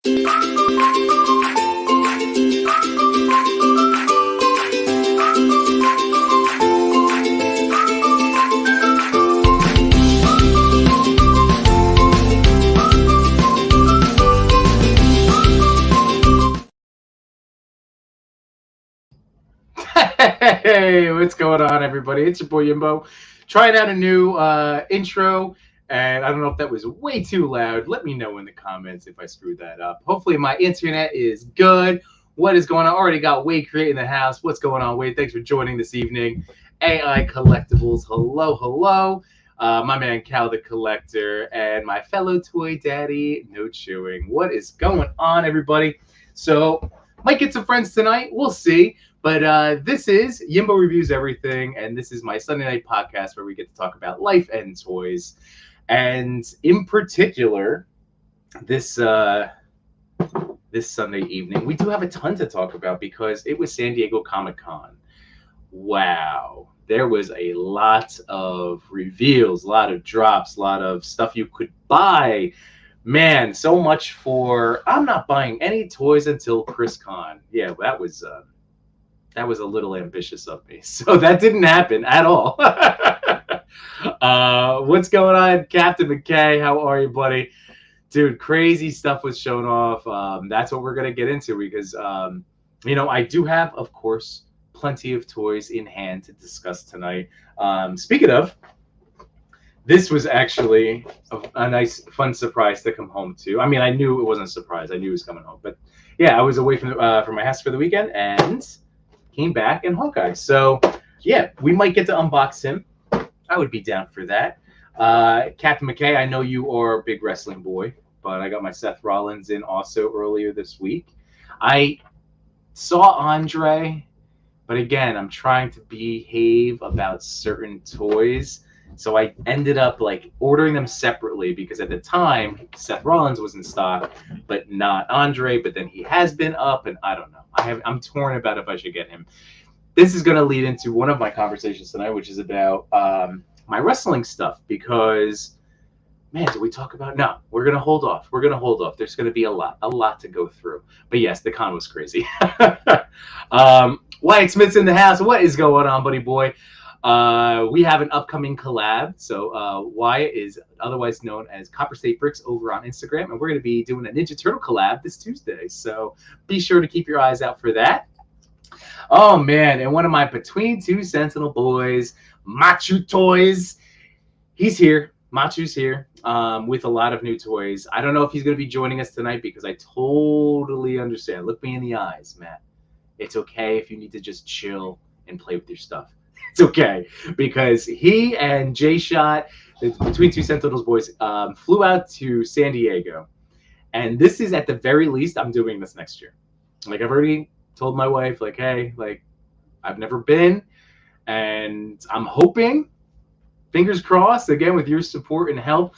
Hey, what's going on, everybody? It's your boy Yimbo, trying out a new intro, and I don't know if that was way too loud. Let me know in the comments if I screwed that up. Hopefully my internet is good. What is going on? Already got Wade Create in the house. What's going on, Wade? Thanks for joining this evening. AI Collectibles, hello. My man Cal the Collector, and my fellow toy daddy, No Chewing. What is going on, everybody? So, might get some friends tonight. We'll see. But this is Yimbo Reviews Everything, and this is my Sunday night podcast where we get to talk about life and toys. And in particular, this Sunday evening, we do have a ton to talk about because it was San Diego Comic-Con. Wow. There was a lot of reveals, a lot of drops, a lot of stuff you could buy. Man, so much for I'm not buying any toys until ChrisCon. Yeah, that was a little ambitious of me. So that didn't happen at all. What's going on, Captain McKay? How are you, buddy? Dude, crazy stuff was shown off. That's what we're going to get into because, I do have, of course, plenty of toys in hand to discuss tonight. Speaking of, this was actually a nice, fun surprise to come home to. I mean, I knew it wasn't a surprise. I knew he was coming home. But, yeah, I was away from my house for the weekend, and came back in Hawkeye. So, yeah, we might get to unbox him. I would be down for that. Captain McKay, I know you are a big wrestling boy, but I got my Seth Rollins in also earlier this week. I saw Andre, but again, I'm trying to behave about certain toys. So I ended up ordering them separately because at the time Seth Rollins was in stock, but not Andre. But then he has been up, and I don't know. I'm torn about if I should get him. This is going to lead into one of my conversations tonight, which is about my wrestling stuff. Because, man, do we talk about? No, we're going to hold off. There's going to be a lot to go through. But yes, the con was crazy. Wyatt Smith's in the house. What is going on, buddy boy? We have an upcoming collab. So Wyatt is otherwise known as Copper State Bricks over on Instagram, and we're going to be doing a Ninja Turtle collab this Tuesday. So be sure to keep your eyes out for that. Oh man, and one of my Between Two Sentinel boys, Matchu Toys, he's here. Matchu's here with a lot of new toys. I don't know if he's going to be joining us tonight because I totally understand. Look me in the eyes, Matt. It's okay if you need to just chill and play with your stuff. It's okay because he and Jay Shot, the Between Two Sentinels boys, flew out to San Diego, and this is at the very least I'm doing this next year. I've already told my wife, hey, I've never been, and I'm hoping, fingers crossed, again with your support and help,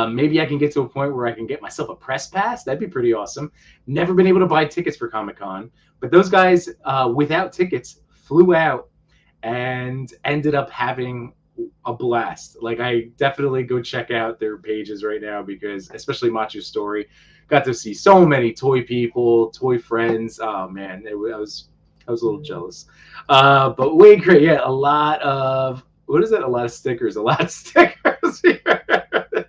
maybe I can get to a point where I can get myself a press pass. That'd be pretty awesome. Never been able to buy tickets for Comic-Con, but those guys without tickets flew out and ended up having a blast. I definitely go check out their pages right now because, especially Matchu's story, got to see so many toy people, toy friends. Oh man, I was a little jealous. But way great, yeah. A lot of stickers. There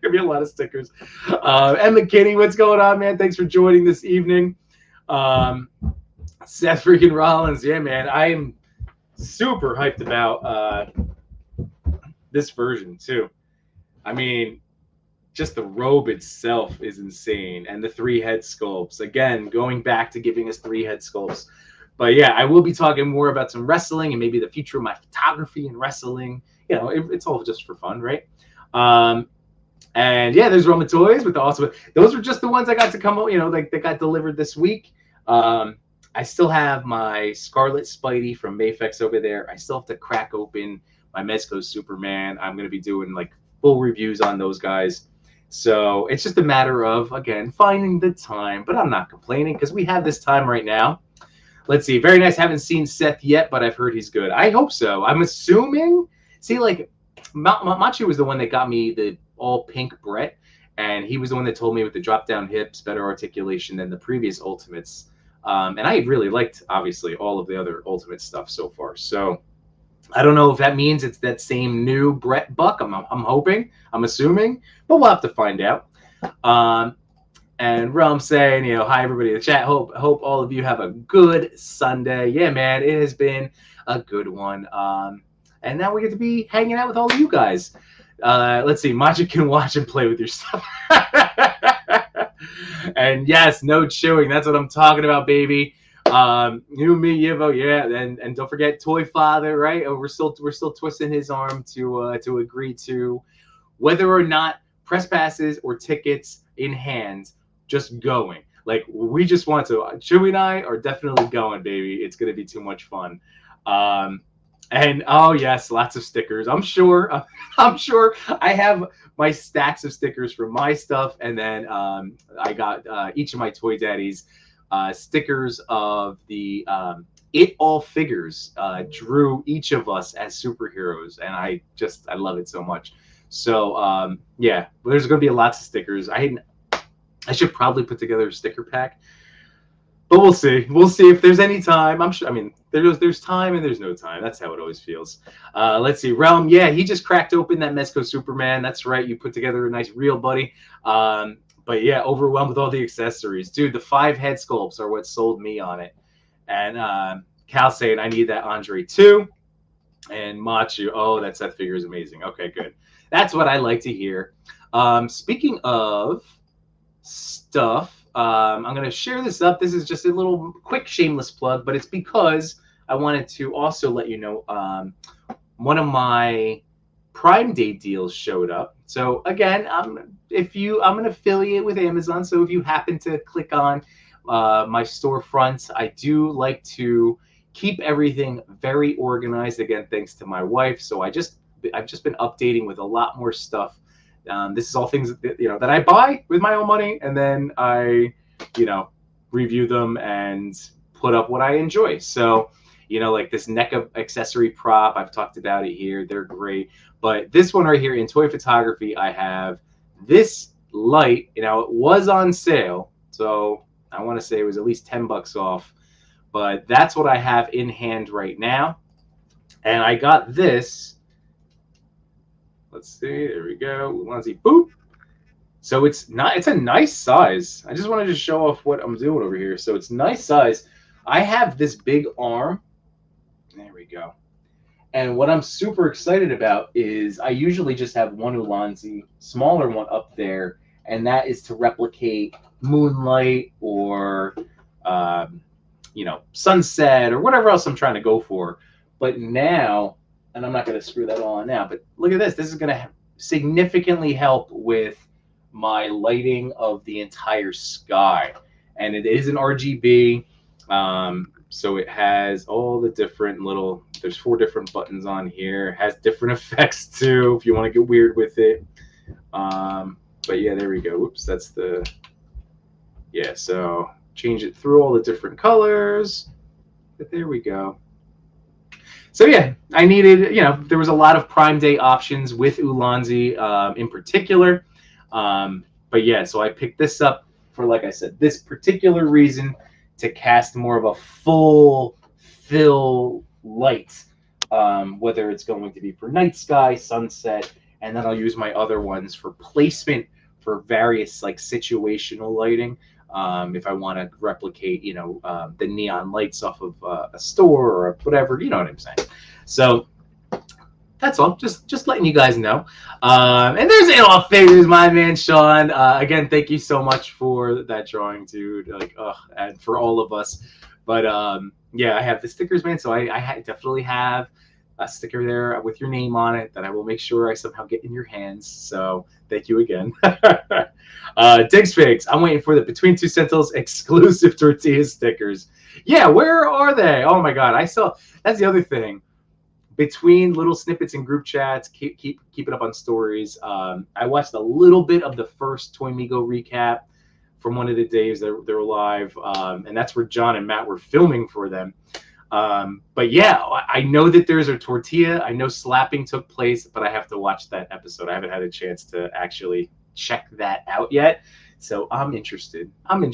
could be a lot of stickers. And McKinney, what's going on, man? Thanks for joining this evening. Seth freaking Rollins, yeah, man. I'm super hyped about this version too. I mean, just the robe itself is insane, and the 3 head sculpts, again going back to giving us 3 head sculpts. But yeah, I will be talking more about some wrestling and maybe the future of my photography and wrestling. It's all just for fun, right? And yeah, there's Roman toys with those were just the ones I got to come out, they got delivered this week. I still have my Scarlet Spidey from Mayfex over there. I still have to crack open my Mezco Superman. I'm going to be doing full reviews on those guys. So it's just a matter of, again, finding the time. But I'm not complaining because we have this time right now. Let's see. Very nice. Haven't seen Seth yet, but I've heard he's good. I hope so. I'm assuming. See, Machu was the one that got me the all pink Brett. and he was the one that told me with the drop down hips, better articulation than the previous Ultimates. And I really liked, obviously, all of the other Ultimate stuff so far. So I don't know if that means it's that same new Brett Buck. I'm hoping, I'm assuming, but we'll have to find out. And Realm saying, hi everybody in the chat. Hope all of you have a good Sunday. Yeah, man, it has been a good one. And now we get to be hanging out with all of you guys. Let's see, Matchu can watch and play with your stuff. And yes, no chewing. That's what I'm talking about, baby. You, me, Yimbo, yeah, and don't forget Toy Father, right? We're still twisting his arm to agree to whether or not press passes or tickets in hand, just going. Like, we just want to. Chewy and I are definitely going, baby. It's gonna be too much fun. And oh yes, lots of stickers. I'm sure I have my stacks of stickers for my stuff, and then I got each of my Toy Daddies stickers of the It All figures. Drew each of us as superheroes, and I love it so much. So yeah, there's gonna be lots of stickers. I should probably put together a sticker pack, but we'll see. We'll see if there's any time. I'm sure. I mean, there's time and there's no time. That's how it always feels. Let's see. Realm. Yeah, he just cracked open that Mezco Superman. That's right. You put together a nice reel, buddy. But yeah, overwhelmed with all the accessories, dude. The 5 head sculpts are what sold me on it. And Cal saying I need that Andre too. And Matchu. Oh, that Seth figure is amazing. Okay, good. That's what I like to hear. Speaking of stuff. I'm going to share this up. This is just a little quick shameless plug, but it's because I wanted to also let you know one of my Prime Day deals showed up. So again, I'm an affiliate with Amazon. So if you happen to click on my storefront, I do like to keep everything very organized. Again, thanks to my wife. So I've just been updating with a lot more stuff. This is all things that I buy with my own money, and then I, review them and put up what I enjoy. So, like this NECA accessory prop, I've talked about it here. They're great. But this one right here in Toy Photography, I have this light. It was on sale, so I want to say it was at least $10 off. But that's what I have in hand right now, and I got this. Let's see. There we go. Let's see. Boop. So it's a nice size. I just wanted to show off what I'm doing over here. So it's nice size. I have this big arm. There we go. And what I'm super excited about is I usually just have one Ulanzi, smaller one up there, and that is to replicate Moonlight or Sunset or whatever else I'm trying to go for. But now, and I'm not going to screw that all on now, but look at this. This is going to significantly help with my lighting of the entire sky. And it is an RGB. So it has all the different there's 4 different buttons on here. It has different effects too, if you want to get weird with it. But yeah, there we go. Whoops, that's so change it through all the different colors. But there we go. So yeah, I needed, there was a lot of Prime Day options with Ulanzi in particular. But yeah, so I picked this up for, like I said, this particular reason, to cast more of a full fill light, whether it's going to be for night sky, sunset, and then I'll use my other ones for placement for various situational lighting. If I want to replicate, the neon lights off of a store or whatever, you know what I'm saying. So that's all. Just letting you guys know. And there's It All figures, my man Sean. Again, thank you so much for that drawing, dude. And for all of us. But yeah, I have the stickers, man. So I definitely have a sticker there with your name on it that I will make sure I somehow get in your hands. So thank you again. Diggs Figs, I'm waiting for the Between Two Sentinels exclusive tortilla stickers. Yeah, where are they? Oh my god, I saw. That's the other thing. Between little snippets in group chats, keep it up on stories. I watched a little bit of the first Toy Migo recap from one of the days they were live, and that's where John and Matt were filming for them. But yeah, I know that there's a tortilla. I know slapping took place, but I have to watch that episode. I haven't had a chance to actually checked that out yet. So I'm interested. I'm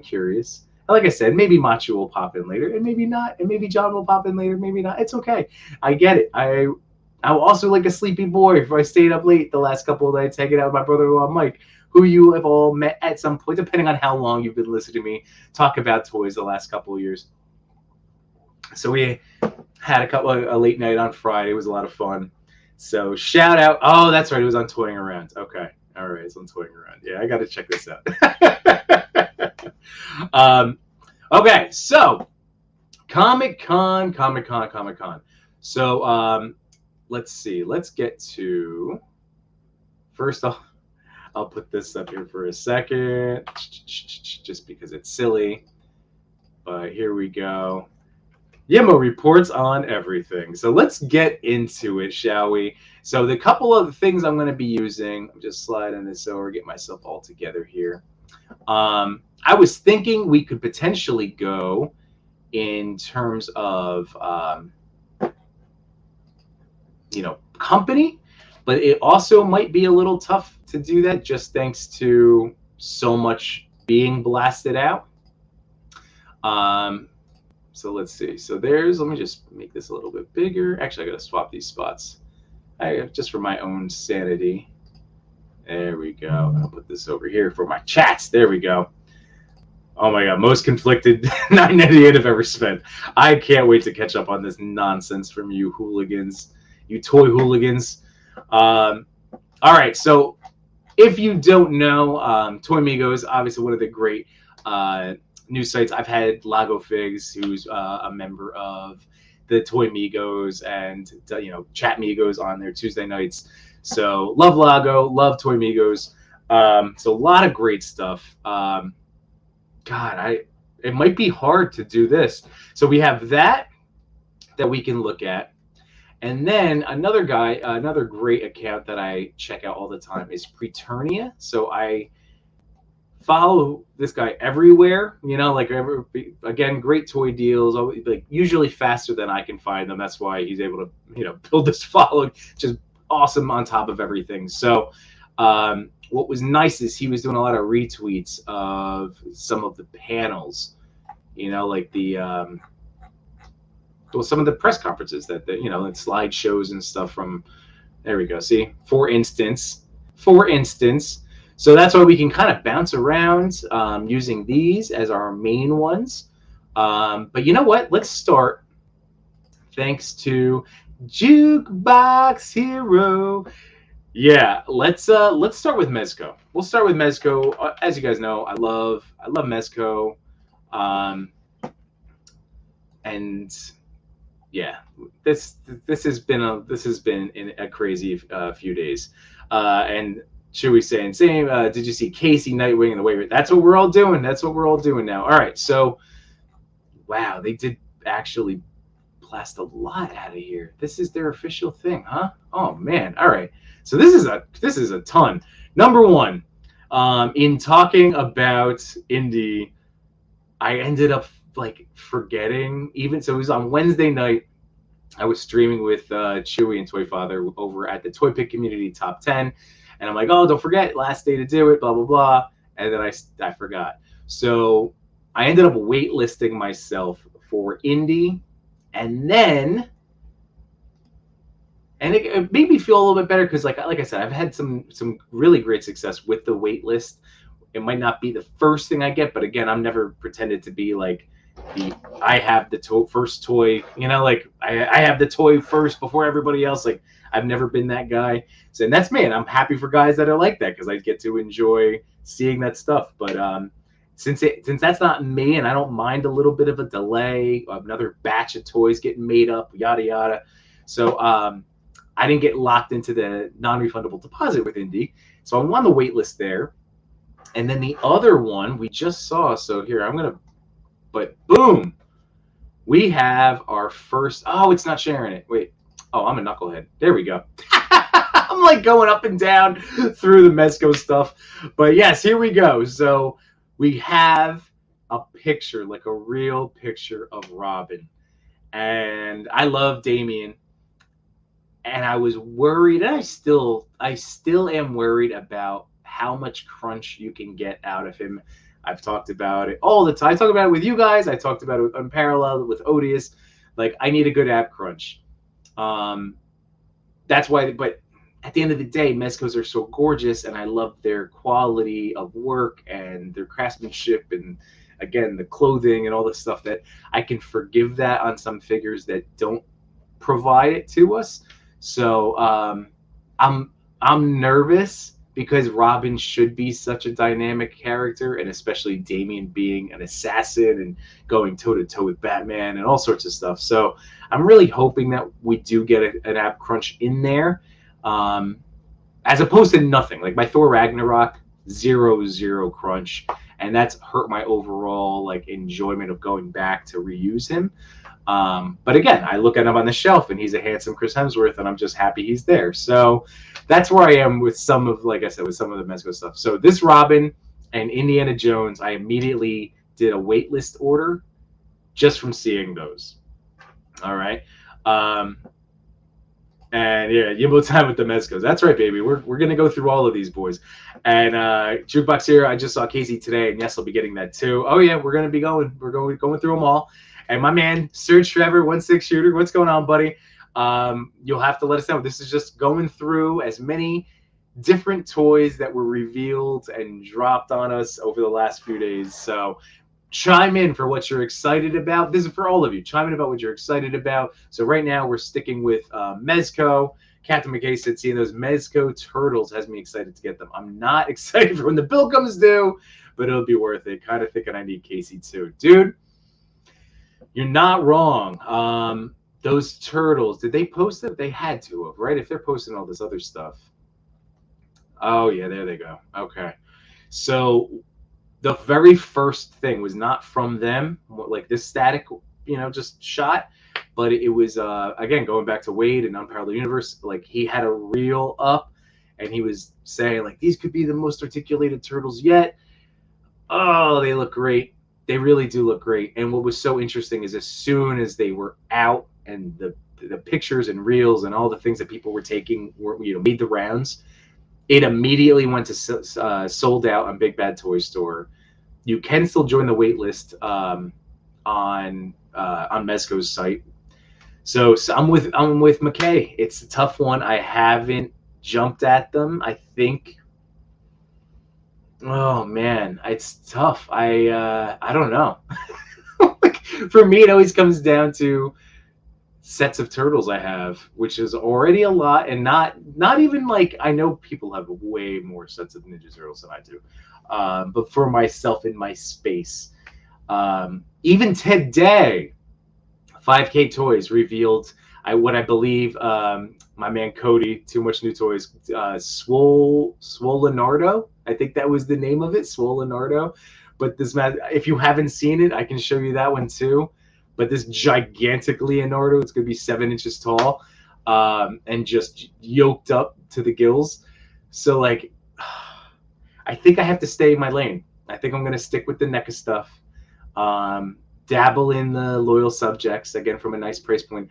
curious. Like I said, maybe Matchu will pop in later, and maybe not, and maybe John will pop in later, maybe not. It's okay. I get it. I'm also like a sleepy boy if I stayed up late the last couple of nights hanging out with my brother-in-law Mike, who you have all met at some point, depending on how long you've been listening to me talk about toys the last couple of years. So we had a late night on Friday. It was a lot of fun. So shout out. Oh, that's right. It was on Toying Around. Okay. All right. It's on Toying Around. Yeah, I got to check this out. Okay. So Comic-Con. So let's see. Let's get to, first off, I'll put this up here for a second just because it's silly. But here we go. Yimbo reports on everything. So let's get into it, shall we? So the couple of things I'm going to be using, I'm just sliding this over, get myself all together here. I was thinking we could potentially go in terms of, company, but it also might be a little tough to do that just thanks to so much being blasted out. So let's see. So let me just make this a little bit bigger. Actually, I got to swap these spots. Just for my own sanity. There we go. I'll put this over here for my chats. There we go. Oh my God, most conflicted 998 I've ever spent. I can't wait to catch up on this nonsense from you hooligans, you toy hooligans. All right, so if you don't know, Toy Migos, obviously one of the great news sites. I've had Lago Figs, who's a member of the Toy Migos, and Chat Migos on their Tuesday nights. So love Lago, love Toy Migos. So a lot of great stuff. God, it might be hard to do this. So we have that we can look at, and then another great account that I check out all the time is Preternia. So I follow this guy everywhere, again, great toy deals, like usually faster than I can find them. That's why he's able to, build this following, just awesome on top of everything. So what was nice is he was doing a lot of retweets of some of the panels, like some of the press conferences that and slideshows and stuff from, there we go. See, for instance, so that's why we can kind of bounce around using these as our main ones. But you know what? Let's start, thanks to Jukebox Hero. Yeah, let's start with Mezco. We'll start with Mezco. As you guys know, I love Mezco. And yeah, this has been a crazy few days. And should we say, did you see Casey, Nightwing, and the Wave? That's what we're all doing. That's what we're all doing now. All right. So, wow, they did actually blast a lot out of here. This is their official thing, huh? Oh man. All right. So this is a ton. Number one, in talking about indie, I ended up forgetting even. So it was on Wednesday night. I was streaming with Chewy and Toy Father over at the Toy Pick Community Top 10. And I'm like, oh, don't forget, last day to do it, blah, blah, blah. And then I forgot. So I ended up waitlisting myself for indie. And then, it made me feel a little bit better because, like I said, I've had some really great success with the waitlist. It might not be the first thing I get, but again, I'm never pretended to be like I have the first toy, I have the toy first before everybody else. Like, I've never been that guy. So, and that's me. And I'm happy for guys that are like that because I get to enjoy seeing that stuff. But since that's not me, and I don't mind a little bit of a delay, another batch of toys getting made up, yada yada. So I didn't get locked into the non-refundable deposit with Indie. So I'm on the wait list there. And then the other one we just saw. So here, but boom, we have our first. Oh, it's not sharing it. Wait. Oh, I'm a knucklehead. There we go. I'm like going up and down through the Mezco stuff. But yes, here we go. So we have a picture, like a real picture of Robin. And I love Damien. And I was worried, and I still am worried about how much crunch you can get out of him. I've talked about it all the time. I talk about it with you guys. I talked about it with Unparalleled, with Odious. Like, I need a good ab crunch. That's why, but at the end of the day, Mezcos are so gorgeous, and I love their quality of work and their craftsmanship, and again, the clothing and all the stuff, that I can forgive that on some figures that don't provide it to us. So I'm nervous because Robin should be such a dynamic character, and especially Damian being an assassin and going toe to toe with Batman and all sorts of stuff. So I'm really hoping that we do get an ab crunch in there, as opposed to nothing. Like my Thor Ragnarok, 0 crunch, and that's hurt my overall like enjoyment of going back to reuse him. But again, I look at him on the shelf and he's a handsome Chris Hemsworth, and I'm just happy he's there. So that's where I am with some of, like I said, with some of the Mezco stuff. So this Robin and Indiana Jones, I immediately did a waitlist order just from seeing those. All right. And yeah, Yimbo time with the Mezcos. That's right, baby. We're gonna go through all of these boys. And Jukebox here, I just saw Casey today, and yes, I'll be getting that too. Oh yeah, we're gonna be going. We're going through them all. And my man, Serge Trevor, 1-6 shooter, what's going on, buddy? You'll have to let us know. This is just going through as many different toys that were revealed and dropped on us over the last few days. So chime in for what you're excited about. This is for all of you. Chime in about what you're excited about. So right now we're sticking with Mezco. Captain McKay said seeing those Mezco turtles has me excited to get them. I'm not excited for when the bill comes due, but it'll be worth it. Kind of thinking I need Casey too. Dude, you're not wrong. Those turtles, did they post it? They had to have, right? If they're posting all this other stuff. Oh, yeah, there they go. Okay. So the very first thing was not from them, like this static, just shot. But it was, again, going back to Wade and Unparalleled Universe, like he had a reel up and he was saying, like, these could be the most articulated turtles yet. Oh, they look great. They really do look great. And what was so interesting is as soon as they were out and the pictures and reels and all the things that people were taking were, made the rounds, it immediately went to sold out on Big Bad Toy Store. You can still join the wait list on Mezco's site. So I'm with McKay. It's a tough one. I haven't jumped at them. I think. Oh man, it's tough. I don't know. Like, for me, it always comes down to sets of turtles I have, which is already a lot, and not even like, I know people have way more sets of Ninja Turtles than I do, but for myself in my space, even today, 5K Toys revealed what I believe my man Cody, Too Much New Toys, Swolenardo. I think that was the name of it, Swolenardo. But this man, if you haven't seen it, I can show you that one too. But this gigantic Leonardo, it's going to be 7 inches tall, and just yoked up to the gills. So, like, I think I have to stay in my lane. I think I'm going to stick with the NECA stuff. Dabble in the loyal subjects, again, from a nice price point.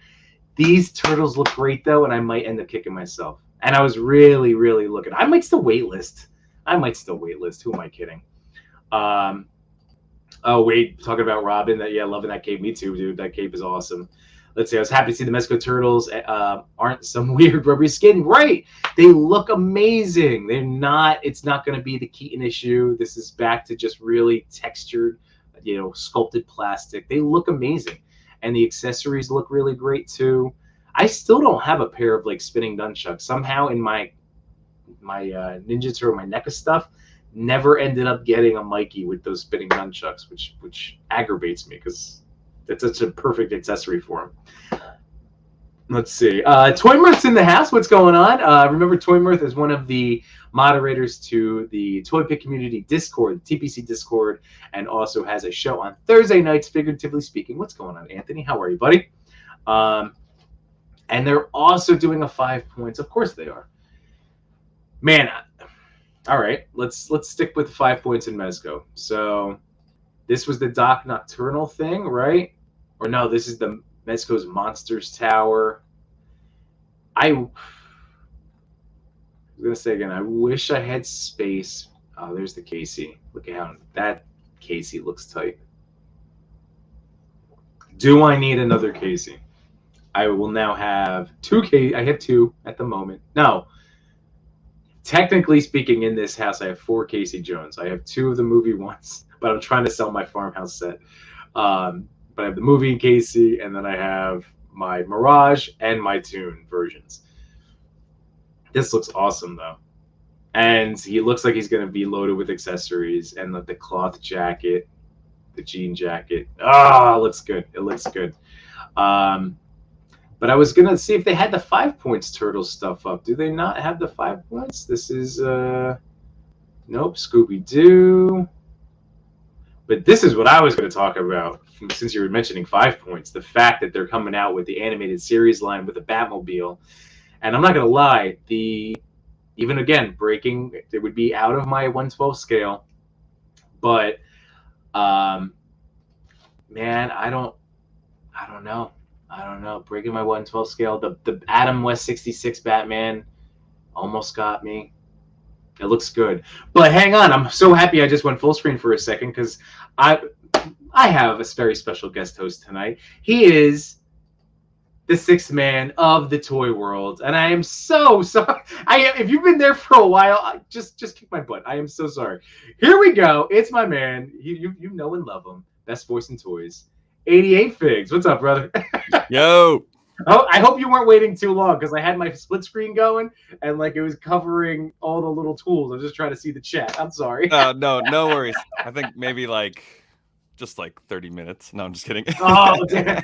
These turtles look great, though, and I might end up kicking myself. And I was really, really looking. I might still waitlist. Who am I kidding? Oh, wait, talking about Robin. Loving that cape. Me too, dude. That cape is awesome. Let's see. I was happy to see the Mezco turtles aren't some weird rubbery skin. Right. They look amazing. They're not. It's not going to be the Keaton issue. This is back to just really textured, sculpted plastic. They look amazing. And the accessories look really great too. I still don't have a pair of like spinning nunchucks. Somehow in my Ninja Turtle, my NECA stuff, never ended up getting a Mikey with those spinning nunchucks, which aggravates me because that's such a perfect accessory for him. Let's see. Toy Mirth's in the house. What's going on? Remember, Toy Mirth is one of the moderators to the Toy Pick Community Discord, the TPC Discord, and also has a show on Thursday nights, figuratively speaking. What's going on, Anthony? How are you, buddy? And they're also doing a 5 points. Of course they are. Man, all right. Let's stick with 5 points in Mezco. So this was the Doc Nocturnal thing, right? Or no, this is the Mezco's Monsters Tower. was gonna say again, I wish I had space. Oh, there's the Casey. Look at how that Casey looks tight. Do I need another Casey? I will now have two Casey. I have two at the moment. No, technically speaking, in this house, I have four Casey Jones. I have two of the movie ones, but I'm trying to sell my farmhouse set. But I have the movie Casey, and then I have my Mirage and my Tune versions. This looks awesome, though. And he looks like he's going to be loaded with accessories and the cloth jacket, the jean jacket. Oh, it looks good. It looks good. But I was going to see if they had the 5 points turtle stuff up. Do they not have the 5 points? This is, nope, Scooby-Doo. But this is what I was going to talk about, since you were mentioning 5 points. The fact that they're coming out with the animated series line with the Batmobile. And I'm not going to lie, even again, breaking, it would be out of my 1/12 scale. But, man, I don't know. Breaking my 1/12 scale. The Adam West 66 Batman almost got me. It looks good. But hang on, I'm so happy I just went full screen for a second because I have a very special guest host tonight. He is the sixth man of the toy world, and I am so sorry. If you've been there for a while, just kick my butt. I am so sorry. Here we go. It's my man. You know and love him. Best voice in toys. 88 Figs. What's up, brother? Yo. Oh, I hope you weren't waiting too long because I had my split screen going and like it was covering all the little tools. I was just trying to see the chat. I'm sorry. No worries. I think maybe just 30 minutes. No, I'm just kidding. Oh, damn.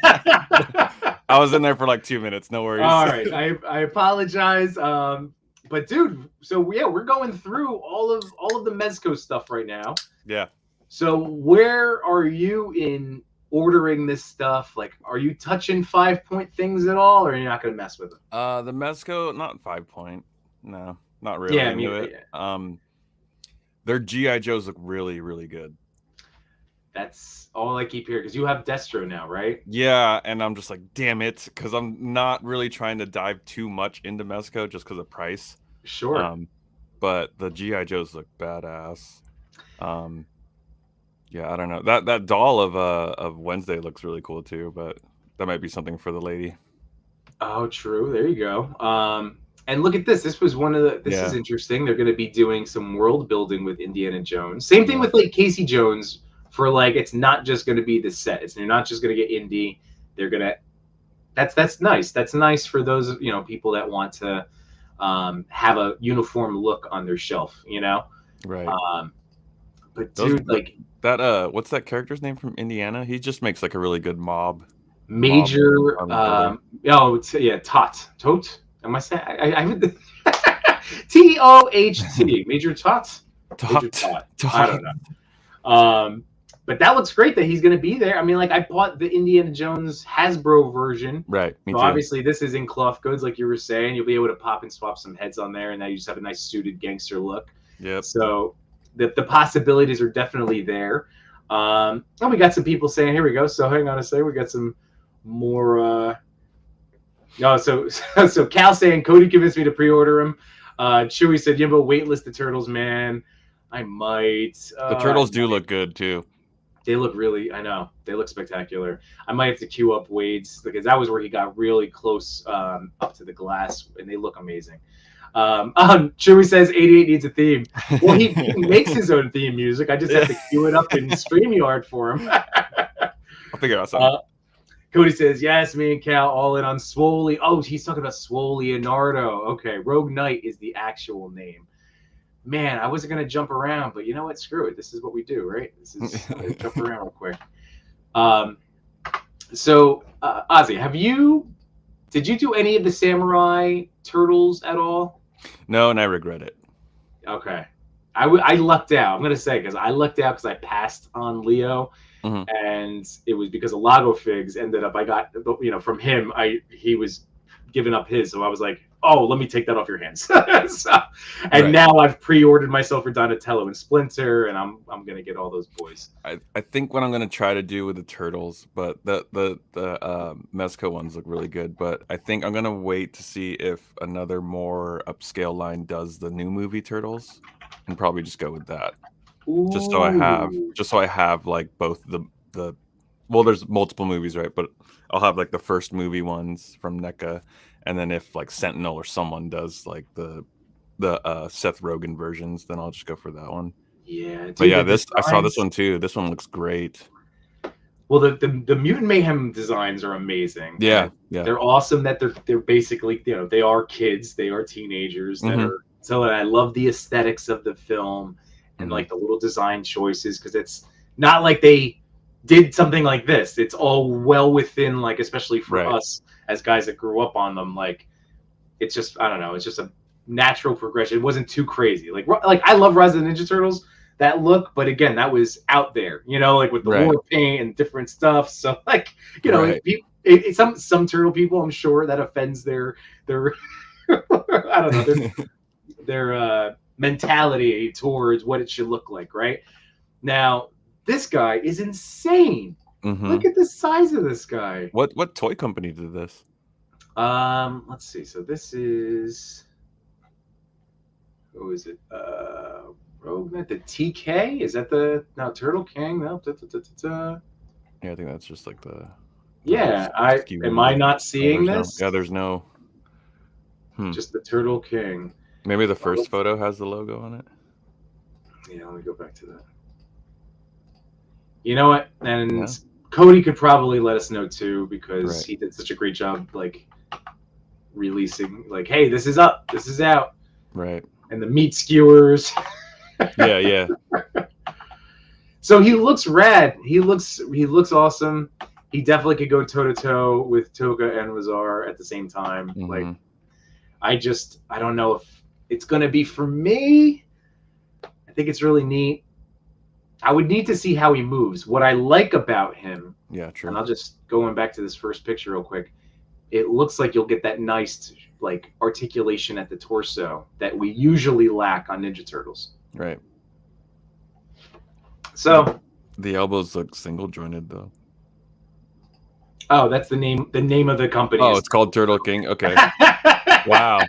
I was in there for 2 minutes. No worries. All right. I apologize. But dude, so yeah, we're going through all of the Mezco stuff right now. Yeah. So where are you in ordering this stuff? Like, are you touching 5 point things at all, or are you not going to mess with them? The Mezco, not 5 point. No, not really. Yeah, into it. Yeah. Their GI Joes look really, really good. That's all I keep hearing because you have Destro now, right? Yeah, and I'm just like, damn it, because I'm not really trying to dive too much into Mezco just because of price. Sure. But the GI Joes look badass. Yeah, I don't know. That doll of Wednesday looks really cool too, but that might be something for the lady. Oh, true. There you go. And look at this. This was one of the. This is interesting. They're going to be doing some world building with Indiana Jones. Same thing with Casey Jones. For it's not just going to be the set. You're not just going to get Indy. They're gonna. That's nice. That's nice for those people that want to have a uniform look on their shelf. Right. But dude, what's that character's name from Indiana? He just makes a really good mob. Major. Tot. Am I saying? I TOHT. Major Tot. Tot. I don't know. But that looks great that he's going to be there. I mean, I bought the Indiana Jones Hasbro version. Right. Me too. Obviously, this is in cloth goods, like you were saying. You'll be able to pop and swap some heads on there, and now you just have a nice suited gangster look. Yep. So the possibilities are definitely there. And we got some people saying, here we go. So hang on a second. We got some more. So Cal saying, Cody convinced me to pre-order him. Chewy said, Yimbo, waitlist the Turtles, man. I might. The Turtles do look good, too. They look really, I know, they look spectacular. I might have to queue up Wade's because that was where he got really close up to the glass, and they look amazing. Chewy says 88 needs a theme. Well, he makes his own theme music. I just have to queue it up in StreamYard for him. I'll figure out something. Cody says, yes, me and Cal all in on Swole. Oh, he's talking about Swole Leonardo. Okay, Rogue Knight is the actual name. Man, I wasn't going to jump around, but you know what? Screw it. This is what we do, right? This is jump around real quick. So, Ozzy, did you do any of the Samurai Turtles at all? No, and I regret it. Okay. I lucked out. I'm going to say, because I lucked out because I passed on Leo. Mm-hmm. And it was because of Lago Figs ended up, I got, from him, he was given up his, so I was like, oh, let me take that off your hands. Now I've pre-ordered myself for Donatello and Splinter, and I'm gonna get all those boys. I think what I'm gonna try to do with the turtles, but the Mezco ones look really good. But I think I'm gonna wait to see if another more upscale line does the new movie Turtles, and probably just go with that. Ooh. Just so I have like both the well, there's multiple movies, right? But I'll have like the first movie ones from NECA, and then if like Sentinel or someone does like the Seth Rogen versions, then I'll just go for that one. Yeah, dude, but yeah, I saw this one too. This one looks great. Well, the Mutant Mayhem designs are amazing. Yeah, they're awesome. That they're basically, they are kids, they are teenagers that are. So I love the aesthetics of the film and like the little design choices, because it's not like they did something like this. It's all well within, like, especially for us as guys that grew up on them. Like, it's just, I don't know, it's just a natural progression. It wasn't too crazy. Like I love Rise of the Ninja Turtles, that look, but again, that was out there, like with the war paint and different stuff. So like, some turtle people, I'm sure that offends their I don't know, their mentality towards what it should look like, right? Now, this guy is insane. Look at the size of this guy. What toy company did this? Let's see. So this is, who is it? Rogue Knight, the TK? Is that Turtle King? No. Yeah, I think that's just like the. Yeah, am I not seeing this? There's no. Just the Turtle King. Maybe the first photo has the logo on it. Yeah, let me go back to that. You know what? And Cody could probably let us know too, because he did such a great job, like releasing, like, hey, this is up, this is out. Right. And the meat skewers. Yeah. So he looks rad. He looks awesome. He definitely could go toe to toe with Toga and Razar at the same time. Like, I don't know if it's gonna be for me. I think it's really neat. I would need to see how he moves. What I like about him, true. And I'll just going back to this first picture real quick. It looks like you'll get that nice, like, articulation at the torso that we usually lack on Ninja Turtles. Right. So the elbows look single jointed though. Oh, that's the name of the company. Oh, it's called Turtle King. Okay. Wow.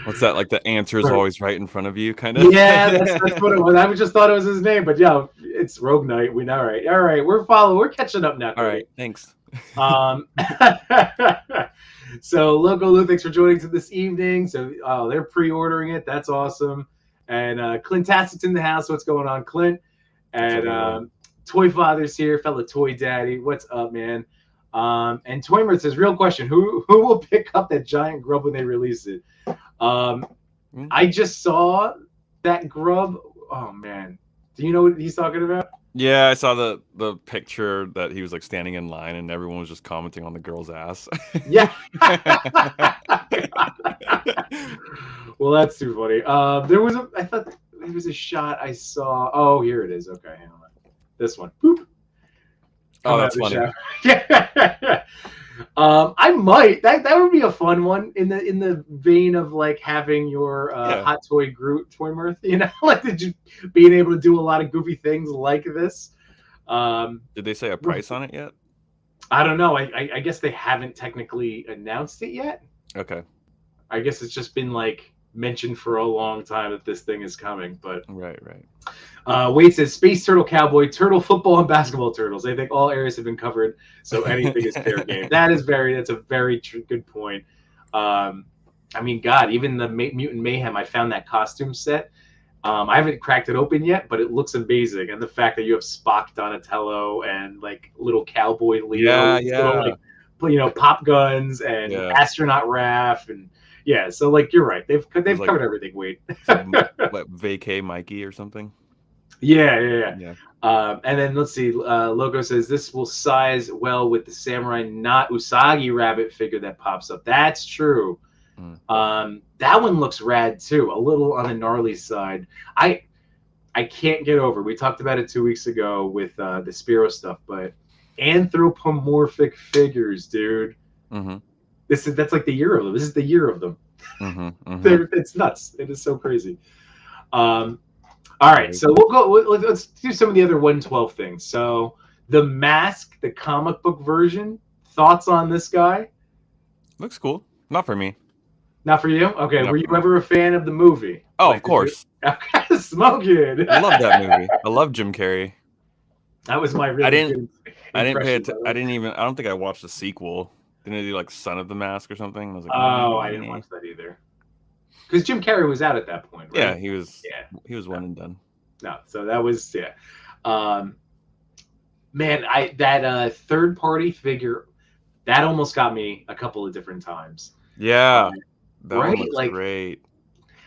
What's that? Like the answer is always right in front of you, kind of. Yeah, that's what it was. I just thought it was his name, but yeah, it's Rogue Knight. We know, right? All right, we're catching up now. All right, thanks. So Loco Lou, thanks for joining us this evening. So they're pre-ordering it. That's awesome. And Clint Tassett's in the house. What's going on, Clint? And Toy Father's here, fellow Toy Daddy. What's up, man? And Toymer says, real question, who will pick up that giant grub when they release it? I just saw that grub. Oh man, do you know what he's talking about? Yeah, I saw the picture that he was like standing in line and everyone was just commenting on the girl's ass. Yeah. Well, that's too funny. I thought there was a shot I saw. Oh, here it is. Okay, hang on. This one. Boop. Oh, that's funny. Yeah. I might. That would be a fun one in the vein of like having your Hot Toy Groot Toy Mirth, like being able to do a lot of goofy things like this. Did they say a price on it yet? I don't know. I guess they haven't technically announced it yet. Okay. I guess it's just been like mentioned for a long time that this thing is coming, but right. Wade says Space Turtle Cowboy, Turtle Football, and Basketball Turtles. I think all areas have been covered, so anything is fair game. That's a very good point. I mean, God, even the Mutant Mayhem, I found that costume set. I haven't cracked it open yet, but it looks amazing, and the fact that you have Spock, Donatello, and like little Cowboy Leo, little, like, pop guns, and astronaut Raph, and so like you're right, they've covered everything. Wade, what, Vacay Mikey or something? Yeah. And then let's see. Logo says this will size well with the Samurai Not Usagi rabbit figure that pops up. That's true. That one looks rad too. A little on the gnarly side. I can't get over. We talked about it 2 weeks ago with the Spiro stuff, but anthropomorphic figures, dude. That's like the year of them. This is the year of them. It's nuts. It is so crazy. All right, so we'll go. Let's do some of the other 112 things. So the Mask, the comic book version. Thoughts on this guy? Looks cool. Not for me. Not for you? Okay. Were you ever a fan of the movie? Oh, like, of course. Smoking. I love that movie. I love Jim Carrey. That was my really I good didn't pay attention. I don't think I watched the sequel. Didn't it do like Son of the Mask or something? I was like, I didn't watch that either. Because Jim Carrey was out at that point, right? Yeah, he was. Yeah, he was one and done. No, so that was man, that third party figure that almost got me a couple of different times. Yeah, that right? One looks like great.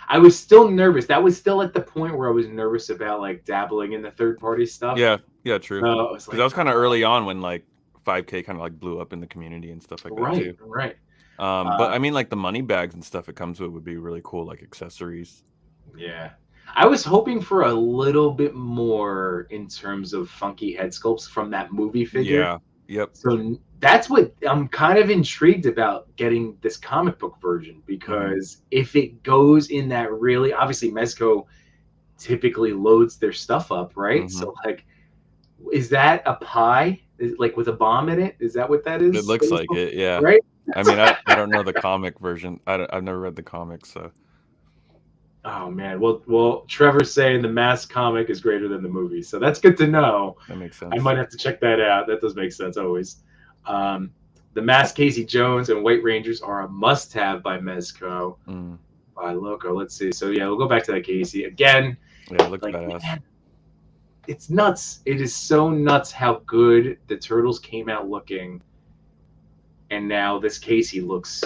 I was still nervous. That was still at the point where I was nervous about like dabbling in the third party stuff. Yeah, true. Because that was kind of early on when like 5K kind of like blew up in the community and stuff like that too. Right. But I mean, like the money bags and stuff it comes with would be really cool, like accessories. Yeah, I was hoping for a little bit more in terms of funky head sculpts from that movie figure. Yeah. Yep. So that's what I'm kind of intrigued about getting this comic book version, because if it goes in that really, obviously Mezco typically loads their stuff up, right? So like, is that a pie like with a bomb in it? Is that what that is? It looks like it, yeah. Right. I mean, I don't know the comic version. I've never read the comics, so. Oh man, well, Trevor's saying the Mask comic is greater than the movie, so that's good to know. That makes sense. I might have to check that out. That does make sense always. The Mask, Casey Jones, and White Rangers are a must-have by Mezco. By Loco. Let's see. So yeah, we'll go back to that Casey again. Yeah, it looks like badass. Man, it's nuts. It is so nuts how good the Turtles came out looking, and now this Casey looks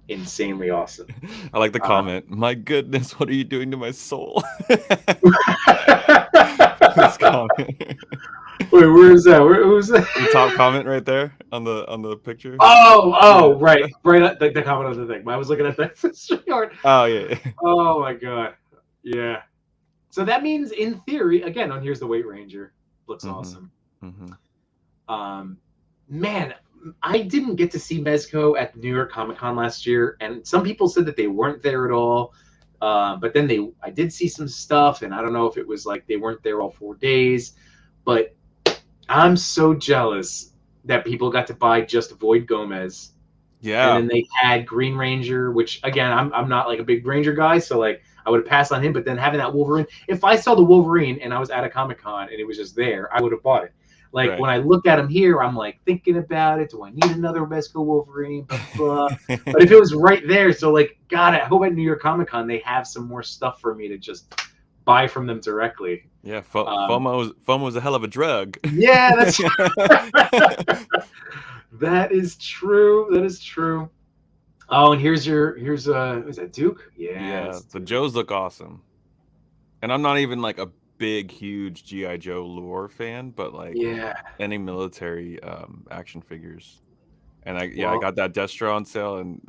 insanely awesome. I like the comment. My goodness, what are you doing to my soul? This comment. Wait, where is that? Who's that? The top comment right there on the picture. Oh, right. The comment on the thing. I was looking at that short. Oh yeah. Oh my god. Yeah. So that means, in theory, again, on Here's the Weight Ranger, looks awesome. Man, I didn't get to see Mezco at New York Comic Con last year, and some people said that they weren't there at all. But then I did see some stuff, and I don't know if it was like they weren't there all 4 days. But I'm so jealous that people got to buy just Void Gomez. Yeah. And then they had Green Ranger, which again, I'm not like a big Ranger guy, so like I would have passed on him. But then having that Wolverine, if I saw the Wolverine and I was at a Comic Con and it was just there, I would have bought it. Like when I look at him here, I'm like thinking about it. Do I need another Mezco Wolverine? But if it was right there, so like, God, I hope at New York Comic Con they have some more stuff for me to just buy from them directly. Yeah, FOMO's a hell of a drug. Yeah, that's that is true. That is true. Oh, and here's is that Duke? Yeah, the Joes look awesome. And I'm not even like a big, huge G.I. Joe lore fan, but like any military action figures. And I got that Destro on sale, and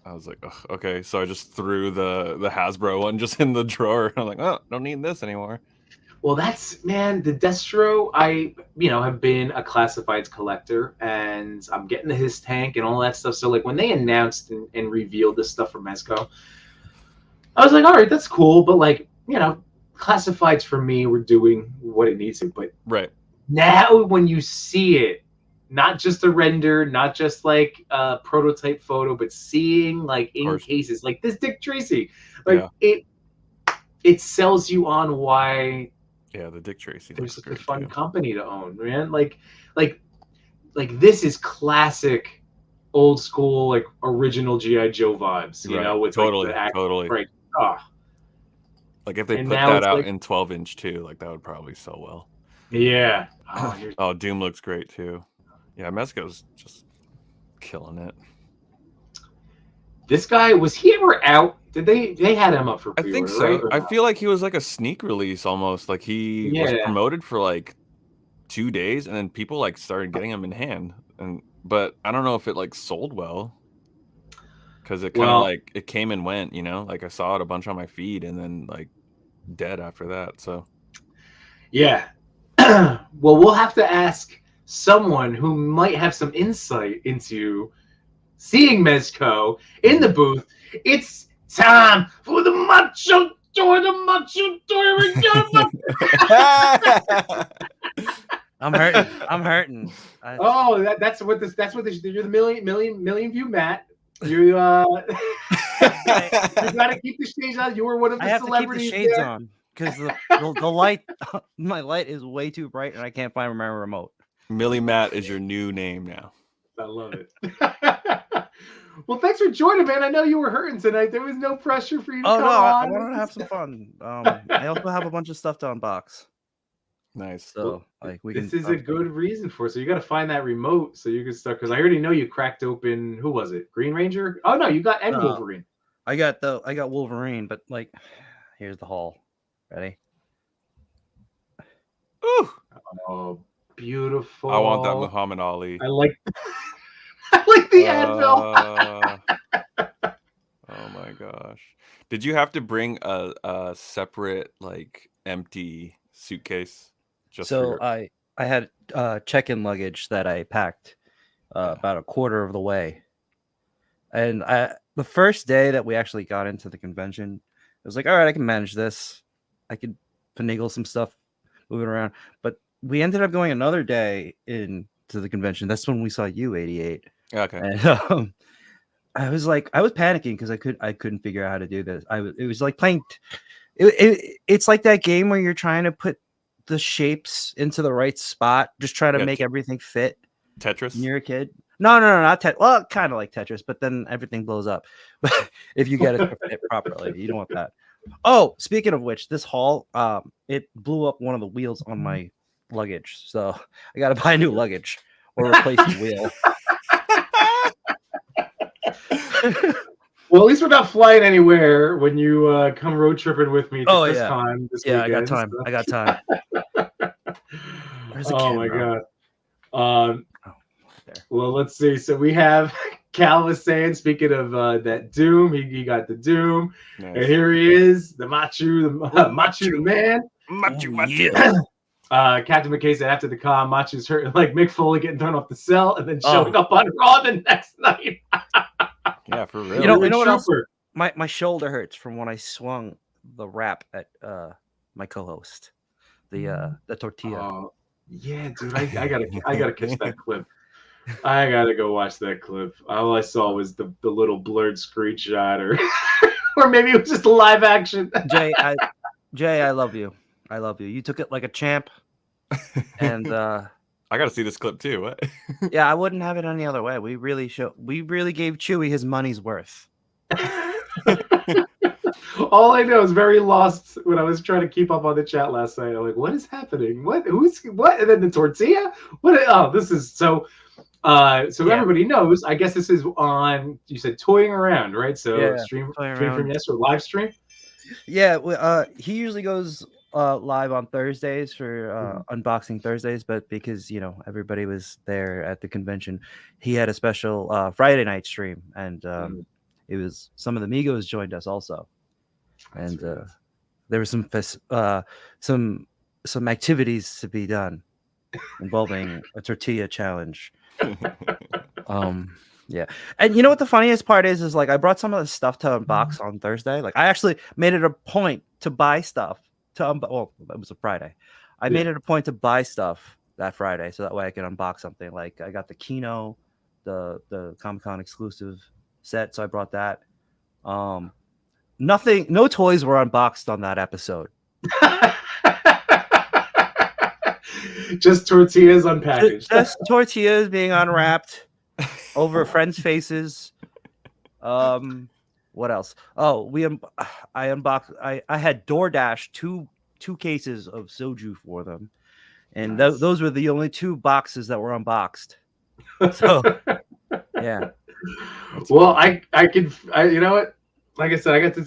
I was like, ugh, okay. So I just threw the Hasbro one just in the drawer. I'm like, oh, don't need this anymore. Well, that's, man, the Destro, I have been a classifieds collector, and I'm getting the his tank and all that stuff. So like when they announced and revealed this stuff from Mezco, I was like, all right, that's cool. But like, classifieds for me were doing what it needs to. But now when you see it, not just a render, not just like a prototype photo, but seeing like in cases like this Dick Tracy, like it sells you on why. Yeah, the Dick Tracy. There's such a fun company to own, man. Like this is classic, old school, like original G.I. Joe vibes. With totally. Right. Oh. Like if they put that out in 12-inch too, like that would probably sell well. Yeah. Oh, Doom looks great too. Yeah, Mezco's just killing it. This guy, was he ever out? Did they had him up for pre-order? I think so. Right? I feel like he was like a sneak release almost. Like he was promoted for like 2 days, and then people like started getting him in hand. But I don't know if it like sold well, because it kind of like it came and went. Like I saw it a bunch on my feed, and then like dead after that. So yeah. Well, we'll have to ask someone who might have some insight into seeing Mezco in the booth. It's time for the Matchu tour. The Matchu tour. I'm hurting. That's what this. You're the million view Matt. You you gotta keep the shades on. You were one of the celebrities. I have to keep the shades on because the light, my light is way too bright, and I can't find my remote. Millie Matt is your new name now. I love it. Well, thanks for joining, man. I know you were hurting tonight. There was no pressure for you to come on. I wanted to have some fun. I also have a bunch of stuff to unbox. Nice. So this is a good reason for it. So you got to find that remote so you can start. Because I already know you cracked open. Who was it? Green Ranger? Oh no, you got Wolverine. I got Wolverine, but here's the haul. Ready? Ooh. Oh, beautiful. I want that Muhammad Ali. I like the anvil. Oh my gosh. Did you have to bring a separate empty suitcase? I had check-in luggage that I packed about a quarter of the way. And the first day that we actually got into the convention, it was like, all right, I can manage this. I could finagle some stuff, move it around. But we ended up going another day into the convention. That's when we saw you, 88. Okay. And I was panicking because I couldn't figure out how to do this. It was like playing. It's like that game where you're trying to put the shapes into the right spot, just trying to make everything fit. Tetris. When you're a kid. No, not Tetris. Well, kind of like Tetris, but then everything blows up. If you get it to fit properly, you don't want that. Oh, speaking of which, this haul, it blew up one of the wheels on my luggage, so I got to buy new luggage or replace the wheel. Well, at least we're not flying anywhere when you come road tripping with me. Oh, this time. This yeah, weekend, I got time. Where's the camera? My God. Well, let's see. So we have Cal was saying, speaking of that Doom, he got the Doom. Nice. And here he is, the Matchu the man. Matchu. Captain McKay said after the con, Machu's hurt like Mick Foley getting thrown off the cell and then showing up on Raw the next night. Yeah, for real. You know what else? My shoulder hurts from when I swung the wrap at my co-host, the tortilla. Yeah, dude, I gotta catch that clip. I gotta go watch that clip. All I saw was the little blurred screenshot, or maybe it was just a live action. Jay, I love you. I love you. You took it like a champ, and I gotta see this clip too. What? Yeah, I wouldn't have it any other way. We really gave Chewy his money's worth. All I know is very lost when I was trying to keep up on the chat last night. I'm like, what is happening? What? And then the tortilla? What? Oh, this is so. Yeah. Everybody knows. I guess this is on. You said toying around, right? So stream from yesterday, live stream. Yeah, he usually goes live on Thursdays for unboxing Thursdays, but because everybody was there at the convention, he had a special Friday night stream, and it was some of the Migos joined us also, and there was some activities to be done involving a tortilla challenge. Yeah, and you know what the funniest part is like I brought some of the stuff to unbox on Thursday. Like I actually made it a point to buy stuff well, it was a Friday. I made it a point to buy stuff that Friday so that way I could unbox something. Like I got the Kino, the Comic-Con exclusive set, so I brought that. No toys were unboxed on that episode. Just tortillas unpackaged. Just tortillas being unwrapped over friends' faces. What else? Oh, I unboxed. I had DoorDash two cases of soju for them, and nice. Those were the only two boxes that were unboxed. So, yeah. Well, I you know what? Like I said, I got to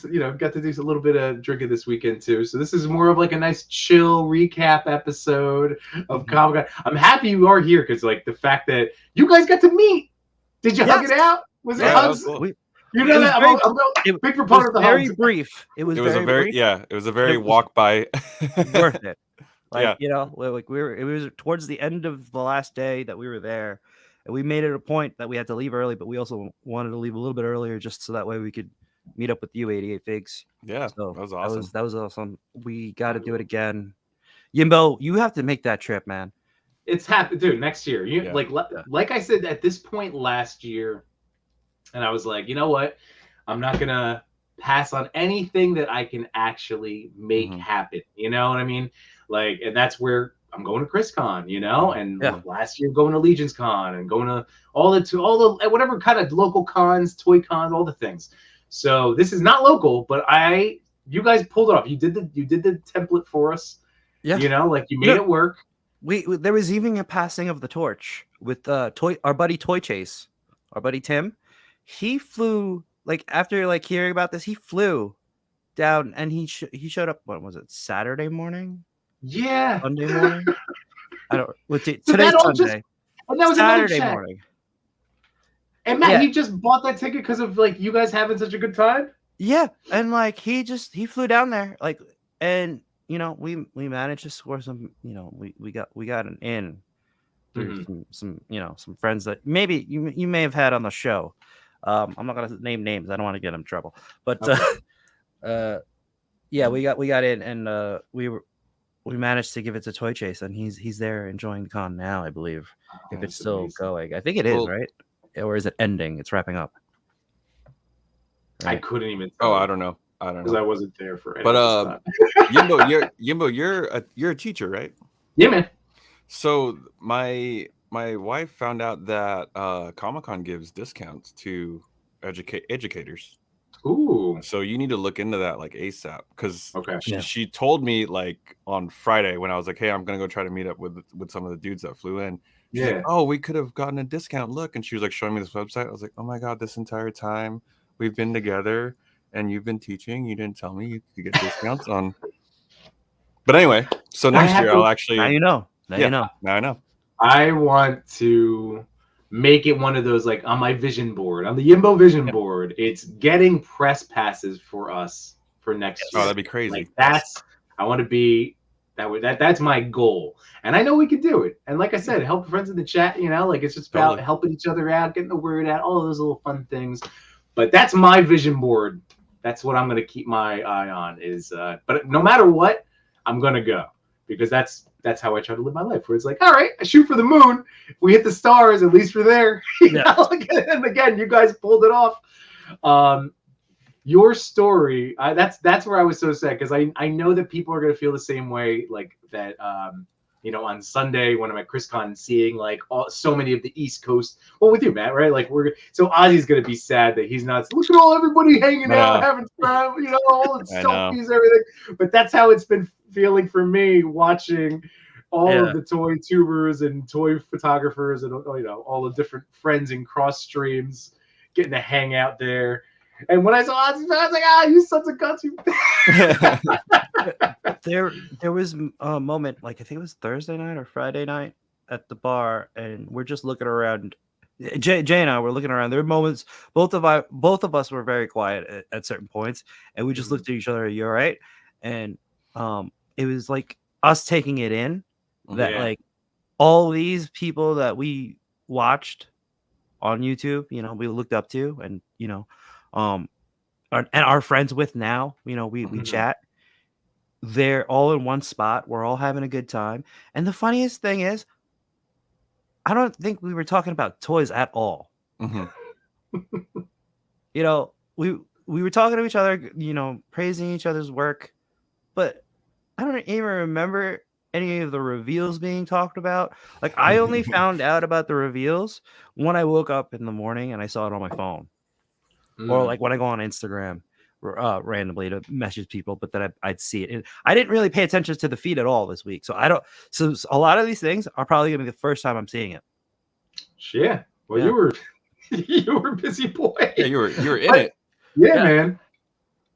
do a little bit of drinking this weekend too. So this is more of like a nice chill recap episode of Comic-Con. I'm happy you are here because like the fact that you guys got to meet. Did you hug it out? Was it hugs? Cool. You know that I'm a big proponent of the very hugs. Brief. It was very brief. Yeah, it was a very walk by. Worth it. Like it was towards the end of the last day that we were there, And we made it a point that we had to leave early, but we also wanted to leave a little bit earlier just so that way we could meet up with you, 88 Figs. Yeah, So that was awesome. That was awesome. We got to do it again. Yimbo, you have to make that trip, man. It's happened, dude. Next year, like I said at this point last year, and I was like, you know what? I'm not gonna pass on anything that I can actually make happen. You know what I mean? Like, and that's where I'm going to ChrisCon, you know, and last year going to Legion's Con and going to all the whatever kind of local cons, toy cons, all the things. So this is not local, but you guys pulled it off. You did the template for us. Yeah. You know, like you made it work. There was even a passing of the torch with our buddy Toy Chase, our buddy Tim. He flew after hearing about this, he flew down and he showed up. What was it? Saturday morning? Yeah. Sunday morning. I don't. Today's Sunday. And that was Saturday morning. And Matt, he just bought that ticket because of you guys having such a good time. Yeah, and he flew down there and we managed to score some. We got an in through some friends that maybe you may have had on the show. I'm not gonna name names. I don't want to get them in trouble. But yeah, we got in and we managed to give it to Toy Chase, and he's there enjoying the con now, I believe. If it's still amazing. Going, I think it is, right? Or is it ending? It's wrapping up. Right? I couldn't even. I don't know. Because I wasn't there for it. But Yimbo, you're a teacher, right? Yeah, man. So my wife found out that Comic-Con gives discounts to educators. Ooh. So you need to look into that ASAP, because she told me on Friday when I was like, hey, I'm gonna go try to meet up with some of the dudes that flew in. She's like, oh, we could have gotten a discount. Look, and she was showing me this website. I was like, oh my god, this entire time we've been together and you've been teaching, you didn't tell me you could get discounts on. But anyway, so next year I'll actually. Now you know. Now I know. I want to make it one of those on my vision board, on the Yimbo vision board. It's getting press passes for us for next year. Oh, that'd be crazy. I want to be that's my goal, and I know we can do it. And like I said, help friends in the chat. It's just about helping each other out, getting the word out, all of those little fun things. But that's my vision board. That's what I'm going to keep my eye on. But no matter what, I'm going to go, because that's how I try to live my life. Where it's all right, I shoot for the moon. If we hit the stars, at least we're there. And again, you guys pulled it off. Your story, that's where I was so sad, because I know that people are going to feel the same way, that. On Sunday when I'm at ChrisCon, seeing so many of the East Coast. Well, with you, Matt, right? So Ozzy's gonna be sad that he's not. Look at everybody hanging out, having fun, all the selfies, everything. But that's how it's been feeling for me, watching all of the toy tubers and toy photographers and all the different friends and cross streams getting to hang out there. And when I saw Ozzy, I was like, you sons of guts. There was a moment, I think it was Thursday night or Friday night at the bar, and we're just looking around. Jay and I were looking around. There were moments, both of us were very quiet at certain points, and we just looked at each other. You all right? And it was us taking it in that all these people that we watched on YouTube, we looked up to, and and our friends with now, we chat. They're all in one spot. We're all having a good time. And the funniest thing is, I don't think we were talking about toys at all. We were talking to each other, praising each other's work, but I don't even remember any of the reveals being talked about. I only found out about the reveals when I woke up in the morning and I saw it on my phone. Or when I go on Instagram randomly to message people, but then I'd see it. And I didn't really pay attention to the feed at all this week. So so a lot of these things are probably going to be the first time I'm seeing it. Yeah. Well, you were a busy boy. Yeah, you were in it. Yeah, man.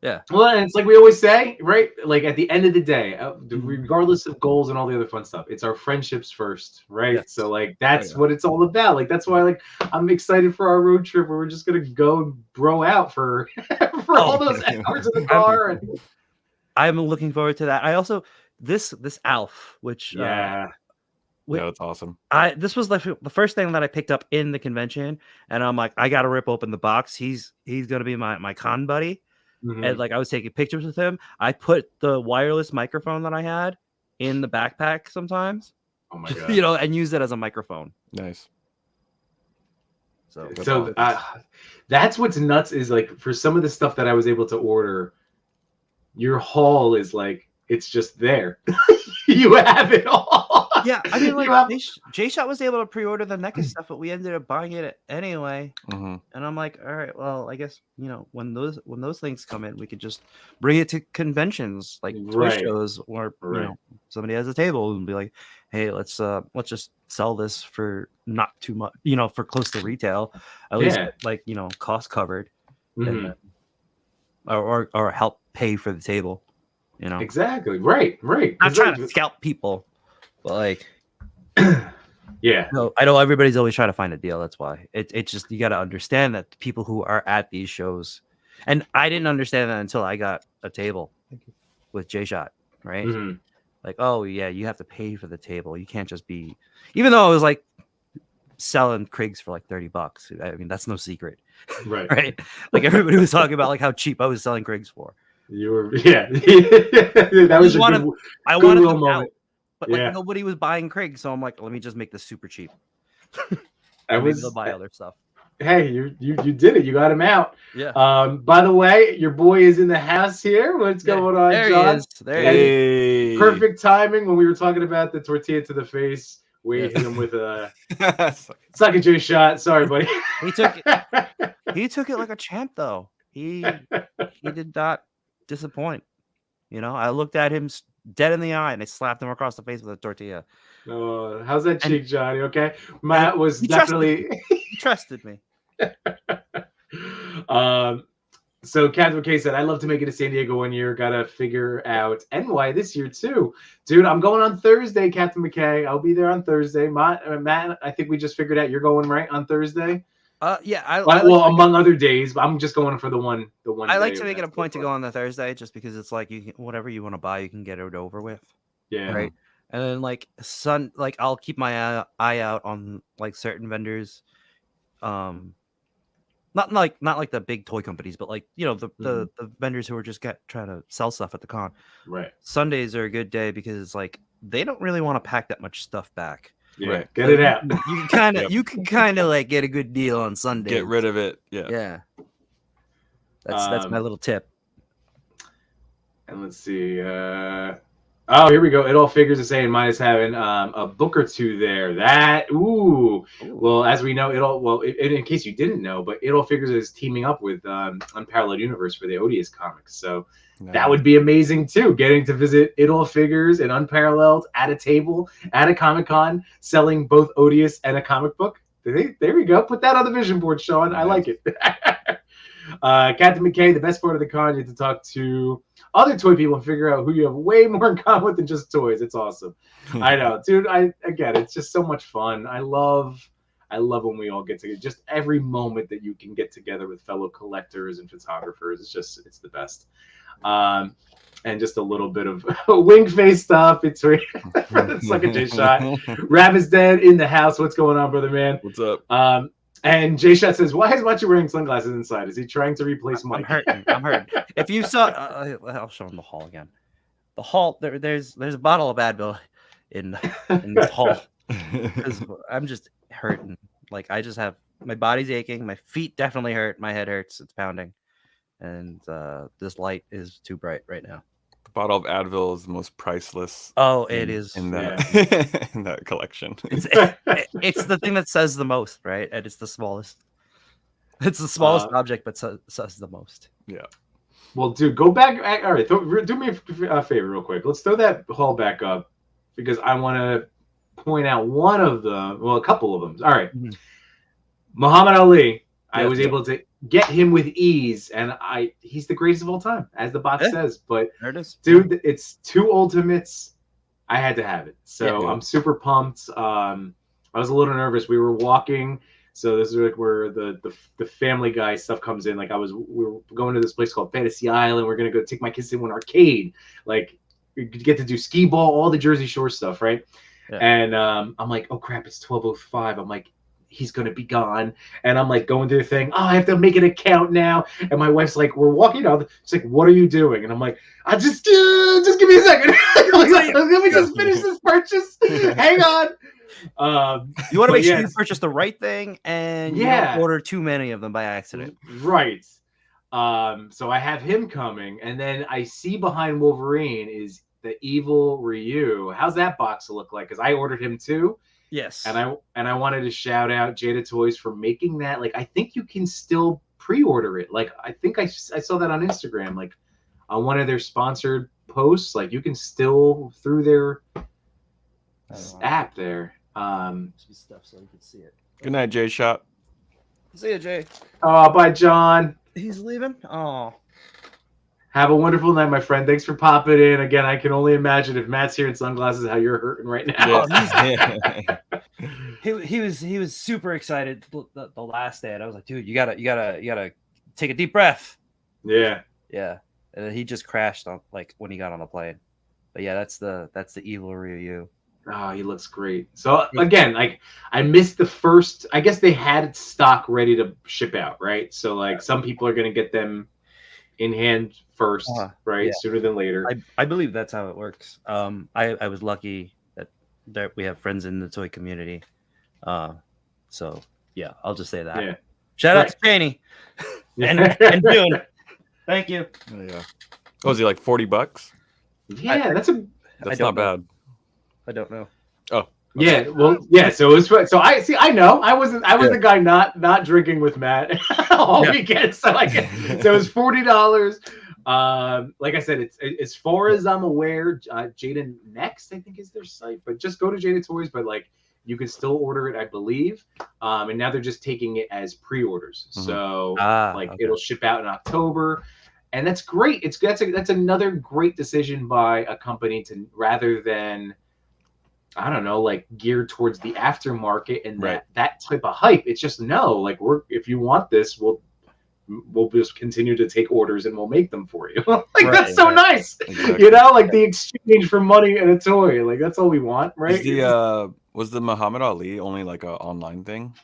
Yeah. Well, and it's like we always say, right? At the end of the day, regardless of goals and all the other fun stuff, it's our friendships first, right? Yes. So that's what it's all about. That's why I'm excited for our road trip where we're just gonna go and bro out for all those hours in the car. And I'm looking forward to that. I also this Alf, which Yeah, that's awesome. This was the first thing that I picked up in the convention, and I'm like, I gotta rip open the box. He's gonna be my con buddy, and like I was taking pictures with him. I put the wireless microphone that I had in the backpack sometimes. Oh my god! You know, and use it as a microphone. Nice. So that's what's nuts is like for some of the stuff that I was able to order, your haul is like it's just there. You have it all. Yeah, I mean, like J-Shot was able to pre-order the NECA stuff, but we ended up buying it anyway. And I'm like, all right, well, I guess when those things come in, we could just bring it to conventions like toy shows, or somebody has a table and be like, hey, let's just sell this for not too much, for close to retail, at least like cost covered, and or help pay for the table. Exactly. Right. I'm trying to scalp people, but like, yeah. No, I know everybody's always trying to find a deal. That's why it's just you got to understand that the people who are at these shows, and I didn't understand that until I got a table with J-Shot, right? Like, oh yeah, you have to pay for the table. You can't just be, even though I was like selling Kriegs for like $30. I mean, that's no secret, right? Right? Like everybody was talking about like how cheap I was selling Kriegs for. You were, that was I wanted them out, but like nobody was buying Kriegs, so I'm like, let me just make this super cheap. They'll buy other stuff. Hey, you did it. You got him out. Yeah. By the way, your boy is in the house here. What's going on, there John? He is. There he is. Perfect timing when we were talking about the tortilla to the face. We hit him with a suck a J shot. Sorry, buddy. He took it like a champ, though. He did not disappoint. I looked at him dead in the eye and I slapped him across the face with a tortilla. Oh, how's that cheek, Johnny? Okay, Matt was definitely trusted me. So Captain McKay said, I'd love to make it to San Diego one year. Gotta figure out NY this year too. Dude, I'm going on Thursday, Captain McKay. I'll be there on Thursday. Matt, I think we just figured out you're going right on Thursday. Yeah. Among other days, but I'm just going for the one. I like to make it a point to go on the Thursday, just because it's like whatever you want to buy, you can get it over with. Yeah. Right. And then like I'll keep my eye out on like certain vendors, not like the big toy companies, but like the vendors who are just trying to sell stuff at the con. Right. Sundays are a good day because it's like they don't really want to pack that much stuff back. Yeah, right. Get it out. You can kind of like get a good deal on Sunday. Get rid of it. Yeah. Yeah. That's my little tip. And let's see. Here we go. It all figures the same. Minus having a book or two there. Well, as we know, in case you didn't know, but It All Figures is teaming up with Unparalleled Universe for the Odious comics. So that would be amazing too. Getting to visit It All Figures and Unparalleled at a table at a Comic-Con, selling both Odious and a comic book. There we go. Put that on the vision board, Sean. I like it. Captain McKay, the best part of the con, you get to talk to other toy people and figure out who you have way more in common with than just toys. It's awesome. I know, dude. It's just so much fun. I love when we all get together. Just every moment that you can get together with fellow collectors and photographers. It's the best. And just a little bit of wink face stuff. It's like a J shot. Rab is dead in the house. What's going on, brother man? What's up? And J Shot says, "Why is Matchu wearing sunglasses inside? Is he trying to replace Mike?" I'm hurting. If you saw, I'll show him the hall again. The hall. There's a bottle of Advil in this hall. Because I'm just hurting. Like I just have my body's aching. My feet definitely hurt. My head hurts. It's pounding. And this light is too bright right now. The bottle of Advil is the most priceless. Oh, it is in that in that collection. It's the thing that says the most, right? And it's the smallest. It's the smallest object, but says the most. Yeah. Well, dude, go back. All right, do me a favor, real quick. Let's throw that hall back up because I want to point out one of them. Well, a couple of them. All right, Muhammad Ali. I was able to get him with ease, and he's the greatest of all time, as the box says. But there it is. Dude, it's 2 Ultimates. I had to have it, so I'm super pumped. I was a little nervous. We were walking, so this is like where the Family Guy stuff comes in. Like we were going to this place called Fantasy Island. We're gonna go take my kids to an arcade. Like you get to do skee ball, all the Jersey Shore stuff, right? Yeah. And I'm like, oh crap, it's 12:05. I'm like, he's gonna be gone. And I'm like going through the thing. Oh, I have to make an account now. And my wife's like, we're walking out. She's like, what are you doing? And I'm like, I just give me a second. Let me just finish this purchase. Hang on. You want to make sure you yes. purchase the right thing and you Yeah. don't order too many of them by accident. Right. So I have him coming, and then I see behind Wolverine is the evil Ryu. How's that box look like? Because I ordered him too. Yes. And I wanted to shout out Jada Toys for making that. Like, I think you can still pre-order it. Like, I think I saw that on Instagram. Like, on one of their sponsored posts. Like, you can still through their app there. Some stuff so you can see it. Good night, Jay Shop. See you, Jay. Oh, bye, John. He's leaving. Oh. Have a wonderful night, my friend. Thanks for popping in. Again, I can only imagine if Matt's here in sunglasses how you're hurting right now. Yeah. He was super excited the last day, and I was like, dude, you gotta take a deep breath. Yeah. Yeah. And then he just crashed on when he got on the plane. But yeah, that's the evil Ryu. Oh, he looks great. So again, like I missed the first. I guess they had stock ready to ship out, right? So like some people are gonna get them in hand first, right? Yeah. Sooner than later. I believe that's how it works. I was lucky that we have friends in the toy community. So yeah, I'll just say that. Yeah. Shout out to Janie and June. Thank you. Oh, yeah. What was he like $40? Yeah, that's not bad. I don't know. Oh. Yeah, well, yeah. So it was. So I see. I know. I was the guy not drinking with Matt all weekend. So so it was $40. Like I said, it's as far as I'm aware, Jada Next I think is their site, but just go to Jada Toys. But like you can still order it, I believe. And now they're just taking it as pre-orders. Mm-hmm. So it'll ship out in October. And that's great. That's another great decision by a company to rather than I don't know, like geared towards the aftermarket and that type of hype. It's just like if you want this, we'll just continue to take orders and we'll make them for you. That's so nice. Exactly. You know, like the exchange for money and a toy. Like that's all we want, right? Was the Muhammad Ali only like an online thing?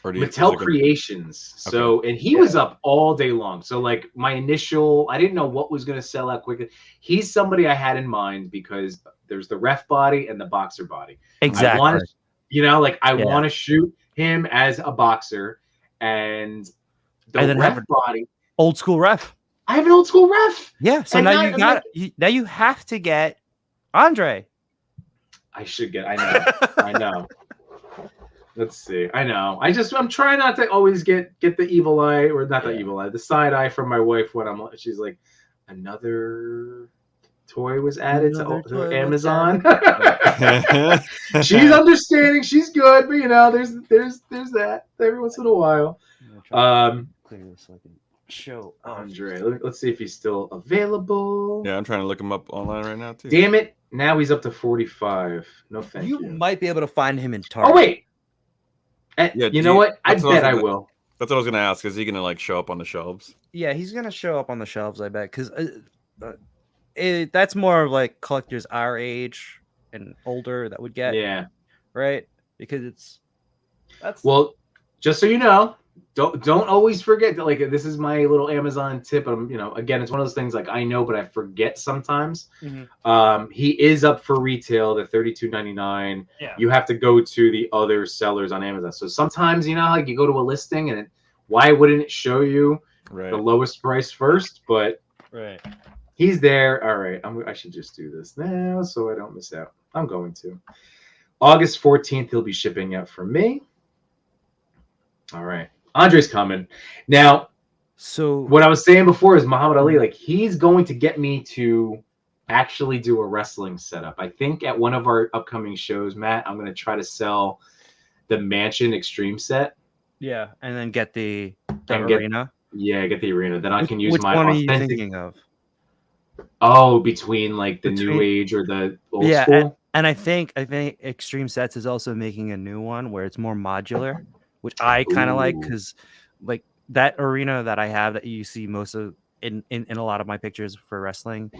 Or Mattel Creations. So and he was up all day long. So like my initial, I didn't know what was going to sell out quickly. He's somebody I had in mind because there's the ref body and the boxer body. Exactly. I want to shoot him as a boxer and the ref body. Old school ref. I have an old school ref. Yeah. So now you have to get Andre. I should get. I know. I know. Let's see. I know. I'm trying not to always get the evil eye or not the evil eye, the side eye from my wife when she's like, another toy was added to Amazon. She's understanding. She's good, but there's that every once in a while. Clear this so I can show Andre. Let's see if he's still available. Yeah, I'm trying to look him up online right now too. Damn it! Now he's up to 45. No, thank you. You might be able to find him in Target. Oh wait. You know what? I bet I will. That's what I was gonna ask. Is he gonna like show up on the shelves? Yeah, he's gonna show up on the shelves. I bet because that's more of like collectors our age and older that would get. Yeah. Right. Because that's well. Just so you know, don't always forget that. Like this is my little Amazon tip. Again, it's one of those things like I know, but I forget sometimes. Mm-hmm. He is up for retail, the $32.99. Yeah. You have to go to the other sellers on Amazon. So sometimes like you go to a listing and why wouldn't it show you the lowest price first? But he's there. All right, I should just do this now so I don't miss out. I'm going to. August 14th, he'll be shipping out for me. All right. Andre's coming. Now, so what I was saying before is Muhammad Ali, like he's going to get me to actually do a wrestling setup. I think at one of our upcoming shows, Matt, I'm going to try to sell the Mansion Extreme set. Yeah, and then get the arena. Get the arena. Then I can use my one authentic. Are you thinking of? Oh, between like the new age or the old school. And I think Extreme Sets is also making a new one where it's more modular, which I kind of like because like that arena that I have that you see most of in a lot of my pictures for wrestling.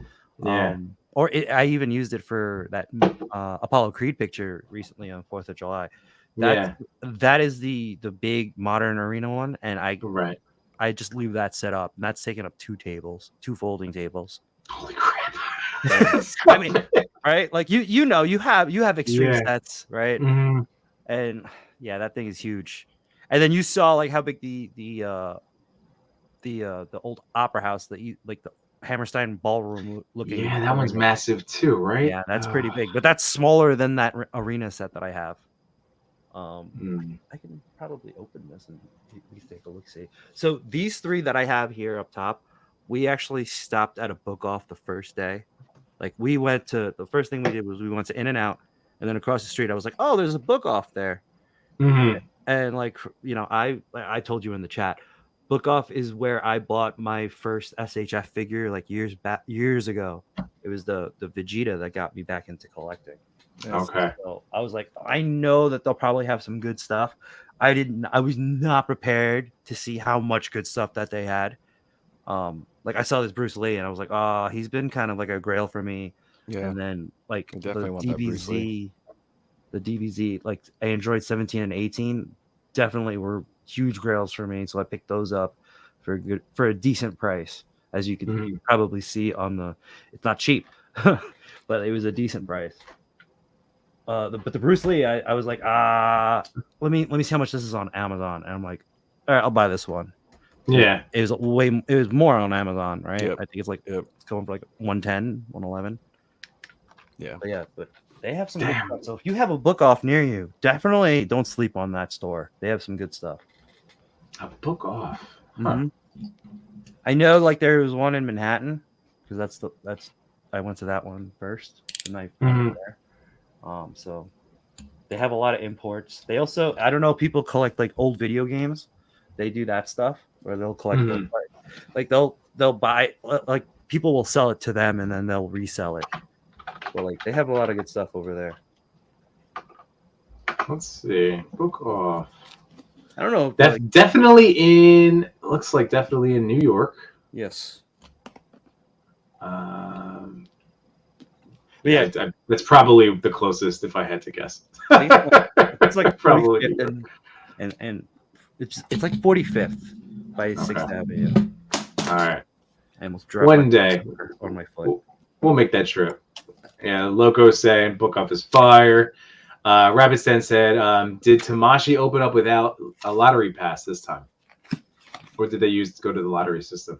I even used it for that Apollo Creed picture recently on 4th of July. That is the big modern arena one, and I just leave that set up, and that's taking up 2 folding tables. Holy crap! I mean, right? Like you have extreme sets, right? Mm-hmm. And yeah, that thing is huge. And then you saw like how big the old opera house like the Hammerstein ballroom looking. Yeah, that one's massive too, right? Yeah, that's pretty big, but that's smaller than that arena set that I have. I can probably open this and we take a look. See, so these 3 that I have here up top, we actually stopped at a book off the first day. Like the first thing we did was we went to In-N-Out, and then across the street I was like, oh, there's a book off there. Mm-hmm. And like, I told you in the chat, book off is where I bought my first SHF figure like years ago. It was the Vegeta that got me back into collecting. Okay. So I was like, I know that they'll probably have some good stuff. I was not prepared to see how much good stuff that they had. Like I saw this Bruce Lee and I was like, oh, he's been kind of like a grail for me. Yeah. And then like the DBZ, like Android 17 and 18 definitely were huge grails for me. So I picked those up for a decent price. As you can probably see it's not cheap, but it was a decent price. But the Bruce Lee, I was like, let me see how much this is on Amazon, and I'm like, all right, I'll buy this one. Yeah, it was more on Amazon, right? Yep. I think it's like it's going for like 110, 111. Yeah, but they have some good stuff. So if you have a book off near you, definitely don't sleep on that store. They have some good stuff. A book off. Huh. Mm-hmm. I know, like there was one in Manhattan because I went to that one first, and I found it there. So they have a lot of imports. They also, I don't know, people collect like old video games. They do that stuff where they'll collect them. Like they'll buy, like people will sell it to them and then they'll resell it. But like they have a lot of good stuff over there. Let's see, book off. I don't know. Definitely looks like definitely in New York. Yes. Yeah, that's probably the closest if I had to guess. It's like probably, and it's like 45th by 6th Avenue. All right. I almost dropped one day on my foot. We'll make that trip. Yeah, Loco saying book off is fire. Rabbit Stan said, did Tamashi open up without a lottery pass this time, or did they go to the lottery system?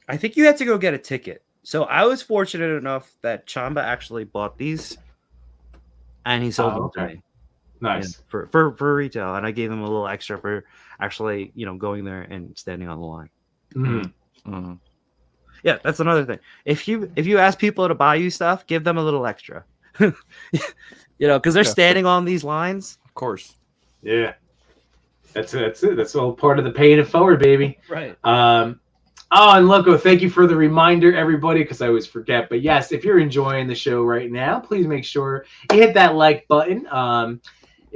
I think you had to go get a ticket. So I was fortunate enough that Chamba actually bought these, and he sold them to me. Nice. For retail, and I gave him a little extra for actually, going there and standing on the line. Mm-hmm. Mm-hmm. Yeah, that's another thing. If you ask people to buy you stuff, give them a little extra. Because they're standing on these lines. Of course. Yeah. That's it. That's all part of the paying it forward, baby. Right. And Loco, thank you for the reminder, everybody, because I always forget. But yes, if you're enjoying the show right now, please make sure you hit that like button.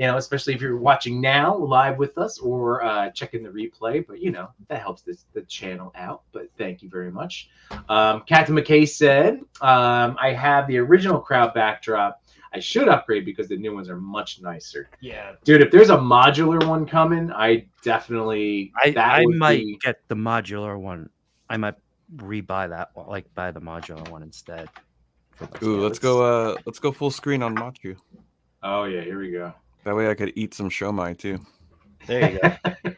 Especially if you're watching now live with us or checking the replay. But that helps the channel out. But thank you very much. Captain McKay said, I have the original crowd backdrop. I should upgrade because the new ones are much nicer. Yeah, dude. If there's a modular one coming, I definitely I might get the modular one. I might rebuy that one, like buy the modular one instead. Ooh, let's go full screen on Matchu. Oh yeah, here we go. That way I could eat some shomai too. There you go.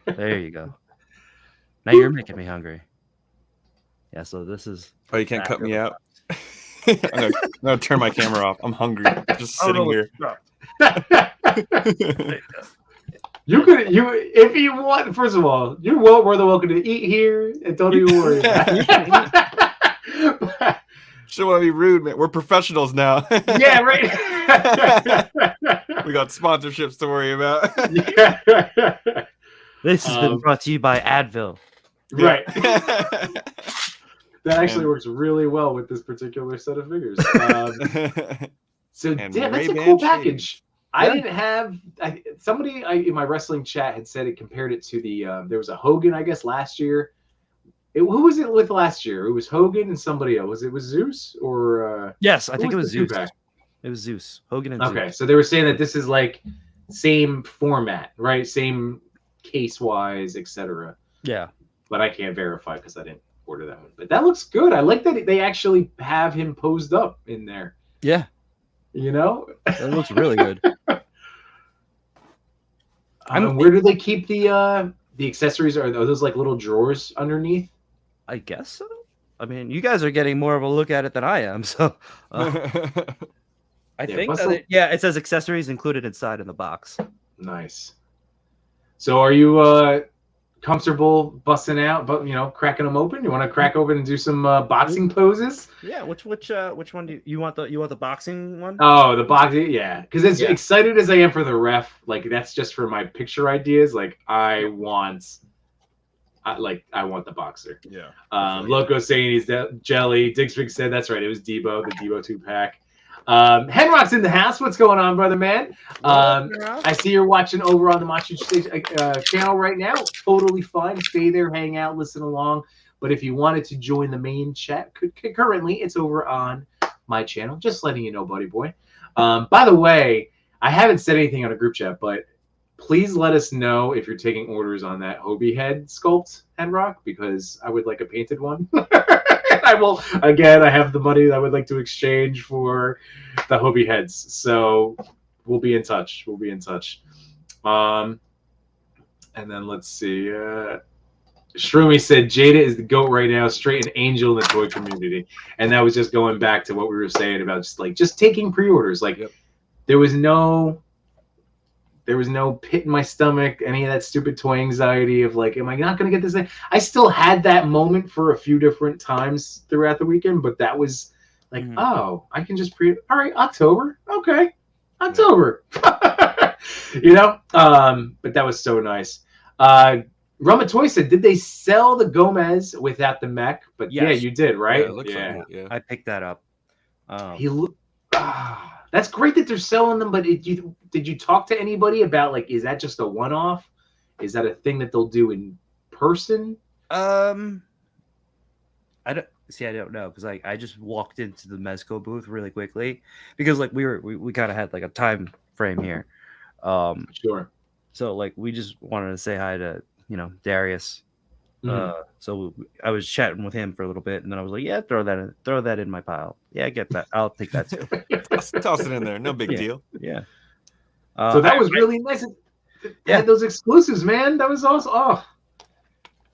There you go. Now you're making me hungry. Yeah, so this is. Oh, you can't cut me out. I'm gonna turn my camera off. I'm hungry. Just sitting here. You if you want. First of all, you're more than welcome to eat here, and don't even worry about it. Shouldn't want to be rude, man. We're professionals now. Yeah, right. We got sponsorships to worry about. Yeah. This has been brought to you by Advil. Right. That actually works really well with this particular set of figures. So damn, that's a cool package. I didn't have somebody in my wrestling chat had said it compared it to the there was a Hogan, I guess, last year Who was it with last year? It was Hogan and somebody else. Was it Zeus or? Yes, I who think it was the Zeus. two-pack? It was Zeus. Hogan and Okay, Zeus. so they were saying that this is like same format, right? Same case wise, etc. Yeah. But I can't verify because I didn't order that one. But that looks good. I like that they actually have him posed up in there. Yeah. You know, That looks really good. where do they keep the accessories? Are those like little drawers underneath? I guess so. I mean, you guys are getting more of a look at it than I am, so I think that it says accessories included inside in the box. Nice. So are you comfortable busting out, but cracking them open? You want to crack open and do some boxing poses? Yeah. Which one do you want? The boxing one? Oh, the boxing, yeah. Because as excited as I am for the ref, like that's just for my picture ideas. Like I want the boxer. Yeah. Loco saying he's jelly. Diggsvig said that's right. It was Debo, the Debo 2-pack. Henrock's in the house. What's going on, brother man? I see you're watching over on the Matchu channel right now. Totally fine. Stay there, hang out, listen along. But if you wanted to join the main chat currently, it's over on my channel. Just letting you know, buddy boy. By the way, I haven't said anything on a group chat, but please let us know if you're taking orders on that Hobie head sculpt, Henrock, because I would like a painted one. I will, again, I have the money that I would like to exchange for the Hobie heads. So we'll be in touch. And then let's see. Shroomy said Jada is the GOAT right now, straight an angel in the toy community. And that was just going back to what we were saying about just taking pre-orders. Like there was no pit in my stomach, any of that stupid toy anxiety of like, am I not going to get this thing? I still had that moment for a few different times throughout the weekend, but that was like, oh, I can just all right, October. Okay. October. But that was so nice. Rama Toy said, did they sell the Gomez without the mech? But yeah, you did, right? Yeah. I picked that up. That's great that they're selling them, but did you talk to anybody about like, is that just a one-off? Is that a thing that they'll do in person? I don't know because I just walked into the Mezco booth really quickly because like we kind of had like a time frame here. Sure. So like we just wanted to say hi to Darius. So I was chatting with him for a little bit, and then I was like, "Yeah, throw that in my pile. Yeah, get that. I'll take that too. Toss it in there. No big deal. Yeah." So that was really nice. They had those exclusives, man. That was awesome. Oh.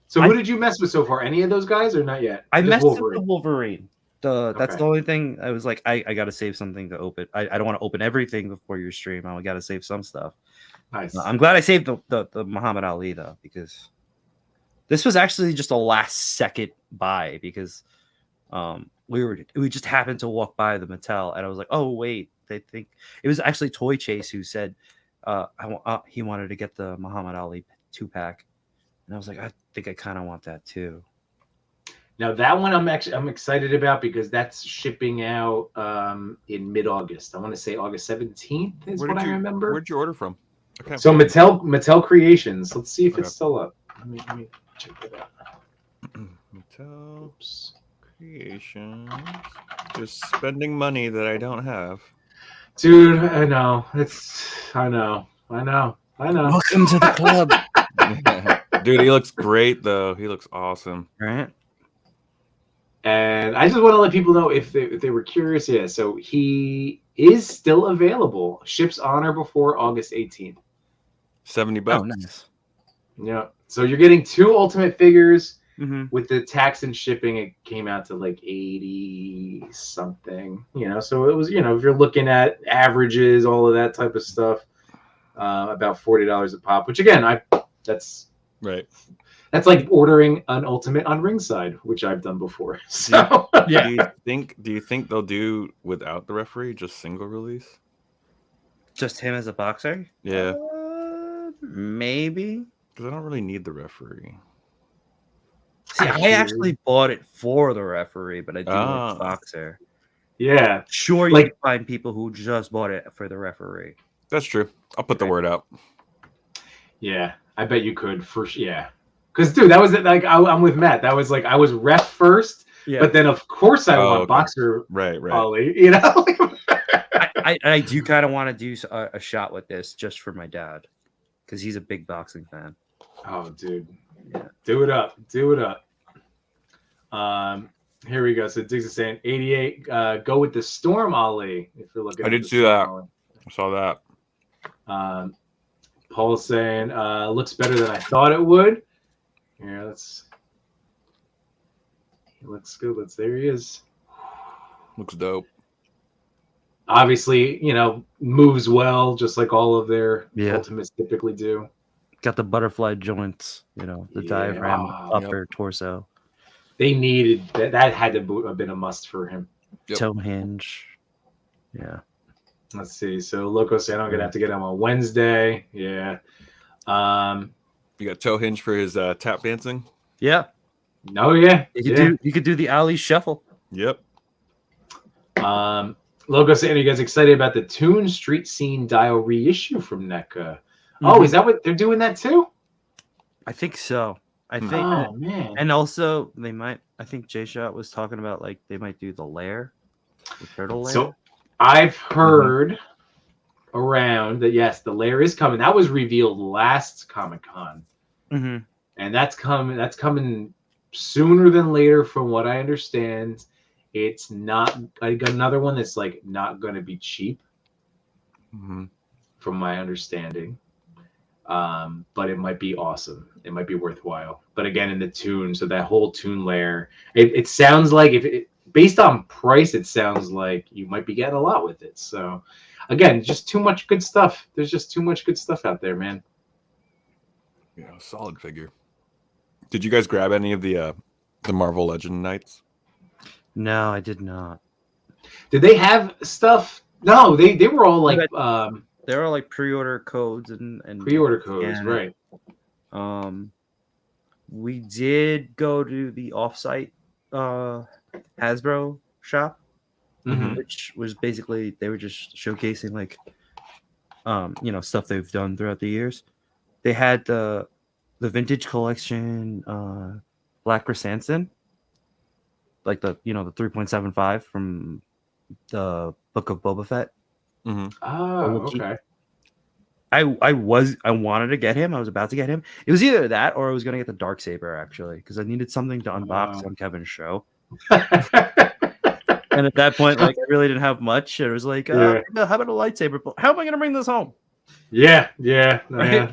So who did you mess with so far? Any of those guys or not yet? I messed with the Wolverine. That's the only thing. I was like, I got to save something to open. I don't want to open everything before your stream. I got to save some stuff. Nice. I'm glad I saved the Muhammad Ali though, because this was actually just a last second buy because we just happened to walk by the Mattel and I was like, oh wait, they think it was actually Toy Chase who said he wanted to get the Muhammad Ali 2-pack, and I was like, I think I kind of want that too. Now that one I'm excited about because that's shipping out in mid-August. I want to say August 17th is what I remember. Where'd you order from? Okay. So Mattel Creations. Let's see if it's still up. Let me check that out. Mattel Creations. Just spending money that I don't have. Dude, I know. I know. Welcome to the club. Dude, he looks great though. He looks awesome. Right. And I just want to let people know if they were curious. Yeah, so he is still available. Ships on or before August 18th. $70. Oh, nice. Yeah. So you're getting 2 Ultimate figures. With the tax and shipping. It came out to like 80 something. So it was, if you're looking at averages, all of that type of stuff, about $40 a pop. Which again, that's right. That's like ordering an Ultimate on Ringside, which I've done before. So yeah. Do you think they'll do without the referee, just single release? Just him as a boxer? Yeah. Maybe. Because I don't really need the referee. See, I actually bought it for the referee, but I do like the boxer. Yeah. Sure, you can find people who just bought it for the referee. That's true. I'll put the word out. Yeah, I bet you could. Because dude, that was like I'm with Matt. That was like I was ref first, but then of course I want boxer. Right. Ollie, you know. I do kind of want to do a shot with this just for my dad because he's a big boxing fan. Oh, dude, yeah. Do it up. Here we go. So Diggs is saying 88. Go with the Storm, Ollie. If you're looking, I did see that. I saw that. Paul's saying looks better than I thought it would. Yeah, looks good. There he is. Looks dope. Obviously, moves well, just like all of their ultimates typically do. Got the butterfly joints, the diaphragm, upper torso. They needed that. That had to have been a must for him. Toe hinge. Yeah. Let's see. So Loco saying I'm gonna have to get him on Wednesday. Yeah. You got toe hinge for his tap dancing. Yeah. Oh yeah. You could do the Ali shuffle. Yep. Logo saying, are you guys excited about the Toon Street Scene Dial reissue from NECA? Mm-hmm. Oh, is that what they're doing that too? I think so. I think. Oh man. And also they might. I think J Shot was talking about like they might do the lair, the turtle lair. So I've heard around that yes, the lair is coming. That was revealed last Comic-Con, and that's coming sooner than later, from what I understand. It's not another one that's like not going to be cheap, from my understanding. But it might be awesome. It might be worthwhile. But again, in the Toon, so that whole Toon layer, it sounds like based on price, it sounds like you might be getting a lot with it. So again, just too much good stuff. There's just too much good stuff out there, man. Yeah, solid figure. Did you guys grab any of the Marvel Legend Knights? No, I did not. Did they have stuff? No, they were all like they're all like pre-order codes and pre-order codes, right? We did go to the off-site Hasbro shop, which was basically they were just showcasing like stuff they've done throughout the years. They had the vintage collection Black Chrysanthemum, like the 3.75 from the Book of Boba Fett. Oh, okay. I wanted to get him. I was about to get him. It was either that or I was going to get the Darksaber, actually, because I needed something to unbox on Kevin's show. And at that point, like, I really didn't have much. It was like, how about a lightsaber? How am I going to bring this home? Yeah. Right?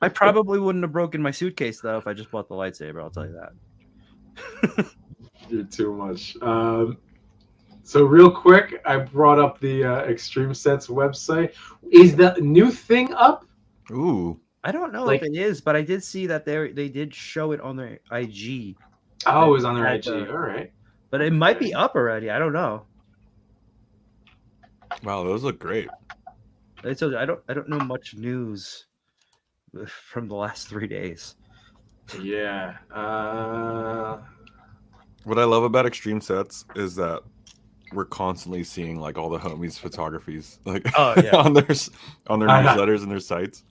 I probably wouldn't have broken my suitcase, though, if I just bought the lightsaber. I'll tell you that. You're too much. So real quick, I brought up the Extreme Sets website. Is the new thing up? Ooh. I don't know if it is, but I did see that they did show it on their IG. Oh, it was on their IG. All right. But it might be up already. I don't know. Wow, those look great. I don't know much news from the last 3 days. Yeah. What I love about Extreme Sets is that we're constantly seeing like all the homies' photographies, like on their newsletters and their sites.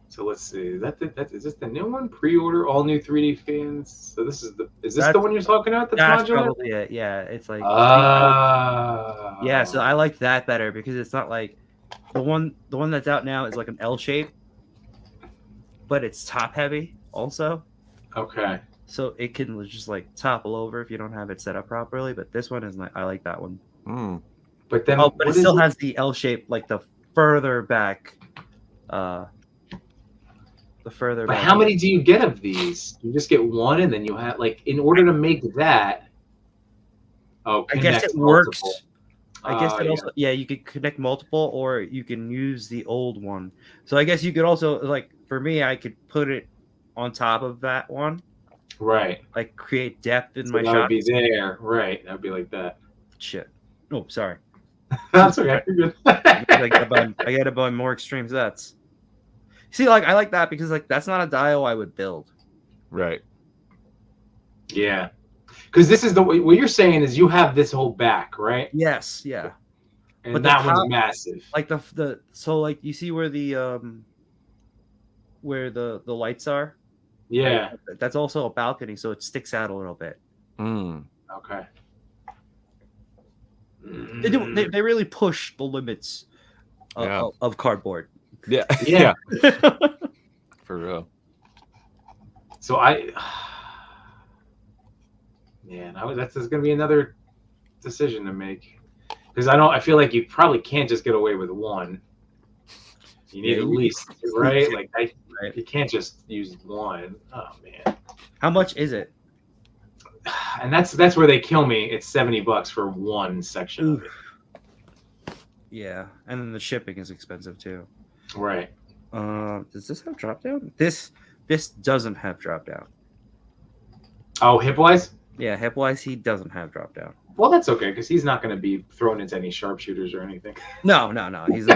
So let's see. Is this the new one? Pre-order all new 3D fans. So is this the one you're talking about? That's probably it. Yeah, it's like yeah. So I like that better because it's not like the one that's out now is like an L shape, but it's top heavy also. Okay. So it can just like topple over if you don't have it set up properly. But this one is I like that one. But then, but it still has the L shape, like the further back. The further. But how many do you get of these? You just get one, and then you have like in order to make that. Oh, I guess it works. I guess it also you could connect multiple, or you can use the old one. So I guess you could also like for me, I could put it on top of that one. Right. Like create depth in my that shot. Would be there. Right. That would be like that. Shit. Oh, sorry. That's okay. You're good. I gotta buy more extreme sets. See, like I like that because like that's not a dial I would build. Right. Yeah. Because this is what you're saying is you have this whole back, right? Yes. Yeah. And But that one's massive. Like so like you see where the lights are? Yeah. Right? That's also a balcony, so it sticks out a little bit. Okay. They really push the limits of cardboard. Yeah. Yeah. For real. So that's going to be another decision to make, because I feel like you probably can't just get away with one. You need at least, right? Like you can't just use one. Oh man. How much is it? And that's where they kill me. It's $70 for one section of it. Yeah, and then the shipping is expensive too. Right. Does this have drop down? This doesn't have drop down. Oh, hip wise? Yeah, hip wise, he doesn't have drop down. Well, that's okay, because he's not going to be thrown into any sharpshooters or anything. No. He's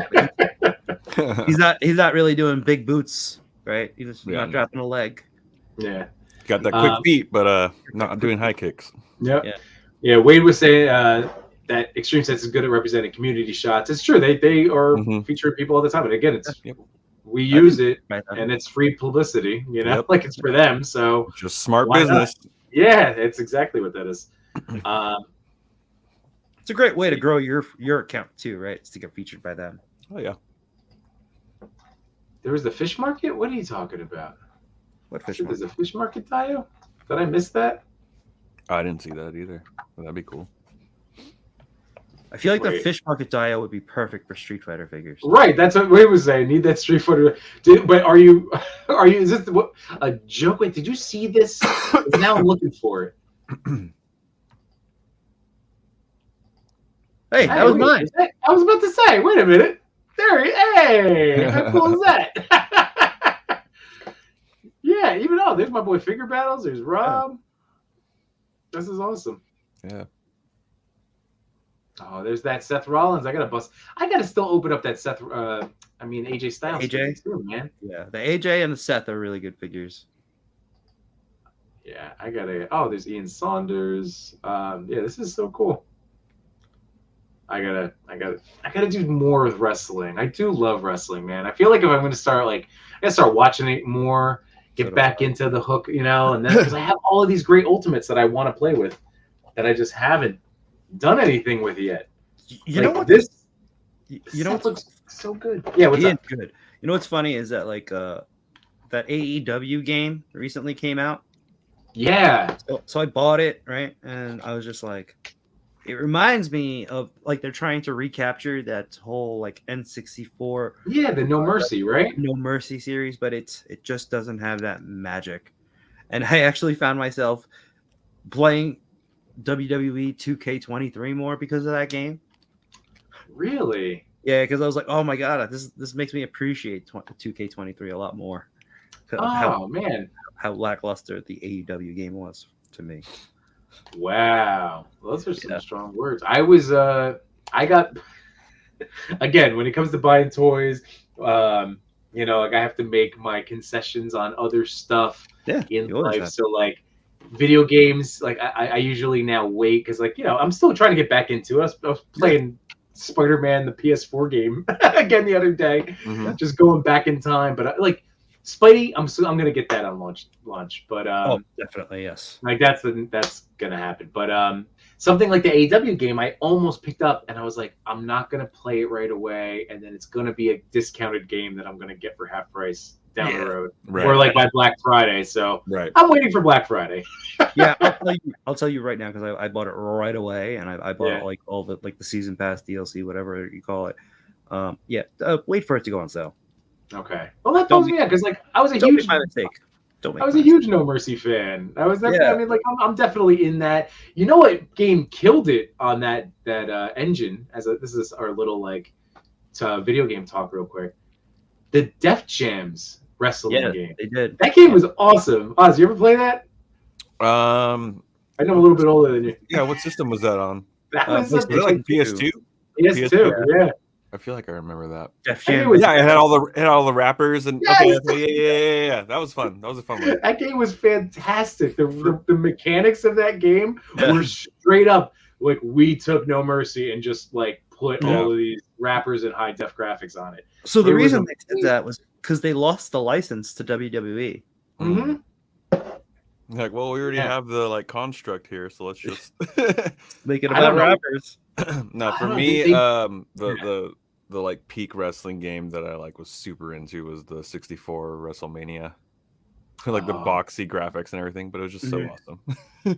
not really doing big boots, right? He's not dropping a leg. Yeah. Got that quick feet, but not doing high kicks. Yep. Yeah. Wade was saying that Extreme Sense is good at representing community shots. It's true. They are featuring people all the time. And again, it's we use it and it's free publicity, like it's for them. So just smart business. Not? Yeah, it's exactly what that is. It's a great way to grow your account too, right? It's to get featured by them. Oh yeah. There was the fish market? What are you talking about? What fish market? There's a fish market, Dio? Did I miss that? I didn't see that either. Well, that'd be cool. I feel like the fish market Dio would be perfect for Street Fighter figures. Right, that's what Wade was saying. Need that Street Fighter. But are you? Is this a joke? Wait, did you see this? Now I'm looking for it. Hey, that was mine. I was about to say. Wait a minute. Hey, how cool is that? Yeah, there's my boy Figure Battles. There's Rob. This is awesome. Yeah. Oh, there's that Seth Rollins. I gotta still open up that AJ Styles. AJ too, man. Yeah, the AJ and the Seth are really good figures. Yeah, I gotta. Oh, there's Ian Saunders. Yeah, this is so cool. I gotta do more with wrestling. I do love wrestling, man. I feel like if I'm gonna start I gotta start watching it more, get back into the hook, and then because I have all of these great ultimates that I want to play with, that I just haven't done anything with yet. You know what? This looks so good. Yeah, what's up? Good. You know what's funny is that that AEW game recently came out. Yeah. So I bought it, right, and I was just like, it reminds me of they're trying to recapture that whole N64. Yeah, the No Mercy, right? No Mercy series, but it just doesn't have that magic. And I actually found myself playing WWE 2K23 more because of that game. Really? Yeah, because I was like, oh my god, this makes me appreciate 2K23 a lot more. Man, how lackluster the AEW game was to me. Wow, those are some strong words. I got again, when it comes to buying toys, I have to make my concessions on other stuff in life. So video games, I usually now wait because I'm still trying to get back into it. I was playing Spider-Man, the PS4 game again the other day, just going back in time. But Spidey, I'm gonna get that on launch. But definitely yes. That's gonna happen. But something like the AEW game, I almost picked up, and I was like, I'm not gonna play it right away, and then it's gonna be a discounted game that I'm gonna get for half price down the road, or by Black Friday. So I'm waiting for Black Friday. Yeah, I'll tell you right now because I bought it right away, and I bought all the the season pass DLC, whatever you call it. Wait for it to go on sale. Okay. Well, that bums me out because I was a huge mistake. I was a huge No Mercy fan. I was definitely. I mean, I'm definitely in that. You know what game killed it on that engine? This is our little video game talk real quick. The Def Jams wrestling game. They did. That game was awesome. Oz, you ever play that? I know I'm a little bit older than you. Yeah. What system was that on? That was PS2. PS2. Yeah. I feel like I remember that. Def Jam. Yeah, it had all the rappers and yeah. That was fun. That was a fun one. That game was fantastic. The mechanics of that game were straight up we took No Mercy and just put Yeah. all of these rappers and high def graphics on it. So the It was reason they amazing. did that was because they lost the license to WWE. Mm-hmm. Like, well, we already Yeah. have the like construct here, so let's just Make it I about don't know. rappers. No, I for don't know, me, they- the like peak wrestling game that I like was super into was the 64 WrestleMania. Like the Oh. boxy graphics and everything, but it was just so Mhm. awesome.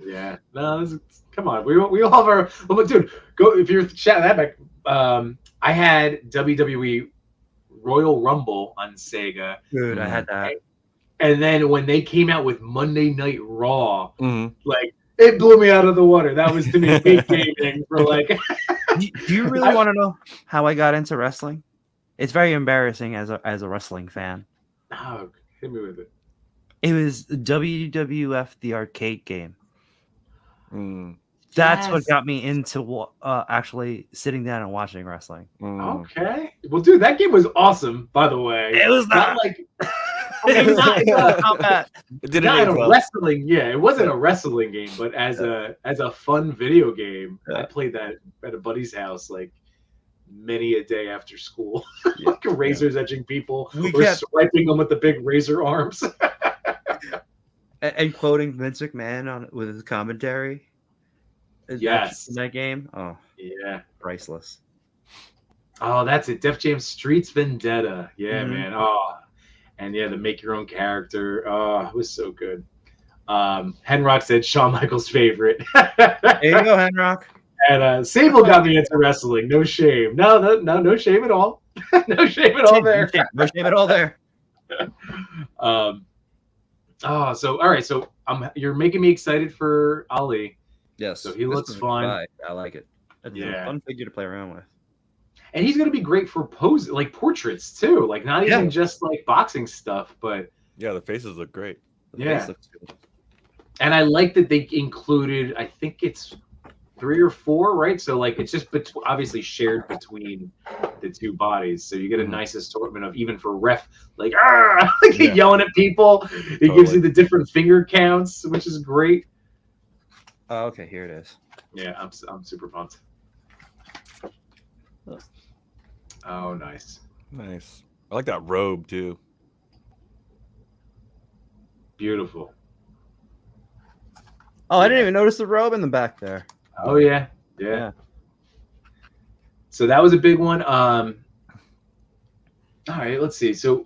Yeah. No, come on. We all have our. Well, but dude, go if you're chatting that back. I had WWE Royal Rumble on Sega, Dude, I had that. and then when they came out with Monday Night Raw, Mhm. like it blew me out of the water. That was to me peak gaming for like. Do you really want to know how I got into wrestling? It's very embarrassing as a wrestling fan. Oh, hit me with it. It was WWF, the arcade game. Mm, That's what Yes. got me into actually sitting down and watching wrestling. mm. Okay. Well, dude, that game was awesome. By the way, It was not not. like. It was not combat. It didn't Not age in a well. wrestling, yeah, it wasn't a wrestling game, but as a fun video game, I Yeah. played that at a buddy's house like many a day after school. Yeah. Like razors edging people We or kept- swiping them with the big razor arms. And quoting Vince McMahon with his commentary. Yes. In that game. Oh, Yeah. priceless. Oh, that's it. Def Jam Streets Vendetta. Yeah, Mhm. man. Oh, and yeah, the make your own character. Oh, it was so good. Henrock said Shawn Michaels' favorite. There you go, Henrock. And Sable got me into wrestling. No shame. No shame at all. No shame at all there. No shame at all there. So all right. So you're making me excited for Ali, Yes. So he looks is a fun. vibe. I like it. It's Yeah. a fun figure to play around with. and he's gonna be great for pose like portraits too. Like not Yeah. even just like boxing stuff, but Yeah, the faces look great. The Yeah. face looks good. and I like that they included. I think it's 3 or 4, right? So like it's just obviously shared between the two bodies. So you get a Mhm. nice assortment of even for ref like like Yeah. yelling at people. It gives Totally. you the different finger counts, which is great. Oh, okay, here it is. Yeah, I'm super pumped. Oh, nice. Nice. I like that robe too. Beautiful. Oh, I didn't even notice the robe in the back there. Oh yeah. Yeah. So that was a big one. All right, let's see. So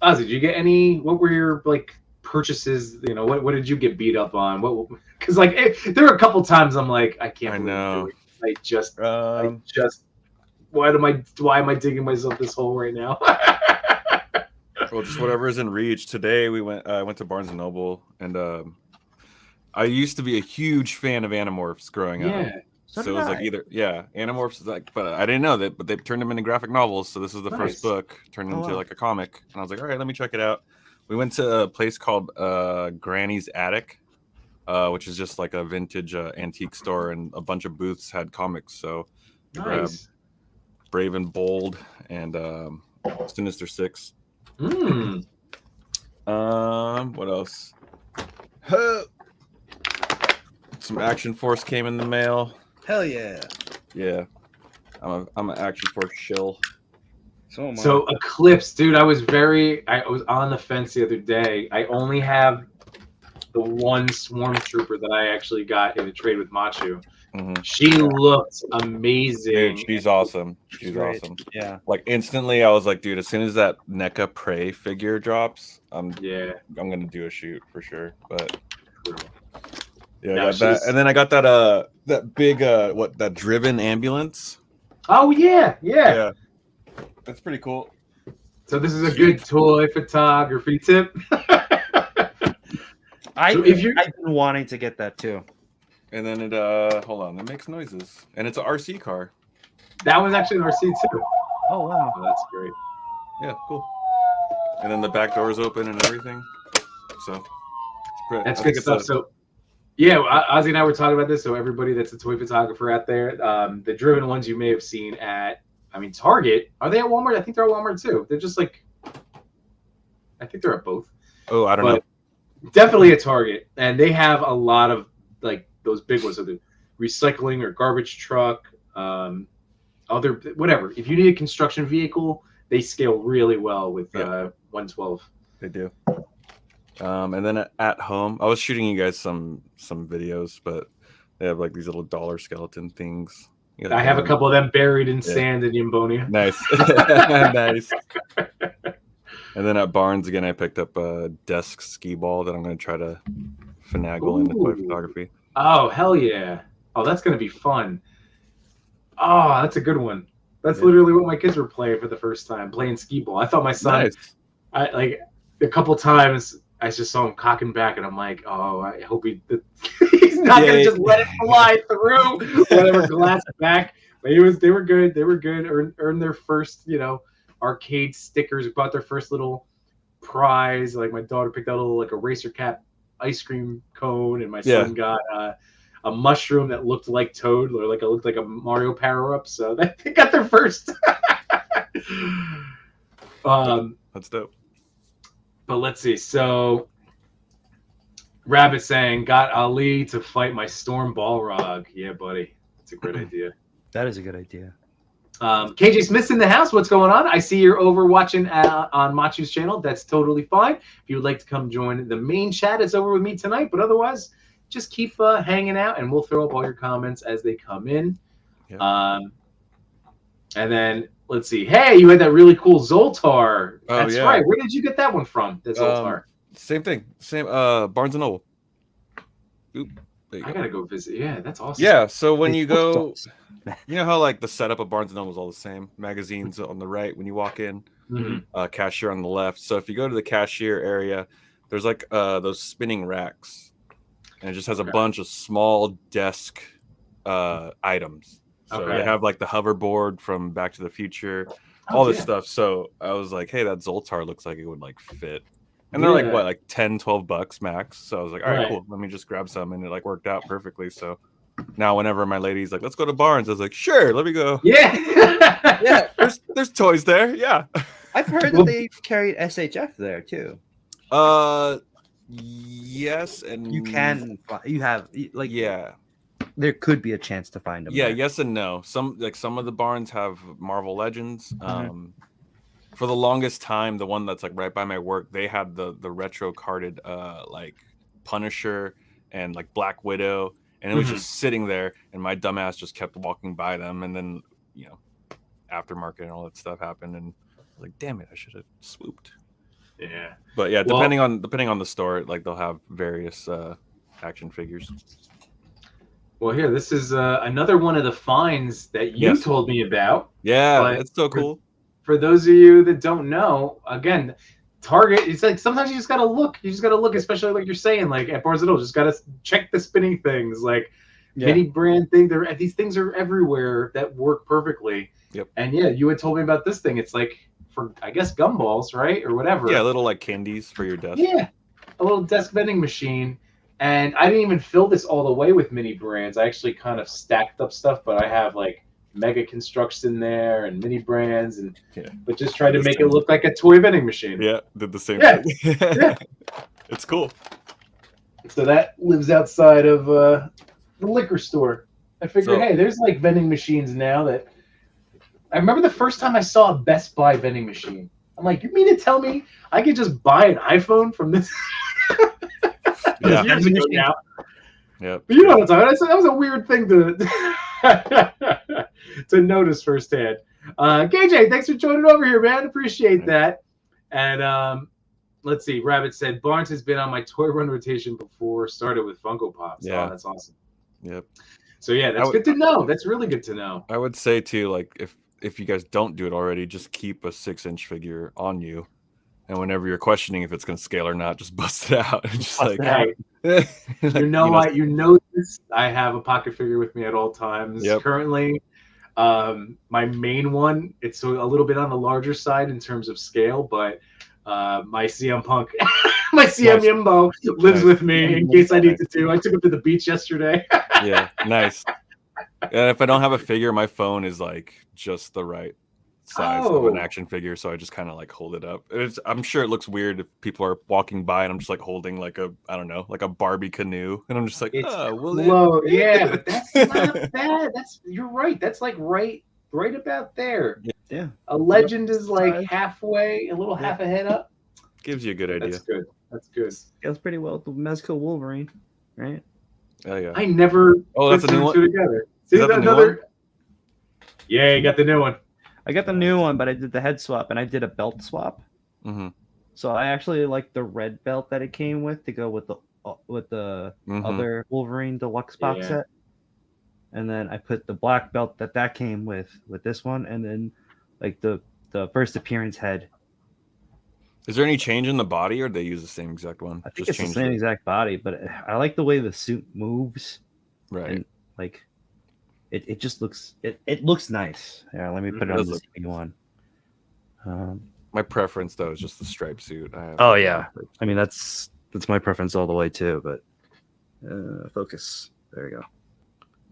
Ozzy, did you get any? What were your like purchases? You know, what did you get beat up on? What? Because like there were a couple times I'm like, I can't. I believe I'm know. doing this. I Um, just. Why am I digging myself this hole right now? well, just whatever is in reach. Today we went. I went to Barnes and Noble, and I used to be a huge fan of Animorphs growing up. Yeah. So So it did was I. like Animorphs is like, but I didn't know that, but they've turned them into graphic novels. So this is the Nice. first book turned Oh, into wow. like a comic, and I was like, all right, let me check it out. We went to a place called Granny's Attic, which is just like a vintage antique store, and a bunch of booths had comics. So Nice. Brave and Bold and Sinister Six. Mm. What else? Some Action Force came in the mail. Hell yeah. Yeah, I'm an Action Force shill. So am I. So Eclipse, dude, I was on the fence the other day. I only have the one Swarm Trooper that I actually got in a trade with Matchu. Mhm. She looked amazing. Dude, she's awesome. She's She's great. awesome. Yeah. Like instantly, I was like, dude, as soon as that NECA Prey figure drops, I'm gonna do a shoot for sure. But yeah, No, I got that, she's- and then I got that big that driven ambulance. Oh yeah. That's pretty cool. So this is a good toy photography tip. I've if you- been wanting to get that too. And then it hold on, it makes noises, and it's an RC car. That was actually an RC too. Oh wow. Oh, that's great. Yeah, cool. And then the back door is open and everything. So it's great. That's I good think it's stuff. So yeah, Ozzy and I were talking about this. So everybody that's a toy photographer out there, the driven ones you may have seen at, Target. Are they at Walmart? I think they're at Walmart too. They're just like, I think they're at both. Oh, I don't know. Definitely at Target, and they have a lot of like those big ones, so the recycling or garbage truck. other whatever. If you need a construction vehicle, they scale really well with 112. They do. And then at home, I was shooting you guys some videos, but they have like these little dollar skeleton things. I have a couple of them buried in sand in Yimbonia. Nice. Nice. And then at Barnes again, I picked up a desk skee ball that I'm going to try to finagle into toy photography. Oh, hell yeah. Oh, that's going to be fun. Oh, that's a good one. That's literally what my kids were playing for the first time, playing skee ball. I thought my son, I like a couple times, I just saw him cocking back, and I'm like, oh, I hope he's not going to just let it fly through whatever glass back. But they were good. They were good. Earned their first, arcade stickers. Bought their first little prize. Like my daughter picked out a little like eraser cap ice cream cone, and my son got a mushroom that looked like Toad, or it looked like a Mario power up. So they got their first. That's dope. But let's see. So Rabbit saying, got Ali to fight my Storm Balrog. Yeah, buddy. That's a great idea. That is a good idea. KJ Smith's in the house. What's going on? I see you're over watching on Matchu's channel. That's totally fine. If you would like to come join the main chat, it's over with me tonight. But otherwise, just keep hanging out, and we'll throw up all your comments as they come in. Yep. And then let's see. Hey, you had that really cool Zoltar. That's right. Where did you get that one from? The Zoltar. Same thing. Same. Barnes and Noble. Oop. I gotta go visit. Yeah, that's awesome. Yeah. So when you go, you know how like the setup of Barnes and Noble is all the same. Magazines on the right when you walk in, cashier on the left. So if you go to the cashier area, there's like those spinning racks, and it just has a bunch of small desk items. So they have like the hoverboard from Back to the Future, all this stuff. So I was like, hey, that Zoltar looks like it would like fit. And they're like, what, like $10-$12 max. So I was like, all right, cool. Let me just grab some. And it like worked out perfectly. So now whenever my lady's like, let's go to Barnes, I was like, sure, let me go. Yeah. Yeah. There's toys there. Yeah. I've heard that they carried SHF there too. Yes. And you have like, there could be a chance to find them. Yeah. there. Yes and no. Some of the Barnes have Marvel Legends. For the longest time, the one that's like right by my work, they had the retro carded like Punisher and like Black Widow, and it was just sitting there, and my dumbass just kept walking by them, and then aftermarket and all that stuff happened, and I was like, damn it, I should have swooped. Yeah. But yeah, depending on the store, like they'll have various action figures. Well, here, this is another one of the finds that you told me about. Yeah, it's so cool. For those of you that don't know, again, Target, it's like sometimes you just gotta look. You just gotta look, especially like you're saying, like at Barnes & Noble, just gotta check the spinning things, like mini brand thing. These things are everywhere that work perfectly. Yep. And yeah, you had told me about this thing. It's like for, I guess, gumballs, right, or whatever. Yeah, little like candies for your desk. Yeah, a little desk vending machine. And I didn't even fill this all the way with mini brands. I actually kind of stacked up stuff, but I have like Mega Constructs in there and mini brands, and but just tried to make it look like a toy vending machine. Yeah, did the same thing. It's cool. So that lives outside of the liquor store. I figured, hey, there's like vending machines now that I remember the first time I saw a Best Buy vending machine. I'm like, you mean to tell me I could just buy an iPhone from this? Years ago now. Yeah. But you know what I'm talking about. That was a weird thing to notice firsthand. KJ, thanks for joining over here, man. Appreciate that. And let's see. Rabbit said Barnes has been on my toy run rotation before. Started with Funko Pops. Yeah, that's awesome. Yep. So yeah, that's good to know. That's really good to know. I would say too, like if you guys don't do it already, just keep a 6-inch figure on you. And whenever you're questioning if it's going to scale or not, just bust it out. Just like, you know this. I have a pocket figure with me at all times. Yep. Currently, my main one, it's a little bit on the larger side in terms of scale, but my CM Punk, my CM Yimbo lives with me in case I need to. I took him to the beach yesterday. Yeah, nice. And if I don't have a figure, my phone is like just the right size of an action figure, so I just kind of like hold it up. I'm sure it looks weird if people are walking by and I'm just like holding like a, I don't know, like a Barbie canoe, and I'm just like, yeah, but that's not bad. You're right. That's like right right about there. Yeah. A legend is like Size. halfway, a little half a head up. Gives you a good idea. That's good. That's good. Goes pretty well with the Mezco Wolverine, right? Oh yeah. I never Oh, put that's a two new and one? two together. See that the new another. one? Yeah, you got the new one. I got the new one, but I did the head swap and I did a belt swap. Mm-hmm. So I actually like the red belt that it came with to go with the other Wolverine deluxe box Yeah. set. And then I put the black belt that came with this one, and then like the first appearance head. Is there any change in the body, or do they use the same exact one? I think Just it's the change same exact body, but I like the way the suit moves. Right. And like it just looks it looks nice. Yeah, let me put it on the CB one. My preference though is just the striped suit. Oh yeah, I mean that's my preference all the way too. But focus. There you go.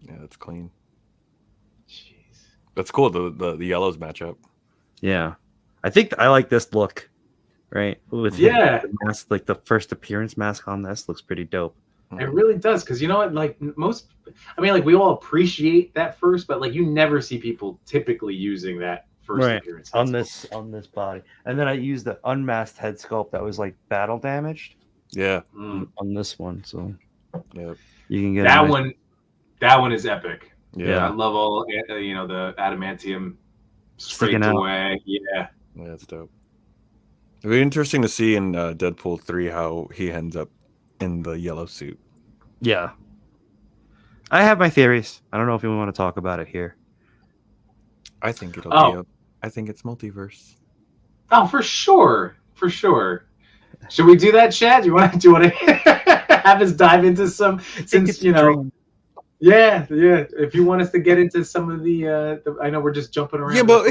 Yeah, that's clean. Jeez. That's cool. The yellows match up. Yeah, I think I like this look. Right with Yeah. the mask, like the first appearance mask on this looks pretty dope. It really does, because you know what? Like most, I mean, like we all appreciate that first, but like you never see people typically using that first appearance on this body. And then I used the unmasked head sculpt that was like battle damaged. Yeah. On this one, so yeah, you can get that one. That one is epic. Yeah, I love all the adamantium Sticking scraped out. away. Yeah. Yeah, that's dope. It'll be interesting to see in Deadpool 3 how he ends up in the yellow suit. Yeah. I have my theories. I don't know if you want to talk about it here. I think it'll be I think it's multiverse. Oh, for sure. For sure. Should we do that, Chad? Do you want to have us dive into some, since you know dream. Yeah. If you want us to get into some of the I know we're just jumping around. Yimbo,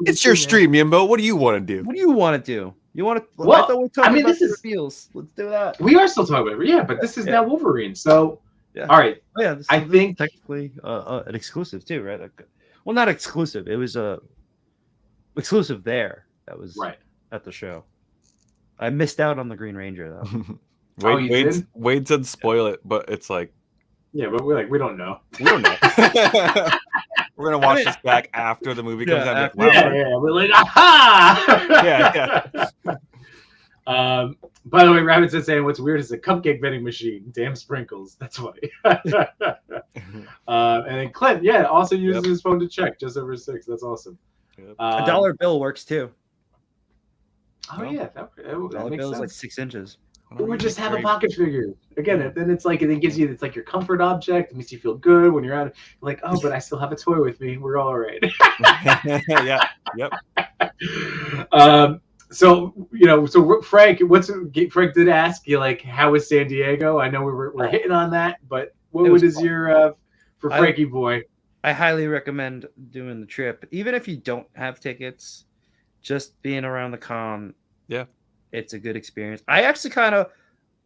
it's your stream, Yimbo. What do you want to do? What do you want to do? You want to? Well, I thought we were talking about this the is reveals. Let's do that. We are still talking about it, yeah, but this is now Wolverine. So, all right. Oh, yeah, I think technically an exclusive too, right? Like, well, not exclusive. It was a exclusive there. That was right at the show. I missed out on the Green Ranger though. Wade said spoil it, but it's like, yeah, but we don't know. We don't know. We're gonna watch this back after the movie comes out. Yeah, we're like, aha! yeah. By the way, Rabbit said saying what's weird is a cupcake vending machine. Damn sprinkles. That's funny. And then Clint, also uses his phone to check just over 6. That's awesome. Yep. A dollar bill works too. Oh yeah, that dollar makes bill is sense. like 6 inches. Or just have a pocket figure. Again, then it's like, it gives you, it's like your comfort object. It makes you feel good when you're out. Like, oh, but I still have a toy with me. We're all right. Yeah. Yep. So Frank, Frank did ask you, like, how is San Diego? I know we're hitting on that, but what is your for Frankie boy? I highly recommend doing the trip, even if you don't have tickets. Just being around the con. Yeah. It's a good experience. I actually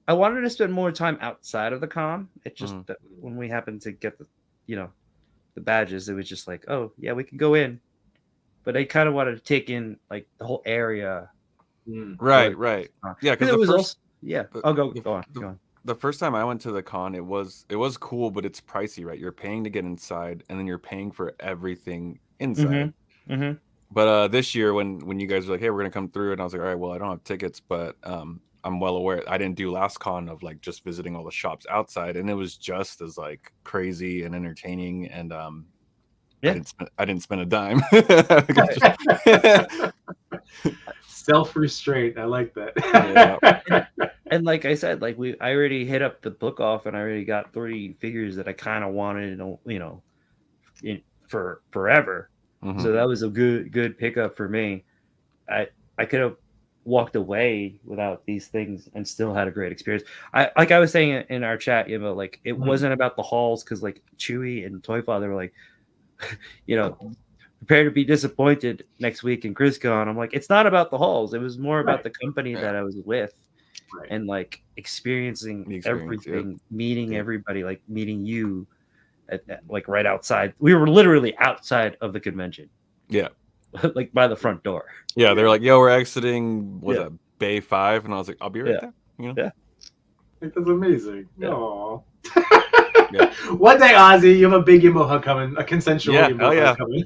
I wanted to spend more time outside of the con. It's just that when we happened to get the badges, it was just like, oh yeah, we can go in. But I kind of wanted to take in like the whole area. Right. Yeah, because it was also, go on. The first time I went to the con, it was cool, but it's pricey, right? You're paying to get inside, and then you're paying for everything inside. Mm-hmm. But this year, when you guys were like, "Hey, we're gonna come through," and I was like, "All right, well, I don't have tickets, but I'm well aware. I didn't do last con of like just visiting all the shops outside, and it was just as like crazy and entertaining. And I didn't spend a dime. Self-restraint. I like that. And like I said, like I already hit up the book off, and I already got 3 figures that I kind of wanted, for forever. Mm-hmm. So that was a good pickup for me. I could have walked away without these things and still had a great experience. I was saying in our chat, like it wasn't about the hauls, because like Chewy and Toy Father were like, prepare to be disappointed next week in ChrisCon. I'm like, it's not about the hauls. It was more about the company that I was with, and like experiencing everything, meeting everybody, like meeting you. Like right outside, we were literally outside of the convention. Yeah, like by the front door. Yeah, they're like, "Yo, we're exiting. Was that Bay 5?" And I was like, "I'll be right there." Yeah, that's amazing. Yeah. Aww. One day, Ozzy, you have a big Yimbo hug coming, a consensual Yimbo hug coming.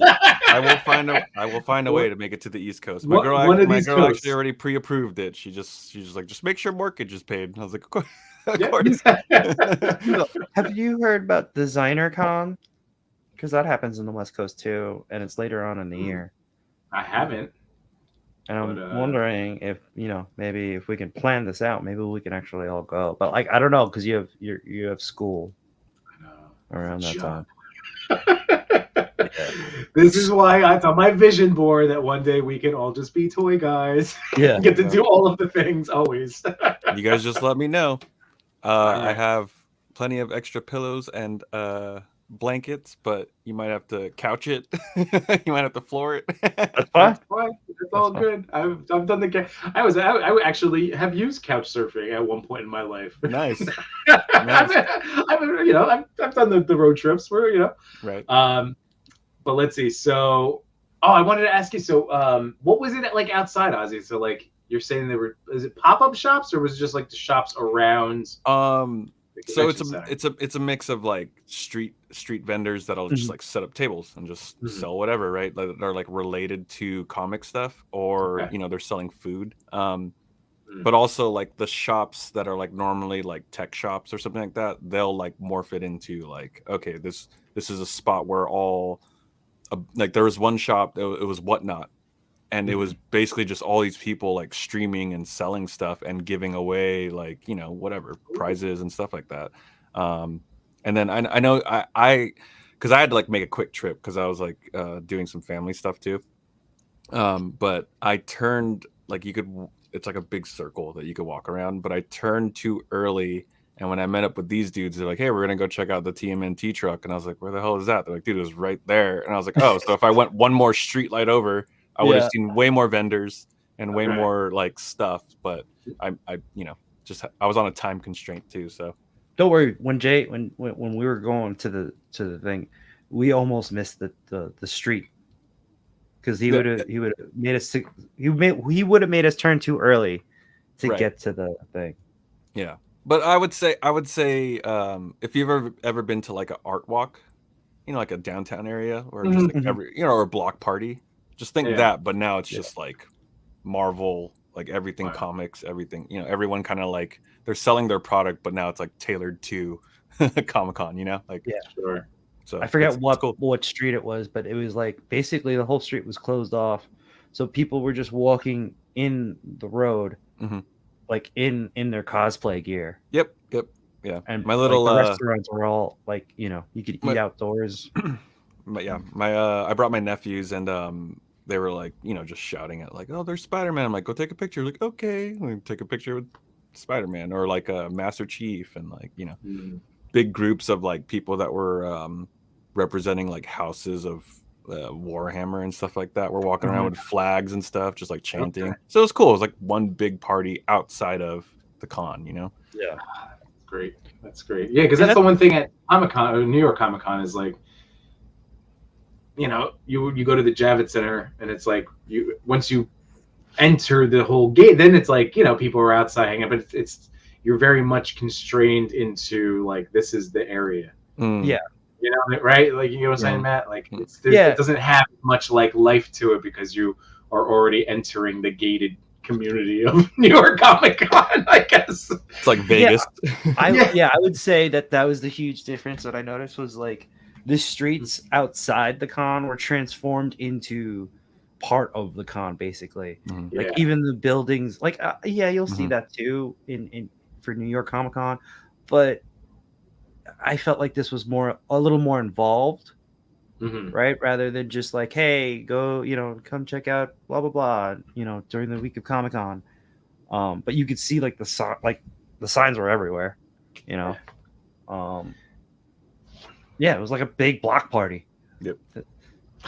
I will find a way to make it to the East Coast. My girl actually already pre-approved it. She's just like, just make sure mortgage is paid. And I was like, of course. Have you heard about Designer Con? Because that happens in the West Coast too, and it's later on in the year. I haven't. And I'm wondering if, maybe if we can plan this out, maybe we can actually all go. But like, I don't know, because you have school around that time. This is why it's on my vision board that one day we can all just be toy guys. Yeah, get to do all of the things always. You guys just let me know. I have plenty of extra pillows and blankets, but you might have to couch it. You might have to floor it. That's fine. It's all good. I've done the. I actually have used couch surfing at one point in my life. Nice. I've done the road trips where right. But let's see. So, I wanted to ask you. So, what was it like outside, Ozzy? So, like you're saying, is it pop-up shops or was it just like the shops around? So it's a mix of like street vendors that'll just like set up tables and just sell whatever, right? That are like related to comic stuff, or they're selling food. But also like the shops that are like normally like tech shops or something like that, they'll like morph it into like, okay, this is a spot where all like there was one shop, it was Whatnot. And it was basically just all these people like streaming and selling stuff and giving away like, whatever prizes and stuff like that. And then I know because I had to like make a quick trip because I was like doing some family stuff too. But I turned like it's like a big circle that you could walk around, but I turned too early. And when I met up with these dudes, they're like, hey, we're going to go check out the TMNT truck. And I was like, where the hell is that? They're like, dude, it was right there. And I was like, oh, so if I went one more street light over, I would have seen way more vendors and way more like stuff, but I was on a time constraint too. So don't worry. When we were going to the thing, we almost missed the street because he would have made us he would have made us turn too early to get to the thing. Yeah, but I would say if you've ever been to like an art walk, like a downtown area or just like or a block party. Just think that, but now it's just like Marvel, like everything comics, everything, everyone kind of like they're selling their product, but now it's like tailored to Comic-Con, like sure. So I forget what street it was, but it was like basically the whole street was closed off, so people were just walking in the road, like in their cosplay gear. Yep, yeah. And my little the restaurants were all like you could eat outdoors. But yeah, I brought my nephews and they were like, just shouting at like, oh, there's Spider-Man. I'm like, go take a picture. Like, okay, we take a picture with Spider-Man or like a Master Chief and like, big groups of like people that were representing like houses of Warhammer and stuff like that. We're walking around with flags and stuff, just like chanting. Okay. So it was cool. It was like one big party outside of the con, Yeah, that's great. Yeah, because that's the one thing at Comic-Con or New York Comic-Con is like, you go to the Javits Center and it's like once you enter the whole gate, then it's like people are outside hanging out, but it's you're very much constrained into like this is the area. Yeah, right? Like what I'm saying, Matt. Like it doesn't have much like life to it because you are already entering the gated community of New York Comic-Con. I guess it's like Vegas. I would say that was the huge difference that I noticed was like. The streets outside the con were transformed into part of the con, basically. Like even the buildings, like you'll see that too in for New York Comic Con, but I felt like this was a little more involved, right? Rather than just like, hey, go, come check out blah blah blah, during the week of Comic Con. But you could see like the signs were everywhere, Yeah, it was like a big block party. Yep.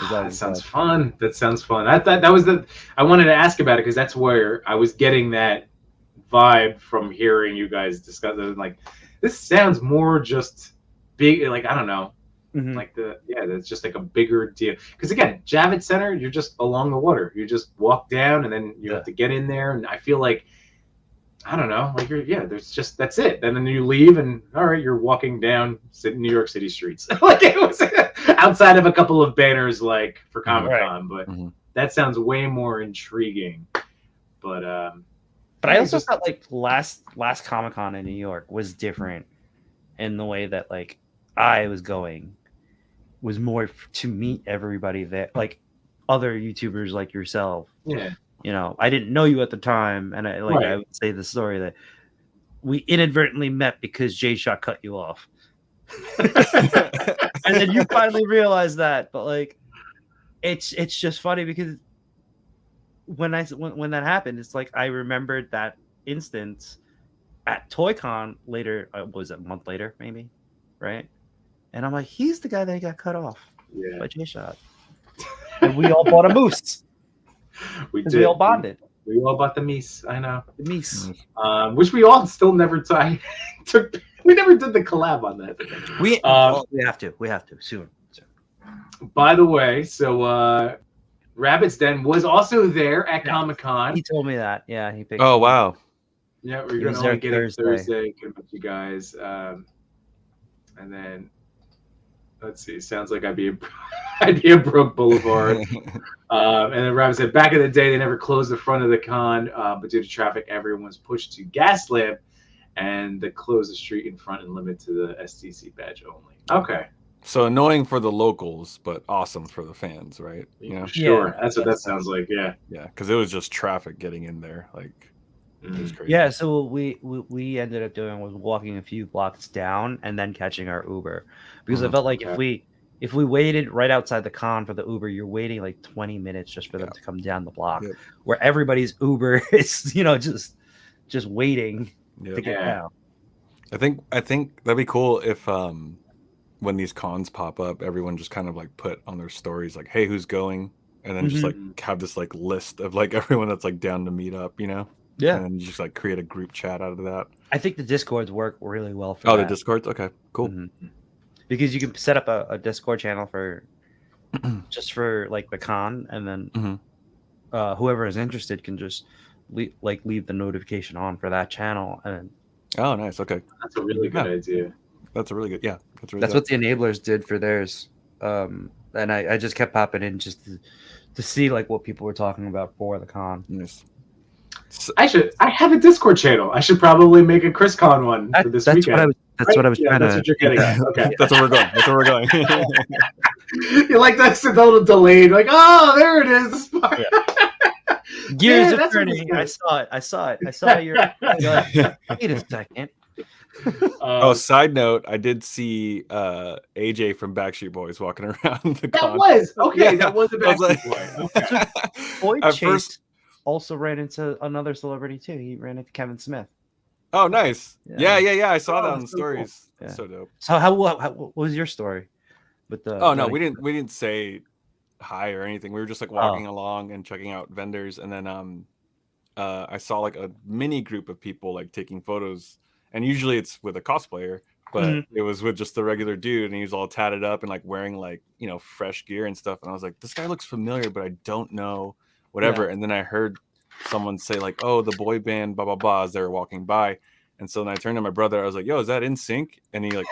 That sounds fun. I wanted to ask about it because that's where I was getting that vibe from hearing you guys discuss it. Like, this sounds more just big. Like, I don't know. Like it's just like a bigger deal. Because again, Javits Center, you're just along the water. You just walk down and then you have to get in there. And I feel like I don't know, like there's just that's it. And then you leave, and all right, you're walking down New York City streets. Like it was outside of a couple of banners, like for Comic-Con, but that sounds way more intriguing. But I also felt like last Comic-Con in New York was different in the way that like I was going was more to meet everybody there, like other YouTubers like yourself. Yeah. You know, I didn't know you at the time, and I would say the story that we inadvertently met because J-Shock cut you off. And then you finally realized that, but like it's just funny because when that happened, it's like I remembered that instance at ToyCon later. Was it a month later, maybe, right? And I'm like, he's the guy that got cut off by J-Shock, and we all bought a moose. We all bonded. We all bought the meese. I know the meese, which we all still never took. We never did the collab on that. We have to. We have to soon. By the way, so Rabbit's Den was also there at Comic-Con. He told me that. Yeah, he picked. Oh wow. Yeah, we're gonna only get it Thursday. Get with you guys, and then let's see. Sounds like I'd be a Brook Boulevard. And then Rabbit said, back in the day, they never closed the front of the con, but due to traffic, everyone was pushed to Gaslamp, and they closed the street in front and limit to the STC badge only. Okay. So annoying for the locals, but awesome for the fans, right? You know? Sure. That's what that sounds like. Yeah. Yeah, because it was just traffic getting in there. Like, it was crazy. Yeah, so we ended up doing was walking a few blocks down and then catching our Uber, because I felt like if we waited right outside the con for the Uber, you're waiting like 20 minutes just for them to come down the block, where everybody's Uber is, just waiting to get down. I think that'd be cool if when these cons pop up, everyone just kind of like put on their stories like, hey, who's going? And then just like have this like list of like everyone that's like down to meet up, Yeah. And then just like create a group chat out of that. I think the Discords work really well for that. The Discords? Okay, cool. Because you can set up a Discord channel for just for like the con, and then whoever is interested can just leave the notification on for that channel. And oh, nice. Okay, that's a really good idea. That's a really good. Yeah, that's what the enablers did for theirs. And I just kept popping in just to see like what people were talking about for the con. Nice. I have a Discord channel. I should probably make a ChrisCon one for this weekend. That's what I was trying to. That's what you're getting at. Okay. That's where we're going. You like that's a little delayed, like, oh, there it is. Gears of turning. I saw it. I saw your. Like, wait a second. Side note, I did see AJ from Backstreet Boys walking around the con. That was a Backstreet Boy. Okay. Boy Chase also ran into another celebrity too. He ran into Kevin Smith. Oh, nice. Yeah. I saw that on the stories. Cool. Yeah. So dope. So what was your story? With the we didn't say hi or anything. We were just like walking along and checking out vendors, and then I saw like a mini group of people like taking photos, and usually it's with a cosplayer, but it was with just the regular dude, and he was all tatted up and like wearing like fresh gear and stuff, and I was like, this guy looks familiar, but I don't know whatever. And then I heard someone say like, oh, the boy band blah blah blah as they were walking by, and so then I turned to my brother. I was like, yo, is that NSYNC? And he like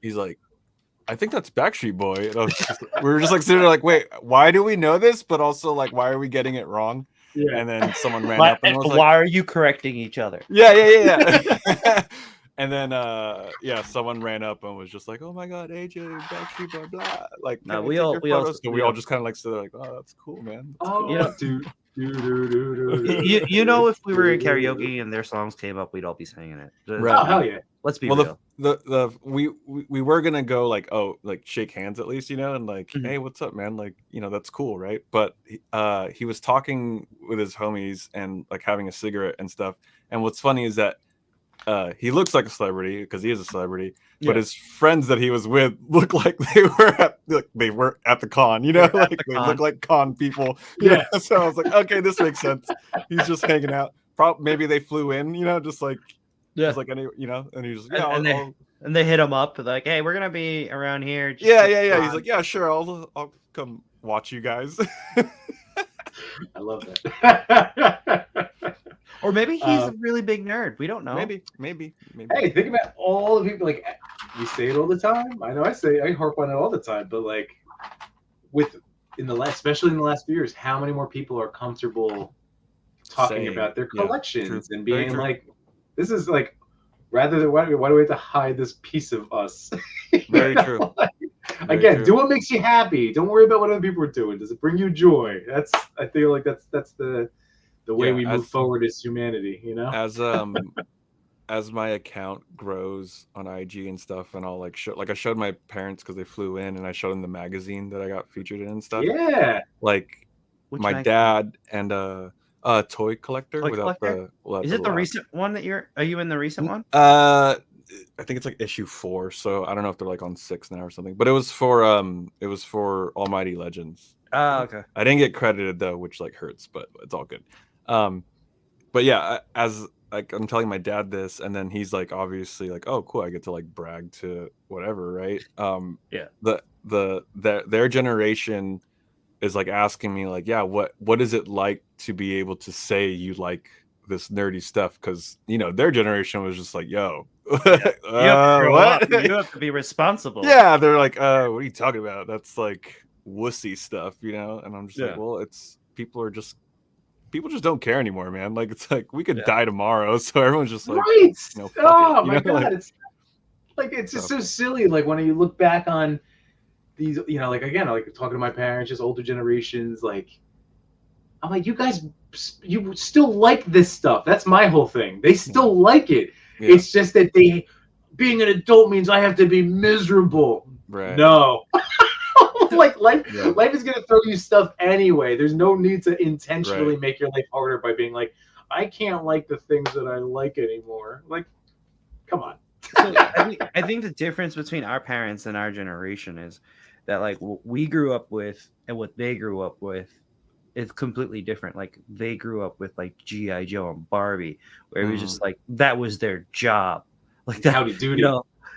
he's like I think that's Backstreet Boy. And we were just like sitting there like, wait, why do we know this? But also like, why are we getting it wrong? Yeah. And then someone ran up and was like, why are you correcting each other? Yeah. And then someone ran up and was just like, oh my god, AJ, Backstreet, blah blah. Like, no, we all just kind of like stood there like, oh, that's cool, man. That's cool. Dude. If we were in karaoke and their songs came up, we'd all be singing it. Right. Oh hell yeah! Let's be real. We were gonna go like shake hands at least, and like, hey, what's up, man? Like, that's cool, right? But he was talking with his homies and like having a cigarette and stuff. And what's funny is that he looks like a celebrity because he is a celebrity, but his friends that he was with look like they were at the con, like they look like con people. Yeah. So I was like, okay, this makes sense. He's just hanging out. Maybe they flew in, just like any, and he just and they hit him up like, hey, we're gonna be around here. Yeah. He's like, yeah, sure, I'll come watch you guys. I love that. Or maybe he's a really big nerd. We don't know. Maybe. Hey, think about all the people. Like, we say it all the time. I know I harp on it all the time. But like, especially in the last few years, how many more people are comfortable talking about their collections and being like, this is like, rather than why do we have to hide this piece of us? Very true. Like, again, do what makes you happy. Don't worry about what other people are doing. Does it bring you joy? I feel like that's the way we move forward as humanity. You know, as my account grows on IG and stuff, and I'll I showed my parents because they flew in, and I showed them the magazine that I got featured in and stuff. Yeah, like my dad and a toy collector. Is it the recent one that are you in the recent one? I think it's like issue 4, so I don't know if they're like on 6 now or something. But it was for Almighty Legends. Oh, okay. I didn't get credited though, which like hurts, but it's all good. But yeah, as like I'm telling my dad this, and then he's like obviously like, oh cool, I get to like brag to whatever, right? Yeah. Their generation is like asking me like, yeah, what is it like to be able to say you like this nerdy stuff? Because their generation was just like, yo, you have to grow what? up. You have to be responsible. Yeah, they're like, what are you talking about? That's like wussy stuff, And I'm just like, well, people just don't care anymore, man. Like it's like we could die tomorrow, so everyone's just like, right? Oh my Like, god, it's just so silly. Like when you look back on these, like again, like talking to my parents, just older generations, like I'm like, you guys, you still like this stuff. That's my whole thing. They still like it. Yeah. It's just that being an adult means I have to be miserable. Right. No. Like life is gonna throw you stuff anyway. There's no need to intentionally make your life harder by being like, I can't like the things that I like anymore. Like, come on. So I think the difference between our parents and our generation is that like what we grew up with and what they grew up with is completely different. Like they grew up with like G.I. Joe and Barbie, where it was just like that was their job. Like that, howdy doody.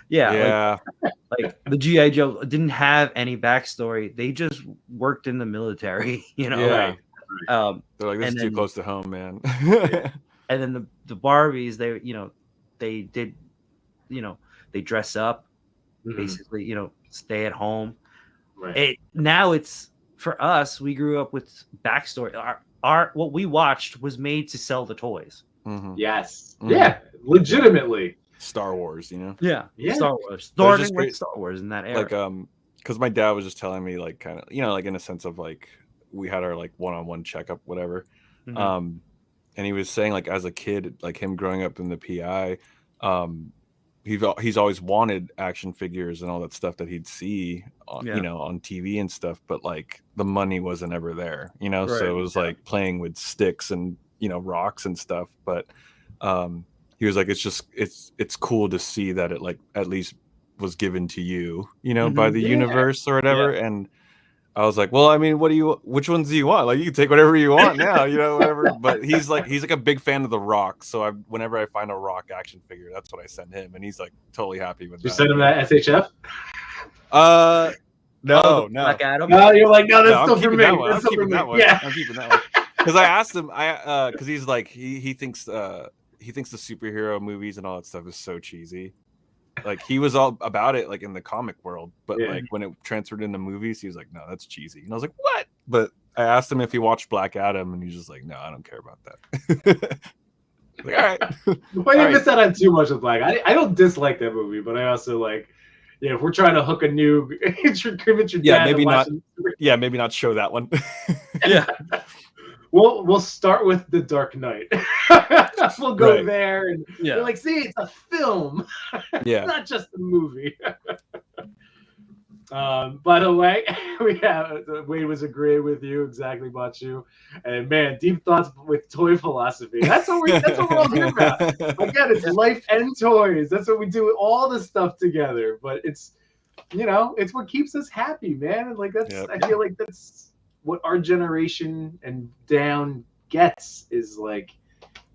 Yeah. Like the G.I. Joe didn't have any backstory. They just worked in the military, Yeah. They're like, this is too close to home, man. And then the Barbies, they did, they dress up, basically, stay at home. Right. Now it's for us. We grew up with backstory. Our what we watched was made to sell the toys. Mm-hmm. Yes. Mm-hmm. Yeah. Legitimately. Star Wars, Yeah. Star Wars. Starting with Star Wars in that era. Like, because my dad was just telling me, like, kind of, like in a sense of like we had our like one-on-one checkup, whatever. Mm-hmm. And he was saying like as a kid, like him growing up in the PI, he's always wanted action figures and all that stuff that he'd see on, on TV and stuff, but like the money wasn't ever there, Right. So it was like playing with sticks and rocks and stuff, but he was like, it's cool to see that it like at least was given to you, by the universe or whatever. And I was like, well, I mean, which ones do you want? Like, you can take whatever you want now, whatever. But he's like a big fan of the Rock. So whenever I find a Rock action figure, that's what I send him, and he's like totally happy with that. You send him that SHF? No. Black Adam. No, you're like, no, that's still for me. I'm keeping that one. Yeah, I'm keeping that one. Because I asked him, because he's like, he thinks the superhero movies and all that stuff is so cheesy. Like he was all about it, like in the comic world, but like when it transferred into movies, he was like, "No, that's cheesy." And I was like, "What?" But I asked him if he watched Black Adam, and he's just like, "No, I don't care about that." Like, all right. Well, you missed out on too much with Black. I don't dislike that movie, but I also like, if we're trying to hook a new, maybe not. Yeah, maybe not show that one. Yeah. We'll start with The Dark Knight. We'll go there, and you're like, see, it's a film. It's not just a movie. By the way, Wade was agreeing with you exactly, Matchu. And man, deep thoughts with toy philosophy. That's what we're all here about. Again, it's life and toys. That's what we do with all this stuff together. But it's it's what keeps us happy, man. And like I feel like that's what our generation and down gets, is like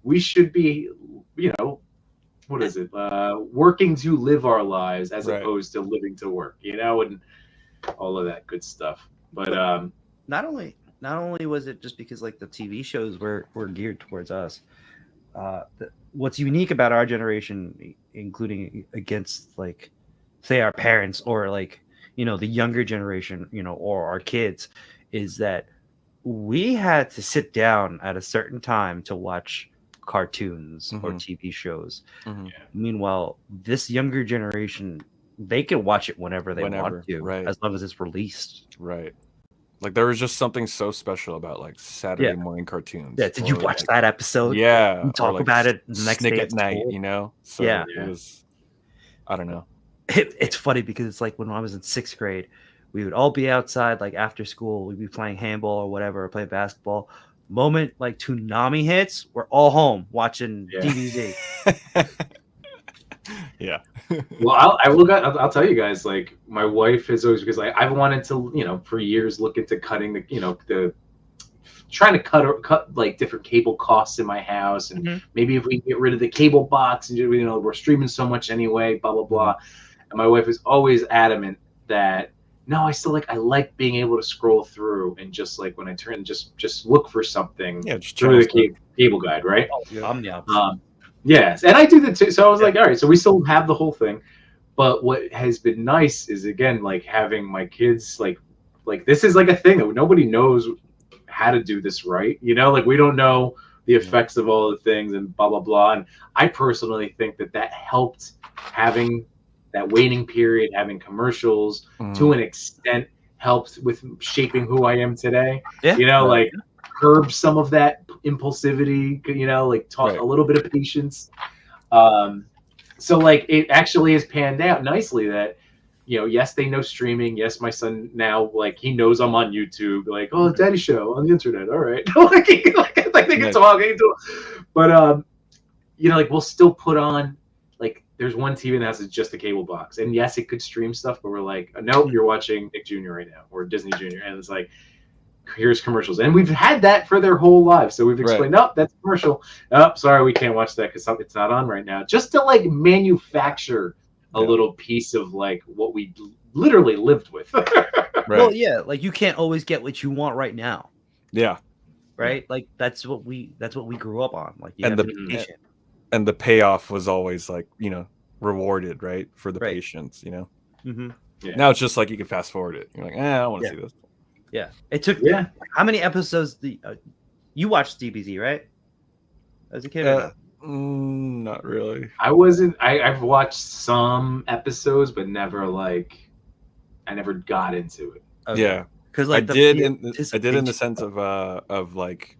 we should be, what is it? Working to live our lives as opposed to living to work, and all of that good stuff. But not only was it just because like the TV shows were geared towards us, what's unique about our generation, including against like, say, our parents or like, the younger generation, or our kids, is that we had to sit down at a certain time to watch cartoons or TV shows. Meanwhile, this younger generation, they can watch it whenever they want to, right. as long as it's released. Right. Like there was just something so special about like Saturday morning cartoons. Yeah, did you watch that episode? Yeah, We talk about it the next day at night, So yeah, it was, I don't know. It's funny because it's like when I was in 6th grade, we would all be outside like after school. We'd be playing handball or whatever, or playing basketball. Moment like Toonami hits, we're all home watching DBZ. Yeah. Well, I'll tell you guys, like my wife is always, because like I've wanted to, for years look into cutting the trying to cut like different cable costs in my house, and maybe if we get rid of the cable box and we're streaming so much anyway, blah blah blah. And my wife is always adamant that no, I like being able to scroll through and just like when I turn just look for something through the cable guide, right? I'm the opposite. Yes, and I do that too. So I was like, all right, so we still have the whole thing. But what has been nice is, again, like having my kids, like this is like a thing that nobody knows how to do this right. Like we don't know the effects of all the things and blah, blah, blah. And I personally think that helped having that waiting period, having commercials to an extent helped with shaping who I am today. Yeah. Like curb some of that impulsivity, like talk a little bit of patience. So like it actually has panned out nicely that, yes, they know streaming. Yes, my son now, like he knows I'm on YouTube, like, oh, daddy show on the internet. All right. like they can talk. But, like we'll still put on, like there's one TV in the house that's just a cable box. And yes, it could stream stuff, but we're like, nope, you're watching Nick Jr. right now or Disney Jr. And it's like, here's commercials, and we've had that for their whole lives. So we've explained, nope, that's commercial. Oh, sorry, we can't watch that because it's not on right now. Just to like manufacture a little piece of like what we literally lived with. Well, yeah, like you can't always get what you want right now. Yeah. Right. Like that's what we grew up on. Like, and the payoff was always like, rewarded, right, for the patience. Now it's just like you can fast forward it. You're like, I don't want to see this. Yeah, it took. How many episodes? You watched DBZ, right? As a kid, not really. I wasn't. I've watched some episodes, but never I never got into it. Okay. Yeah, because like I did in the sense of like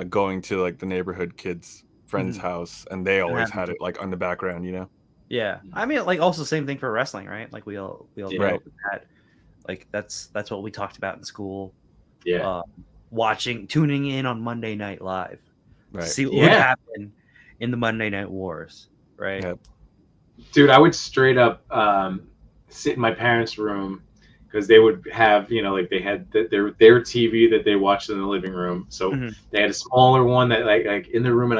going to like the neighborhood kids' friend's house, and they always had it like on the background, Yeah, I mean, like also same thing for wrestling, right? Like we all know that. Like that's what we talked about in school. Yeah. Tuning in on Monday Night Live. Right. See what would happen in the Monday Night Wars. Right. Yep. Dude, I would straight up sit in my parents' room because they would have, like they had their TV that they watched in the living room. So they had a smaller one that like in the room, and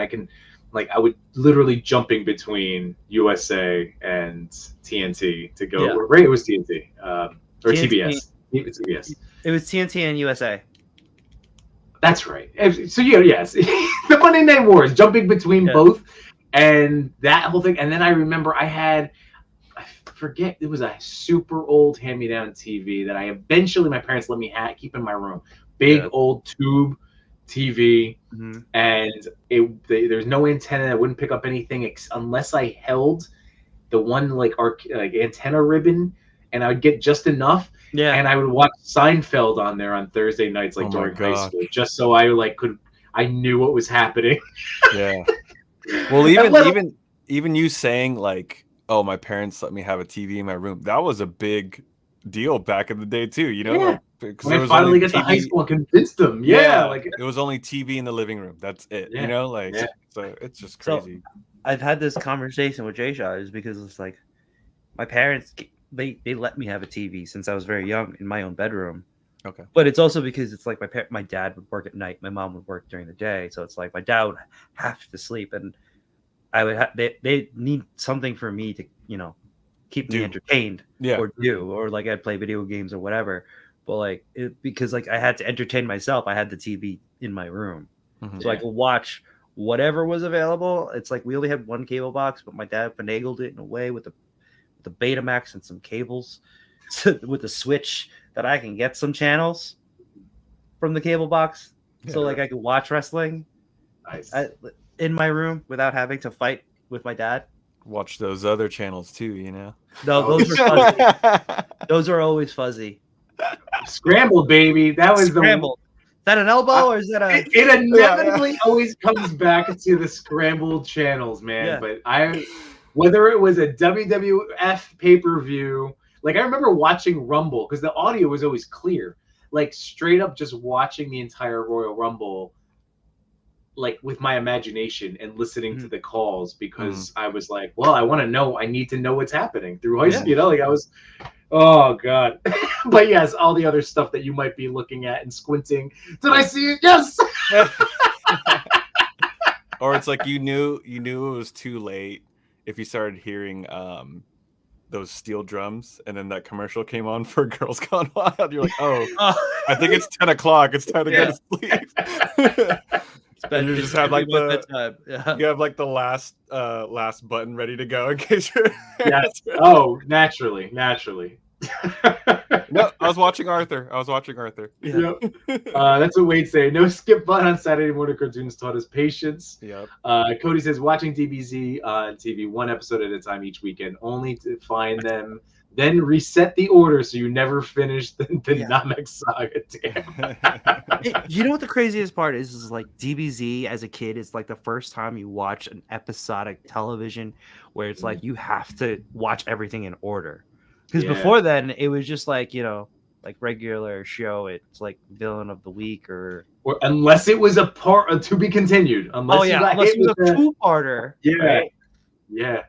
I would literally jumping between USA and TNT to go. Yeah. Right, it was TNT. Or TNT, TBS. TBS. It was TNT and USA. That's right. So yes, the Monday Night Wars, jumping between both, and that whole thing. And then I remember I forget, it was a super old hand-me-down TV that my parents let me keep in my room. Big old tube TV, and there's no antenna that wouldn't pick up anything unless I held the one like antenna ribbon. And I would get just enough, and I would watch Seinfeld on there on Thursday nights, like during high school, just so I I knew what was happening. Yeah. Well, even you saying like, "Oh, my parents let me have a TV in my room," that was a big deal back in the day too. Like, when I finally get to high school and convinced them, like it was only TV in the living room. That's it. So it's just crazy. So, I've had this conversation with Jay Shaw is because it's like my parents. They let me have a TV since I was very young in my own bedroom. Okay. But it's also because it's like my dad would work at night, my mom would work during the day, so it's like my dad would have to sleep, and I would they need something for me to keep me entertained, or like I'd play video games or whatever. But because like I had to entertain myself, I had the TV in my room, so I could watch whatever was available. It's like we only had one cable box, but my dad finagled it in a way with the Betamax and some cables with a switch that I can get some channels from the cable box. So like I could watch wrestling in my room without having to fight with my dad. Watch those other channels too, you know. No, those are fuzzy. Those are always fuzzy. Scrambled, baby. That was Scrambled. Is that an elbow or is that a? It inevitably always comes back to the scrambled channels, man. Yeah. But whether it was a WWF pay-per-view, like I remember watching Rumble because the audio was always clear. Like straight up just watching the entire Royal Rumble like with my imagination and listening to the calls because I was like, well, I need to know what's happening through high school. You know, like I was, oh God. But yes, all the other stuff that you might be looking at and squinting. Did I see it? Yes. Or it's like you knew it was too late if you started hearing those steel drums and then that commercial came on for Girls Gone Wild. You're like, oh, I think it's 10 o'clock. It's time to go to sleep. And you just have like you have like the last button ready to go in case you're naturally. No, I was watching Arthur. Yeah. That's what Wade's saying. No skip button on Saturday morning cartoons taught us patience. Yep. Cody says watching DBZ on TV one episode at a time each weekend, only to find them, then reset the order so you never finish the Namek saga. Damn. You know what the craziest part is like DBZ as a kid is like the first time you watch an episodic television where it's like you have to watch everything in order. Because before then, it was just like, you know, like regular show. It's like villain of the week or unless it was a part to be continued. Unless it was a two-parter. Yeah. Right? Yeah.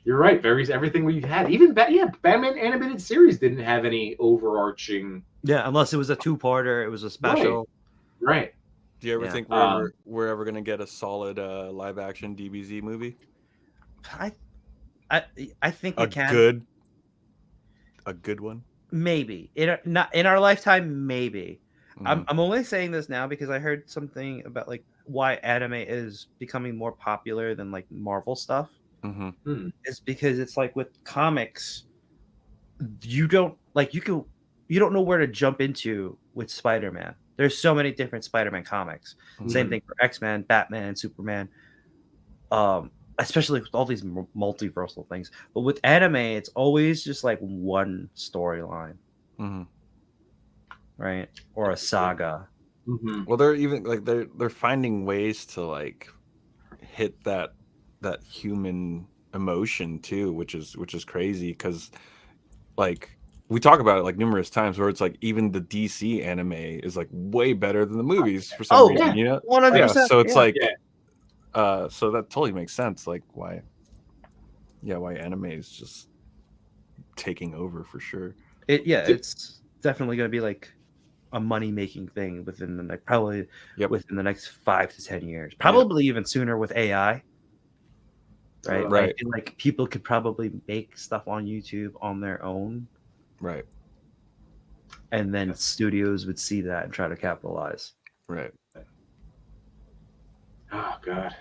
You're right. Everything we've had. Even Batman animated series didn't have any overarching. Yeah, unless it was a two-parter. It was a special. Right. Do you ever think we're ever gonna get a solid live action DBZ movie? I think we can. A good one, maybe not in our lifetime. Maybe I'm only saying this now because I heard something about like why anime is becoming more popular than like Marvel stuff. It's because it's like with comics, you don't know where to jump into with Spider-Man. There's so many different Spider-Man comics. Same thing for X-Men, Batman, Superman. Especially with all these multiversal things. But with anime, it's always just like one storyline. Right? Or a saga. Well, they're even like they're finding ways to like hit that human emotion too, which is crazy because like we talk about it like numerous times where it's like even the DC anime is like way better than the movies for some reason. You know? 100%. So it's like so that totally makes sense. Like why anime is just taking over for sure. It's definitely going to be like a money making thing within the within the next 5 to 10 years, probably even sooner with AI. Right. Right. I feel like people could probably make stuff on YouTube on their own. Right. And then studios would see that and try to capitalize. Right. Oh God.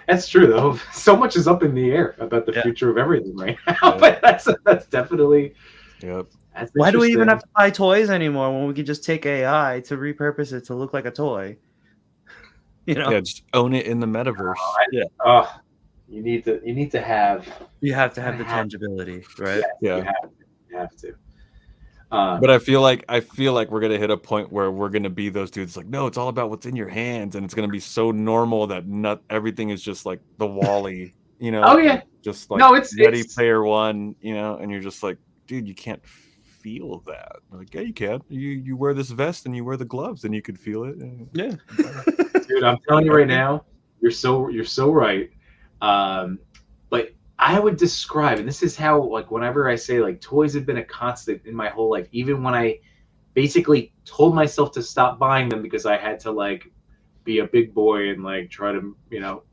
That's true though. So much is up in the air about the future of everything right now. But that's definitely Why do we even have to buy toys anymore when we could just take AI to repurpose it to look like a toy? You know? Yeah, just own it in the metaverse. You have to have the tangibility, right? You have to. But I feel like we're gonna hit a point where we're gonna be those dudes like, no, it's all about what's in your hands, and it's gonna be so normal that not everything is just like the Wall-E, you know? Oh yeah, just like Ready Player One, you know, and you're just like, dude, you can't feel that. Like, yeah, you can. You wear this vest and you wear the gloves, and you could feel it. Yeah, dude, I'm telling you right now, you're so right. But I would describe, and this is how, like, whenever I say, like, toys have been a constant in my whole life, even when I basically told myself to stop buying them because I had to, like, be a big boy and, like, try to, you know,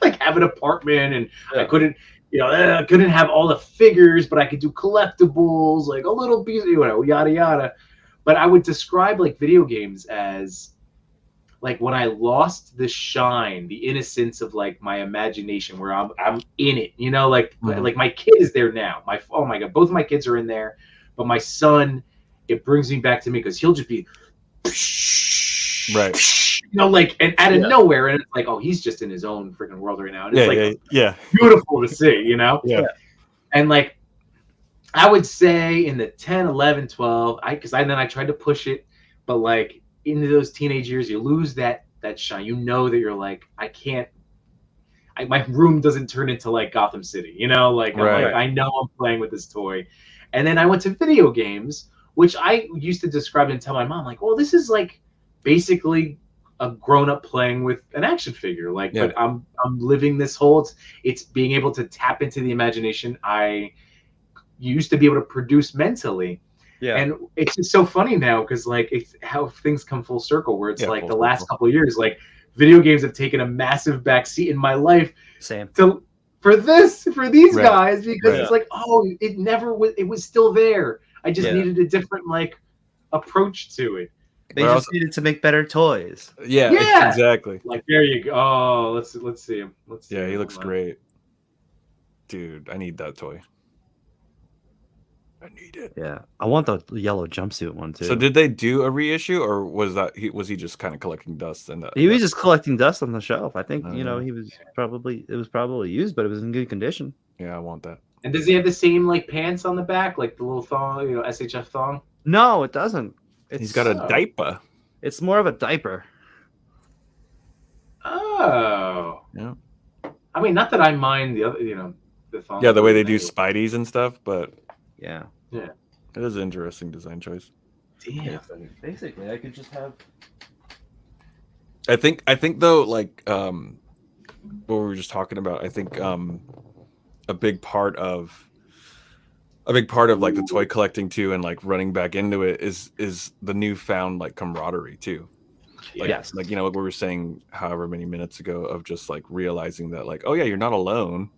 like, have an apartment, and I couldn't, you know, I couldn't have all the figures, but I could do collectibles, like, a little piece, you know, yada, yada. But I would describe, like, video games as like when I lost the shine, the innocence of like my imagination, where I'm in it, you know, like my kid is there now. Oh my god, both of my kids are in there, but my son, it brings me back to me because he'll just be, right, you know, like and out of nowhere, and it's like, oh, he's just in his own freaking world right now, and it's beautiful to see, you know, and like I would say in the 10, 11, 12, then I tried to push it, but like into those teenage years, you lose that shine. You know that you're like, my room doesn't turn into like Gotham City, you know, like I'm like, I know I'm playing with this toy. And then I went to video games, which I used to describe and tell my mom, like, well, this is like basically a grown-up playing with an action figure, like, but I'm living this whole, it's being able to tap into the imagination I used to be able to produce mentally. And it's just so funny now because like it's how things come full circle, where it's like the last couple of years, like video games have taken a massive backseat in my life. Same. For these guys, because it's like, oh, it never was. It was still there. I just needed a different like approach to it. They just needed to make better toys. Yeah, exactly. Like there you go. Oh, let's see him. Let's see. Yeah, he looks great, dude. I need that toy. I need it. Yeah, I want the yellow jumpsuit one too. So did they do a reissue, or was he just kind of collecting dust? And he was just collecting dust on the shelf. I think it was probably used, but it was in good condition. Yeah, I want that. And does he have the same like pants on the back, like the little thong, you know, SHF thong? No, it doesn't. He's got a diaper. It's more of a diaper. Oh. Yeah. I mean, not that I mind the other, you know, the thong. Yeah, the way they do Spideys and stuff, but yeah. It is an interesting design choice. Damn. Basically, I could just have. I think though, like what we were just talking about, I think a big part of like the toy collecting too, and like running back into it is the newfound like camaraderie too. Like, yes. Like, you know, what we were saying however many minutes ago of just like realizing that like, oh yeah, you're not alone.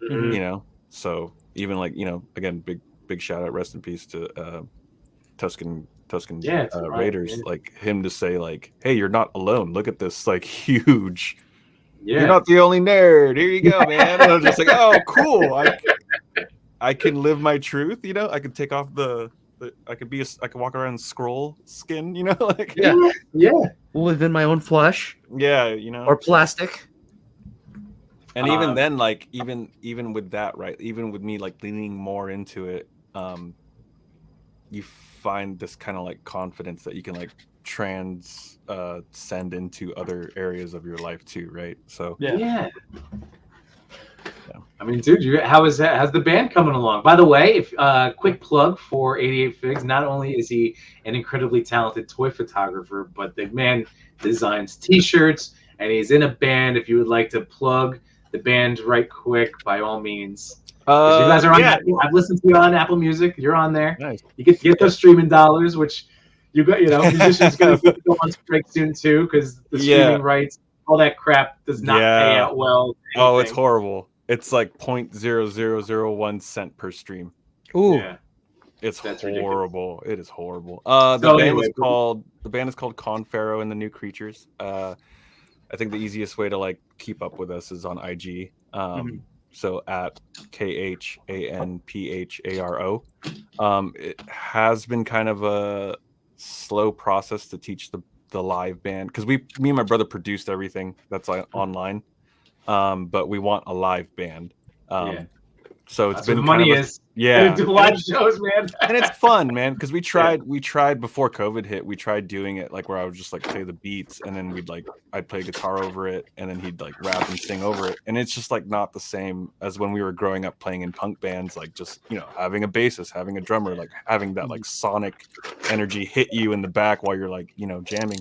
Mm-hmm. You know, so even like, you know, again, big shout out, rest in peace to Tuscan Raiders, like him to say like, hey, you're not alone, look at this like huge, you're not the only nerd, here you go, man. And I was just like, oh cool, I can live my truth, you know, I can take off I could walk around in scroll skin, you know, like within my own flesh, you know, or plastic. And even then, like even with that, right, even with me like leaning more into it, you find this kind of like confidence that you can like send into other areas of your life too, right? So yeah. I mean, dude, how's the band coming along? By the way, if quick plug for 88 Figs. Not only is he an incredibly talented toy photographer, but the man designs T-shirts, and he's in a band. If you would like to plug the band right quick, by all means. You guys are on. I've listened to you on Apple Music. You're on there. Nice. You get those streaming dollars, which you got. You know, musicians going to go on strike soon too, because the streaming rights, all that crap does not pay out well. Oh, it's horrible. It's like 0.0001 cent per stream. Ooh, yeah. That's horrible. Ridiculous. It is horrible. The band is called Conpharaoh and the New Creatures. I think the easiest way to like keep up with us is on IG. So at KHANPHARO. It has been kind of a slow process to teach the live band, because me and my brother produced everything that's like online. But we want a live band. So it's been money is. Yeah. Do live shows, man. And it's fun, man, because we tried before COVID hit, we tried doing it like where I would just like play the beats, and then I'd play guitar over it, and then he'd like rap and sing over it. And it's just like not the same as when we were growing up playing in punk bands, like just, you know, having a bassist, having a drummer, like having that like sonic energy hit you in the back while you're like, you know, jamming.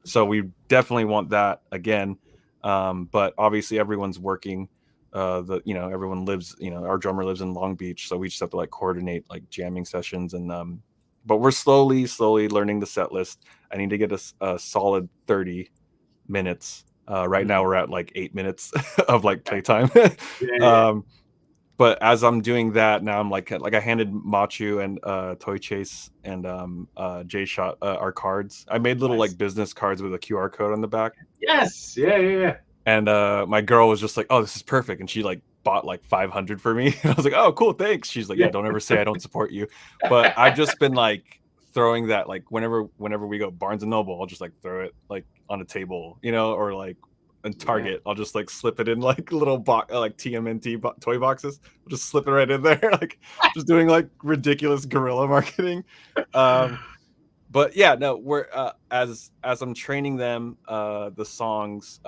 So we definitely want that again. But obviously everyone's working. Everyone lives, you know, our drummer lives in Long Beach, so we just have to like coordinate like jamming sessions, and but we're slowly learning the set list. I need to get a solid 30 minutes. Right now we're at like 8 minutes of like playtime. but as I'm doing that now, I'm like I handed Matchu and Toy Chase and J Shot our cards. I made little Nice. like business cards with a QR code on the back. Yes. Yeah. And my girl was just like, "Oh, this is perfect," and she like bought like 500 for me. And I was like, "Oh, cool, thanks." She's like, "Yeah, don't ever say I don't support you." But I've just been like throwing that like whenever we go Barnes and Noble, I'll just like throw it like on a table, or like in Target, I'll just like slip it in like little box like TMNT toy boxes. I'll just slip it right in there, like just doing like ridiculous guerrilla marketing. But yeah, no, we're as I'm training them, the songs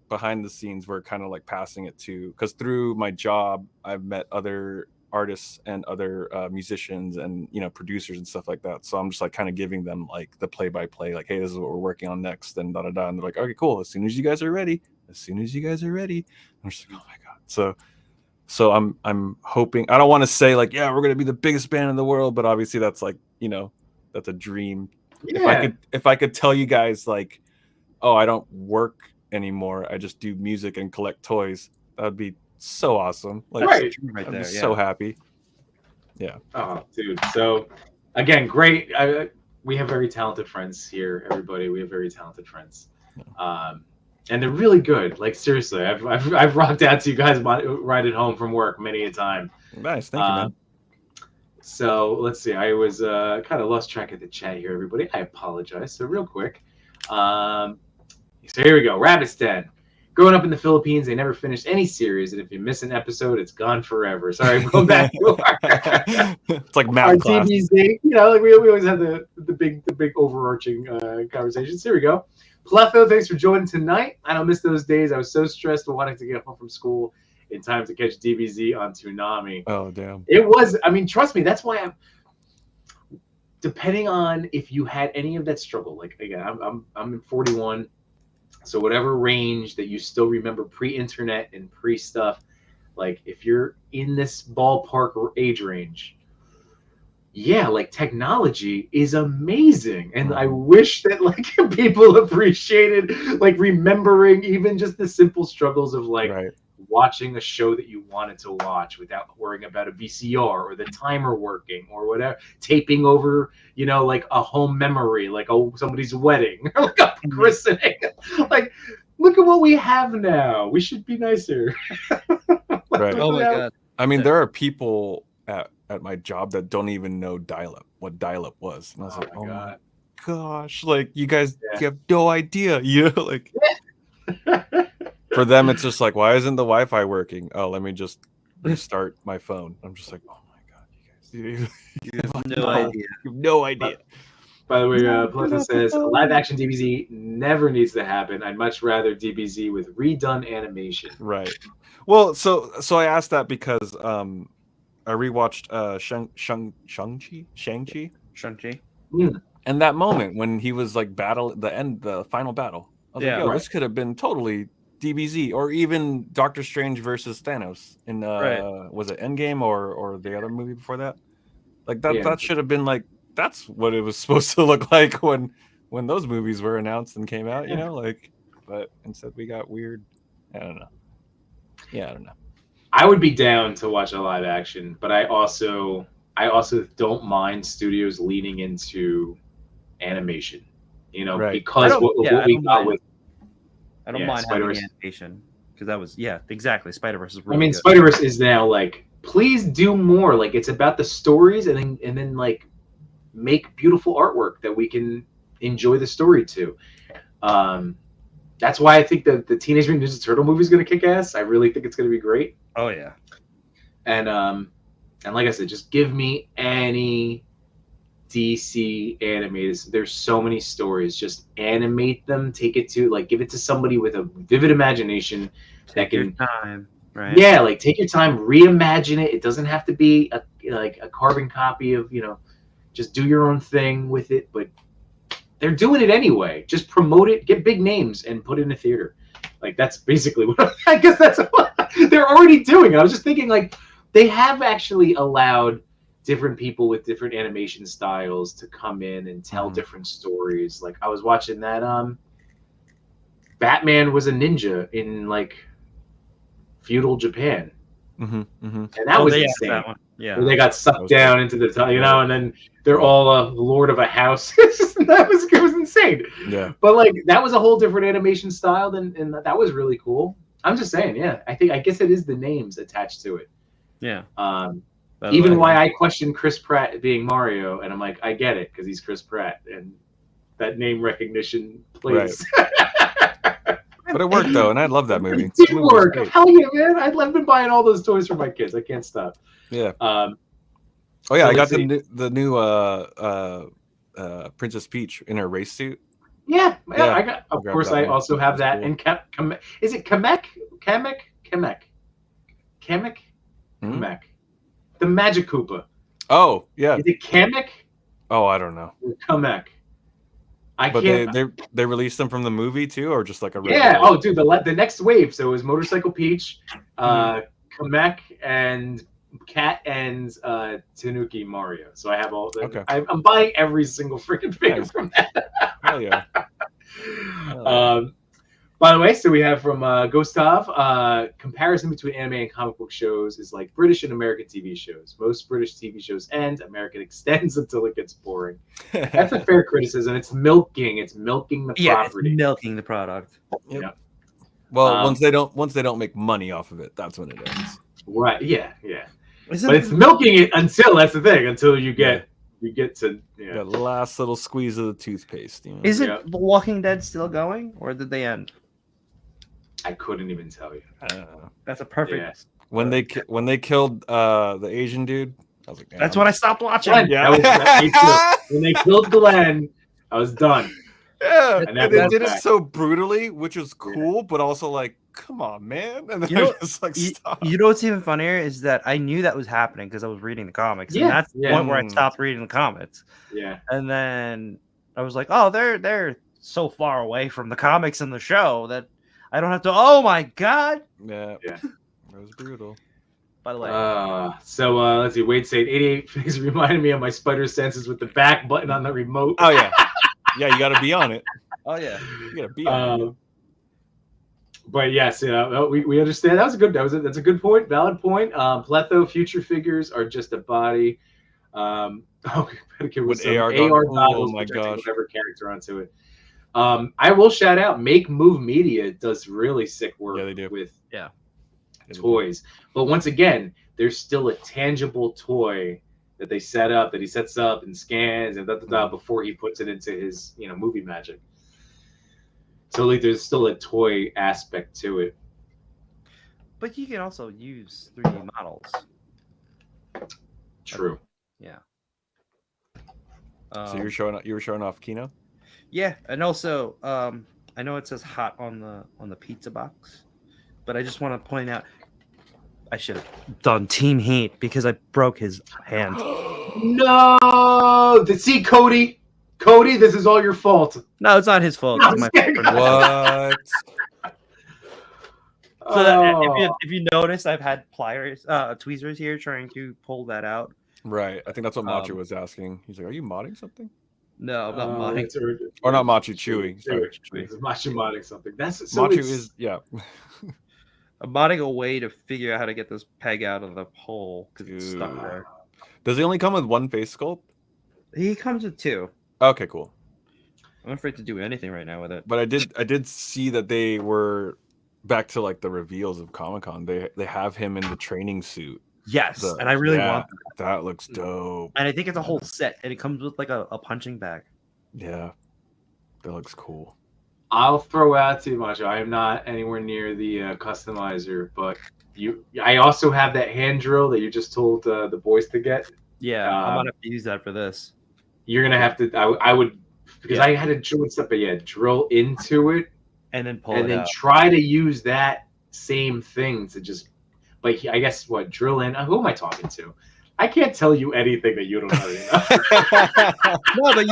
behind the scenes, we're kind of like passing it to, because through my job, I've met other artists and other musicians and producers and stuff like that. So I'm just like kind of giving them like the play-by-play, like, hey, this is what we're working on next, and da da da. And they're like, okay, cool. As soon as you guys are ready. I'm just like, oh my god. So I'm hoping. I don't want to say like, yeah, we're gonna be the biggest band in the world, but obviously that's like that's a dream. Yeah. If I could tell you guys like, oh, I don't work anymore, I just do music and collect toys, that would be so awesome. Like, Right. Right I'd there, be so happy. Yeah. Oh, dude. So, again, great. We have very talented friends here, everybody. We have very talented friends, and they're really good. Like seriously, I've rocked out to you guys riding home from work many a time. Nice, thank you, man. So let's see. I was kind of lost track of the chat here, everybody. I apologize. So real quick. So here we go. Rabbit's Den. Growing up in the Philippines, they never finished any series, and if you miss an episode, it's gone forever. Sorry, I'm going back to it's like our math class. DBZ. Like we always have the big overarching conversations. Here we go. Pletho, thanks for joining tonight. I don't miss those days. I was so stressed wanting to get home from school in time to catch DBZ on Toonami. Oh damn! It was. I mean, trust me. That's why I'm. Depending on if you had any of that struggle, like again, I'm in 41. So whatever range that you still remember pre-internet and pre-stuff, like if you're in this ballpark or age range, yeah, like technology is amazing. And I wish that like people appreciated like remembering even just the simple struggles of like watching a show that you wanted to watch without worrying about a VCR or the timer working or whatever, taping over, like a home memory, like somebody's wedding or like a christening. Like, look at what we have now. We should be nicer. Right. Oh my god. I mean, there are people at my job that don't even know what dial-up was. And I was like, oh my gosh, like you guys you have no idea, like for them it's just like, why isn't the Wi-Fi working? Oh, let me just restart my phone. I'm just like, oh my god, you guys, you have no idea. You have no idea. By the way, Plutha says live action DBZ never needs to happen. I'd much rather DBZ with redone animation. Right. Well, so I asked that because I rewatched Shang-Chi. And that moment when he was like the final battle. I was like, yo, this could have been totally DBZ, or even Doctor Strange versus Thanos in was it Endgame or the other movie before that? Like that should have been like, that's what it was supposed to look like when those movies were announced and came out, like, but instead we got weird. I don't know. Yeah, I don't know. I would be down to watch a live action, but I also don't mind studios leaning into animation, because what we got with. I don't mind having animation because that was exactly. Spider-Verse is really good. Spider-Verse is now like, please do more. Like it's about the stories and then like make beautiful artwork that we can enjoy the story to. That's why I think the Teenage Mutant Ninja Turtle movie is going to kick ass. I really think it's going to be great. Oh yeah. And like I said, just give me any DC animators. There's so many stories. Just animate them. Take it to give it to somebody with a vivid imagination that can. Take your time, right? Yeah, like take your time, reimagine it. It doesn't have to be a carbon copy of Just do your own thing with it, but they're doing it anyway. Just promote it, get big names, and put it in a theater. Like that's basically what I guess that's what they're already doing. I was just thinking they have actually allowed different people with different animation styles to come in and tell different stories. Like I was watching that Batman was a ninja in feudal Japan. and that was insane. That one. Yeah, where they got sucked down into the and then they're all lord of a house. It was insane. Yeah, but like that was a whole different animation style and that was really cool. I'm just saying, yeah. I guess it is the names attached to it. Yeah. Even why I question Chris Pratt being Mario, and I'm like, I get it because he's Chris Pratt and that name recognition plays. Right. But it worked though, and I love that movie. It did work. Hell yeah, man! I've been buying all those toys for my kids. I can't stop. Yeah. Oh yeah, I got the new Princess Peach in her race suit. Yeah. I got. Of course, I also have that. Cool. And is it Kamek? Kamek. The Magic Koopa. Oh yeah. Is it Kamek? Oh, I don't know. Kamek. But they released them from the movie too, or just like a regular... Yeah. Oh, dude, the next wave. So it was Motorcycle Peach, Kamek, and Cat, and Tanuki Mario. So I have all. Okay. I'm buying every single freaking figure from that. Hell yeah. By the way, so we have from Gustav, comparison between anime and comic book shows is like British and American TV shows. Most British TV shows end, American extends until it gets boring. That's a fair criticism. It's milking the property. Yeah, it's milking the product. Yep. Yeah. Well, once they don't make money off of it, that's when it ends. Right. Yeah. But it's milking it until you get to the last little squeeze of the toothpaste. You know? Isn't The Walking Dead still going, or did they end? I couldn't even tell you. That's a perfect. Yeah. When they killed the Asian dude, I was like, that's when I stopped watching. Yeah, when they killed Glenn, I was done. Yeah, and they did it so brutally, which was cool, but also like, come on, man. And then I just like, stop. You know what's even funnier is that I knew that was happening because I was reading the comics. Yeah, and that's the point where I stopped reading the comics. Yeah, and then I was like, oh, they're so far away from the comics and the show that I don't have to. Oh my god. Yeah. That was brutal. By the way. So let's see. Wade said 88 things reminded me of my spider senses with the back button on the remote. Oh yeah. Yeah, you got to be on it. Oh yeah. You got to be on it. But yes, we understand. That's a good point. Valid point. Pletho future figures are just a body. With AR goggles, oh my gosh. Whatever character onto it. I will shout out Make Move Media does really sick work with toys. But once again, there's still a tangible toy that he sets up and scans and before he puts it into his movie magic. So like there's still a toy aspect to it. But you can also use 3D models. True. Yeah. So you were showing off Kino? Yeah, and also I know it says hot on the pizza box, but I just want to point out I should have done Team Heat because I broke his hand. No! See, Cody, this is all your fault. No, it's not his fault. No, what? So if you notice, I've had tweezers here trying to pull that out. Right. I think that's what Matchu was asking. He's like, "Are you modding something?" No, I'm not modding. Or not Matchu, Chewy. Sorry, Matchu modding something. Matchu is I'm modding a way to figure out how to get this peg out of the hole because it's stuck there. Does he only come with one face sculpt? He comes with two. Okay, cool. I'm afraid to do anything right now with it. But I did see that they were back to like the reveals of Comic-Con. They have him in the training suit. Yes, and I really want that. That looks dope. And I think it's a whole set, and it comes with like a punching bag. Yeah, that looks cool. I'll throw out too much. I am not anywhere near the customizer, but I also have that hand drill that you just told the boys to get. Yeah, I'm gonna have to use that for this. You're gonna have to. I would because I had to drill stuff, but drill into it and then pull and then out. Try to use that same thing to just. But I guess drill in. Who am I talking to? I can't tell you anything that you don't already know. No, but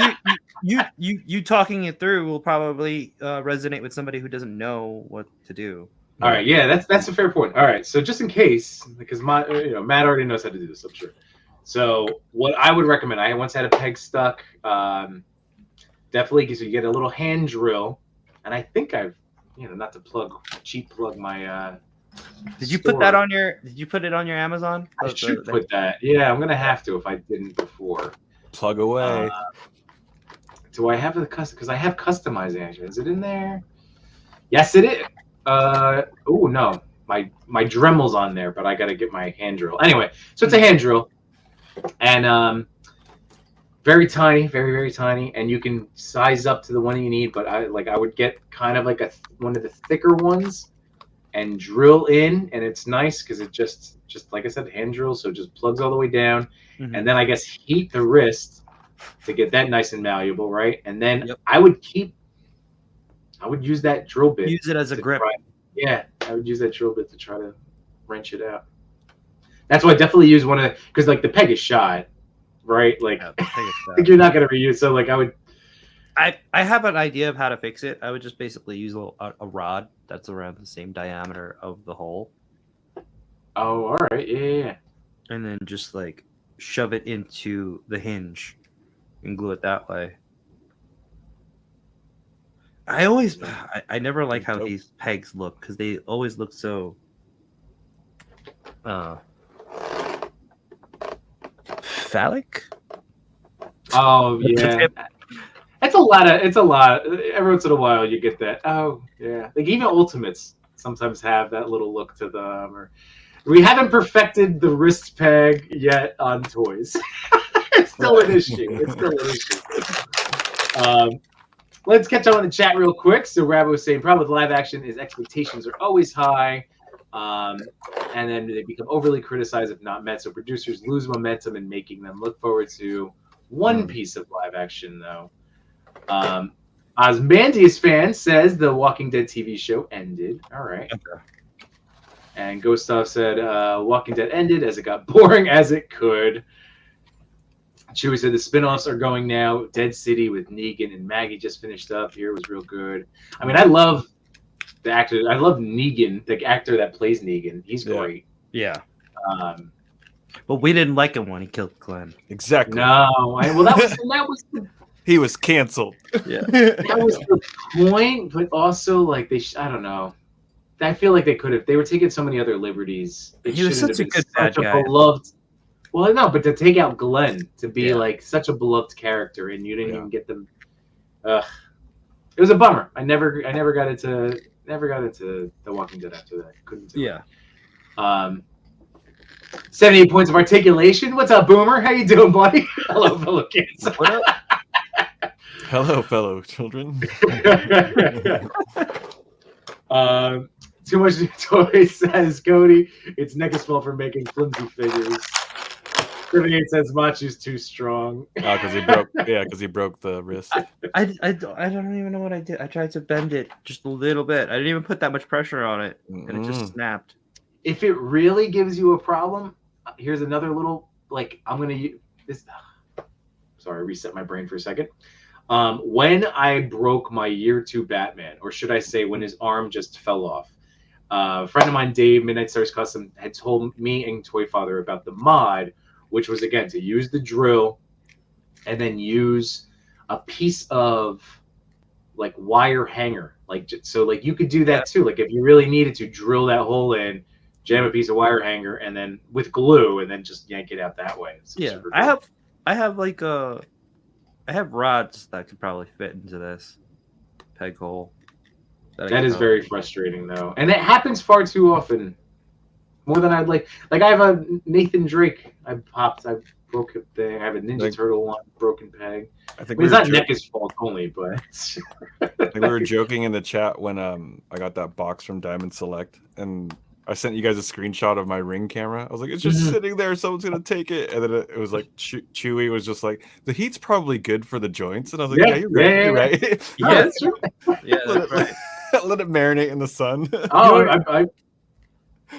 you talking it through will probably resonate with somebody who doesn't know what to do. All right, yeah, that's a fair point. All right, so just in case, because Matt already knows how to do this, I'm sure. So what I would recommend, I once had a peg stuck. Definitely, because you get a little hand drill, and I think I've, not to cheap plug my Did you put that on your? Did you put it on your Amazon? I should put that. Yeah, I'm gonna have to if I didn't before. Plug away. Do I have the custom? Because I have customizing action. Is it in there? Yes, it is. Oh no, my Dremel's on there, but I gotta get my hand drill. Anyway, so it's a hand drill, and very tiny, very very tiny, and you can size up to the one you need. But I would get kind of like one of the thicker ones and drill in, and it's nice because it just like I said, hand drill, so it just plugs all the way down, and then I guess heat the wrist to get that nice and malleable, right? And then I would use that drill bit. Use it as a grip. I would use that drill bit to try to wrench it out. That's why I definitely use one of because like the peg is shot, right? Like you're not gonna reuse. So like I have an idea of how to fix it. I would just basically use a rod that's around the same diameter of the hole. Oh, all right, yeah. And then just like shove it into the hinge and glue it that way. I never like how these pegs look because they always look so phallic. Oh yeah. It's a lot. Every once in a while you get that. Oh yeah. Like even Ultimates sometimes have that little look to them. Or we haven't perfected the wrist peg yet on toys. It's still an issue. Let's catch up on the chat real quick. So Rabo was saying, problem with live action is expectations are always high, and then they become overly criticized if not met. So producers lose momentum in making them. Look forward to one piece of live action, though. Osmandius fan says the Walking Dead TV show ended. All right. Okay. And Ghostoff said Walking Dead ended as it got boring as it could. Chewie said the spinoffs are going now. Dead City with Negan and Maggie just finished up. Here was real good. I mean, I love the actor. I love Negan, the actor that plays Negan. He's great. Yeah. But we didn't like him when he killed Glenn. Exactly. No. That was he was canceled. Yeah. That was the point, but also like I don't know. I feel like they were taking so many other liberties. He was such a good bad guy. Beloved. Well, no, but to take out Glenn to be like such a beloved character, and you didn't even get them. It was a bummer. I never got into The Walking Dead after that. Couldn't do it. 78 points of articulation. What's up, Boomer? How you doing, buddy? Hello, fellow kids. What up? Hello, fellow children. Too much toys, says Cody. It's NECA's fault for making flimsy figures. 38 says Matchu's too strong. Oh, because he broke the wrist. I don't even know what I did. I tried to bend it just a little bit. I didn't even put that much pressure on it, and it just snapped. If it really gives you a problem, here's another little I'm gonna use this. Sorry, reset my brain for a second. When I broke my year 2 Batman, or should I say when his arm just fell off, a friend of mine, Dave, Midnight Stars Custom, had told me and Toy Father about the mod, which was, again, to use the drill and then use a piece of, wire hanger. So you could do that, too. Like, if you really needed to drill that hole in, jam a piece of wire hanger, and then with glue, and then just yank it out that way. I have rods that could probably fit into this peg hole. That is very frustrating, though. And it happens far too often. More than I'd like. Like, I have a Nathan Drake. I broke a thing. I have a Ninja Turtle one, broken peg. It's not NECA's fault only, but... we were joking in the chat when I got that box from Diamond Select, and I sent you guys a screenshot of my Ring camera. I was like, it's just sitting there. Someone's going to take it. And then it was like, Chewy was just like, the heat's probably good for the joints. And I was like, you're right. You're right. Yeah, that's right. Yeah, that's right. Let it marinate in the sun. Oh,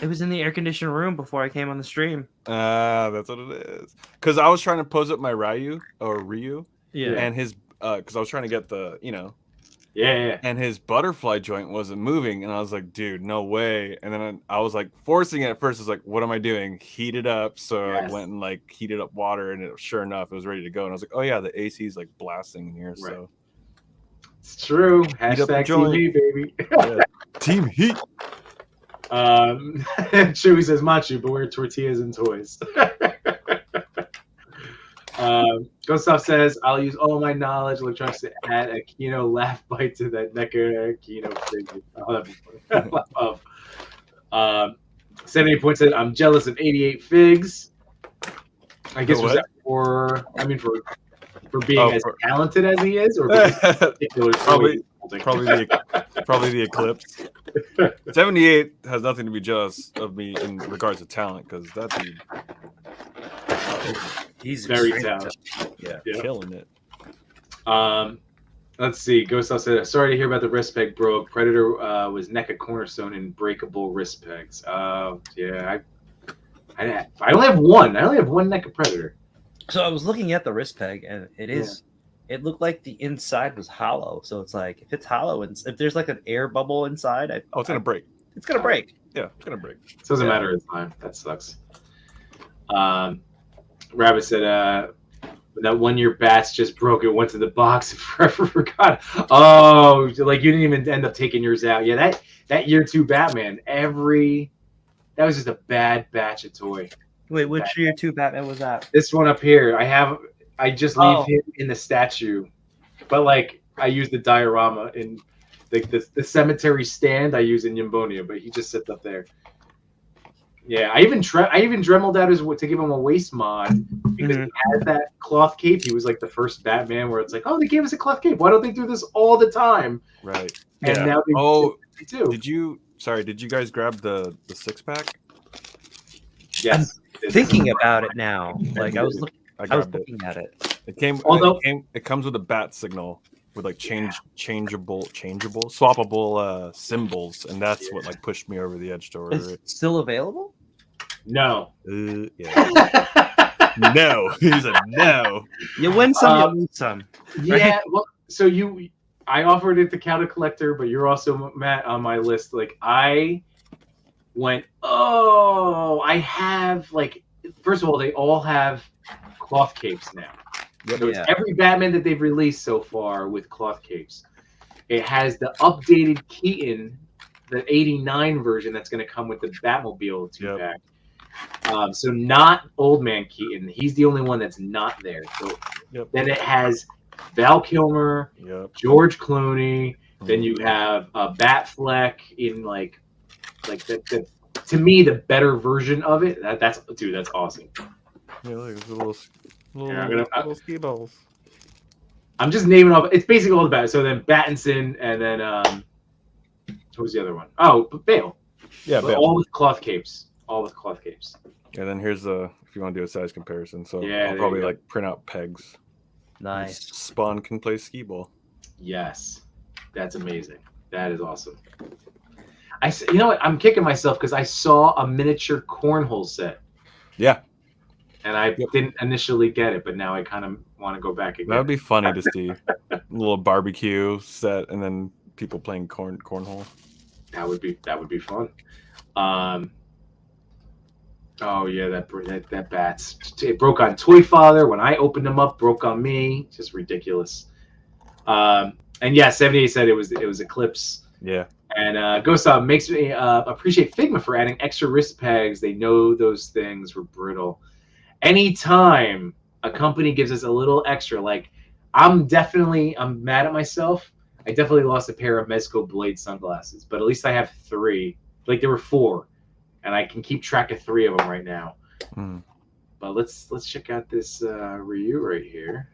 it was in the air-conditioned room before I came on the stream. That's what it is. Because I was trying to pose up my Ryu. Yeah. And his, because I was trying to get the, Yeah. And his butterfly joint wasn't moving. And I was like, dude, no way. And then I was forcing it at first. I was like, what am I doing? Heat it up. So I went and heated up water. And sure enough, it was ready to go. And I was like, oh, yeah, the AC is blasting in here. Right. So it's true. Hashtag Team Heat, baby. Team Heat. Chewy says Matchu, beware tortillas and toys. Gustav says, I'll use all my knowledge electronics to add a Kino laugh bite to that NECA Kino thing. Oh, that'd be funny. 70 points said, I'm jealous of 88 figs. I guess was that for being as talented as he is, or probably the eclipse. 78 has nothing to be jealous of me in regards to talent, because that dude, he's very talented. Yeah, killing it. Let's see. Ghost said, sorry to hear about the wrist peg broke. Predator was NECA cornerstone in breakable wrist pegs. Yeah, I only have one. I only have one NECA Predator. So I was looking at the wrist peg, and it looked like the inside was hollow. So it's like, if it's hollow, and if there's like an air bubble inside, it's gonna break. It's gonna break. Yeah, it's gonna break. It doesn't matter of time. That sucks. Rabbit said, that 1 year bats just broke. It went to the box and forever forgot. Oh, like you didn't even end up taking yours out. Yeah, that year 2 Batman, that was just a bad batch of toy. Wait, which year 2 Batman was that? This one up here. I just leave him in the statue, but like I use the diorama in the cemetery stand. I use in Yimbonia, but he just sits up there. Yeah, I even dremeled out to give him a waist mod because he had that cloth cape. He was like the first Batman where it's like, oh, they gave us a cloth cape. Why don't they do this all the time? Right. And now they do. Did you guys grab the 6-pack? Yes. I'm thinking about it now. Like I was looking at it. It comes with a bat signal with like changeable, swappable symbols, and that's what like pushed me over the edge to order it. Still available? No. Yeah. No. He's a no. You win some, you lose some. Yeah. Well, so I offered it to Counter Collector, but you're also, Matt, on my list. Like I went, I have like, first of all, they all have cloth capes now. So it's every Batman that they've released so far with cloth capes. It has the updated Keaton, the 89 version that's going to come with the Batmobile 2-pack. So not Old Man Keaton. He's the only one that's not there. So then it has Val Kilmer, George Clooney. Then you have Batfleck in like the to me the better version of it. That's awesome. Yeah, look, it's little ski balls. I'm just naming off. It's basically all the Bat. So then Battinson, and then what was the other one? Oh, Bale. Yeah, but Bale. All with cloth capes. And then here's if you want to do a size comparison. So yeah, I'll probably like print out pegs. Nice. Spawn can play skee ball. Yes, that's amazing. That is awesome. You know what? I'm kicking myself because I saw a miniature cornhole set. Yeah. And I didn't initially get it, but now I kind of want to go back again. That would be funny to see a little barbecue set and then people playing cornhole. That would be fun. Oh yeah, that bats. It broke on Toy Father when I opened them up. Broke on me. Just ridiculous. And yeah, 78 said it was Eclipse. Yeah. And Ghost makes me appreciate Figma for adding extra wrist pegs. They know those things were brittle. Anytime a company gives us a little extra, like I'm mad at myself. I definitely lost a pair of Mezco Blade sunglasses, but at least I have 3. Like there were 4, and I can keep track of 3 of them right now. But let's check out this Ryu right here.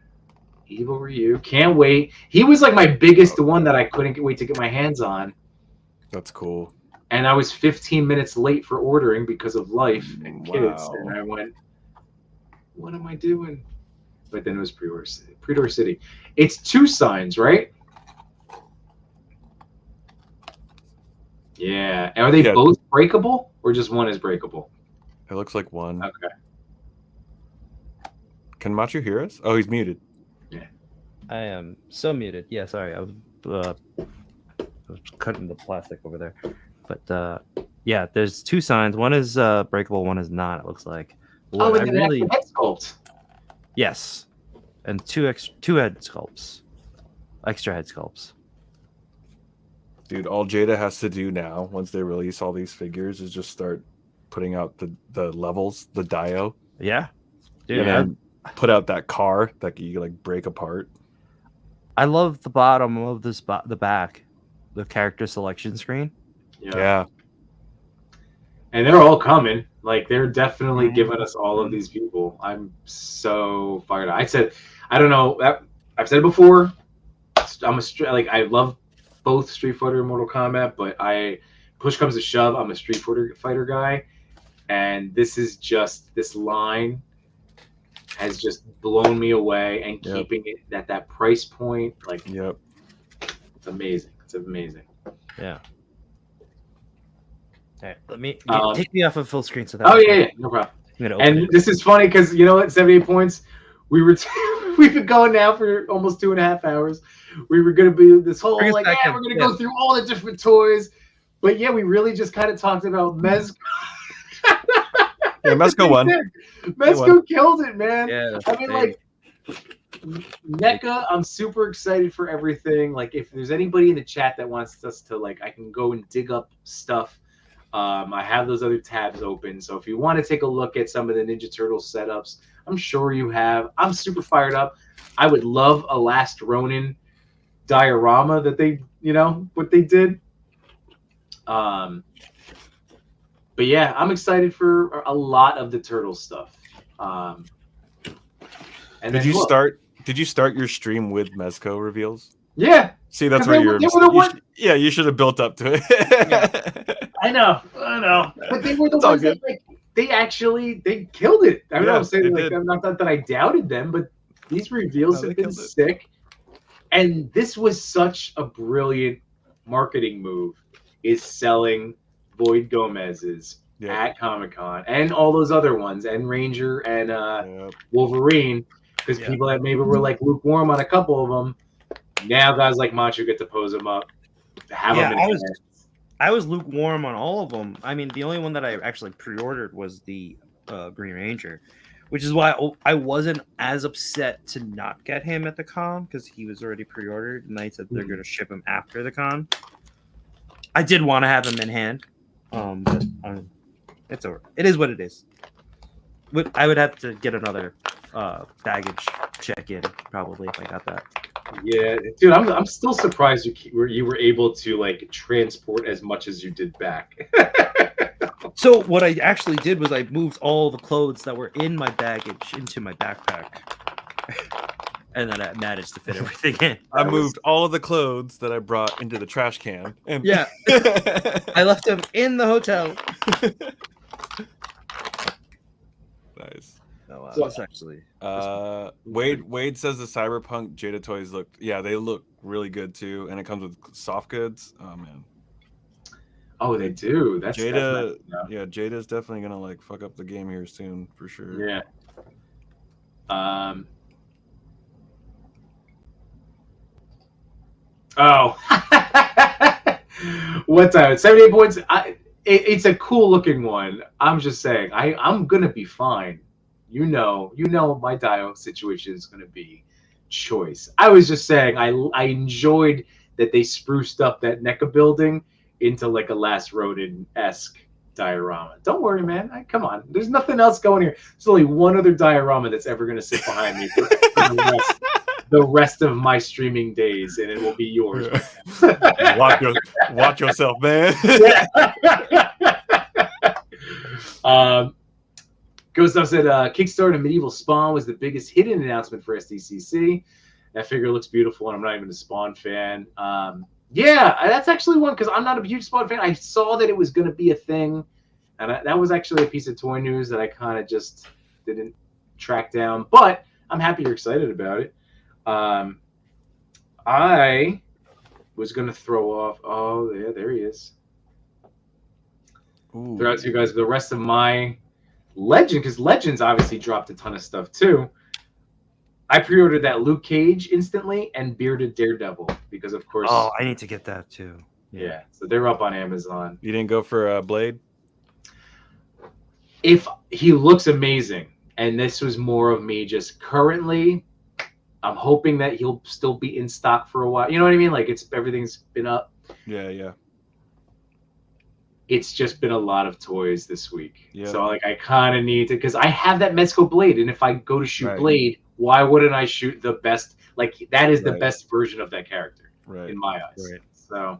Evil Ryu. Can't wait. He was like my biggest one that I couldn't wait to get my hands on. That's cool. And I was 15 minutes late for ordering because of life and kids. Wow. And I went, what am I doing? But then it was Pre-Door City. It's 2 signs, right? Yeah. Are they both breakable or just one is breakable? It looks like one. Okay. Can Matchu hear us? Oh, he's muted. Yeah. I am so muted. Yeah, sorry. I was cutting the plastic over there. But yeah, there's 2 signs. One is breakable, one is not, it looks like. Oh, and then head sculpt. Yes. And 2 head sculpts. Extra head sculpts. Dude, all Jada has to do now, once they release all these figures, is just start putting out the levels, the Dio, Yeah, dude. and then put out that car that you like break apart. I love the bottom of this, the back, the character selection screen. Yeah. And they're all coming. Like they're definitely giving us all of these people. I'm so fired up. I don't know. I've said it before. I love both Street Fighter and Mortal Kombat, but push comes to shove, I'm a Street Fighter guy, and this line has just blown me away, and keeping it at that price point, like, it's amazing. It's amazing. Yeah. All right, let me take me off of full screen so that. No problem. And this is funny because you know what, 78 points. We've been going now for almost 2.5 hours. We were gonna be this whole we're gonna go through all the different toys, but we really just kind of talked about Mezco. Yeah, Mezco won. Mezco killed it, man. Yeah, I mean, like, NECA, I'm super excited for everything. Like, if there's anybody in the chat that wants us to, like, I can go and dig up stuff. I have those other tabs open. So if you want to take a look at some of the Ninja Turtle setups, I'm sure you have. I'm super fired up. I would love a Last Ronin diorama that they, what they did. But yeah, I'm excited for a lot of the Turtle stuff. And did you start your stream with Mezco reveals? Yeah. See, that's where you should have built up to it. I know. But they were the ones that, like, they killed it. I mean, I'm saying, like, not that I doubted them, but these reveals have been sick. And this was such a brilliant marketing move, is selling Void Gomez's at Comic-Con and all those other ones, and Ranger and Wolverine, because people that maybe were like lukewarm on a couple of them, now guys like Matchu get to pose them up. I was lukewarm on all of them. I mean, the only one that I actually pre-ordered was the Green Ranger, which is why I wasn't as upset to not get him at the con, because he was already pre-ordered, and they said they're going to ship him after the con. I did want to have him in hand, but it's over. It is what it is. I would have to get another baggage check-in probably if I got that. Yeah, dude, I'm still surprised you were able to, like, transport as much as you did back. So what I actually did was I moved all the clothes that were in my baggage into my backpack, and then I managed to fit everything in. I moved all of the clothes that I brought into the trash can. And I left them in the hotel. Nice. Oh, wow. That's actually. Wade says the Cyberpunk Jada toys they look really good too, and it comes with soft goods. Oh man. Oh, they do. That's Jada. Jada's definitely gonna, like, fuck up the game here soon for sure. Yeah. Oh. What time? 78 points. It's a cool looking one. I'm just saying. I'm gonna be fine. You know my Dio situation is going to be choice. I was just saying I enjoyed that they spruced up that NECA building into, like, a Last Ronin-esque diorama. Don't worry, man. Come on. There's nothing else going here. There's only one other diorama that's ever going to sit behind me for the rest of my streaming days, and it will be yours. Watch yourself, man. Ghost Stuff said Kickstarter and Medieval Spawn was the biggest hidden announcement for SDCC. That figure looks beautiful, and I'm not even a Spawn fan. That's actually one, because I'm not a huge Spawn fan. I saw that it was going to be a thing, and that was actually a piece of toy news that I kind of just didn't track down. But I'm happy you're excited about it. I was going to throw off. Oh, yeah, there he is. Ooh. Throw out to you guys the rest of my Legend, because Legends obviously dropped a ton of stuff too. I pre-ordered that Luke Cage instantly and Bearded Daredevil because, of course. Oh, I need to get that too. Yeah, so they're up on Amazon. You didn't go for Blade? If he looks amazing, and this was more of me just currently, I'm hoping that he'll still be in stock for a while. You know what I mean? Like, everything's been up. Yeah. It's just been a lot of toys this week. Yeah. So like I kind of need to, because I have that Mezco Blade, and if I go to shoot Right. Blade, why wouldn't I shoot the best? Like that is the Right. best version of that character Right. in my eyes. Right. So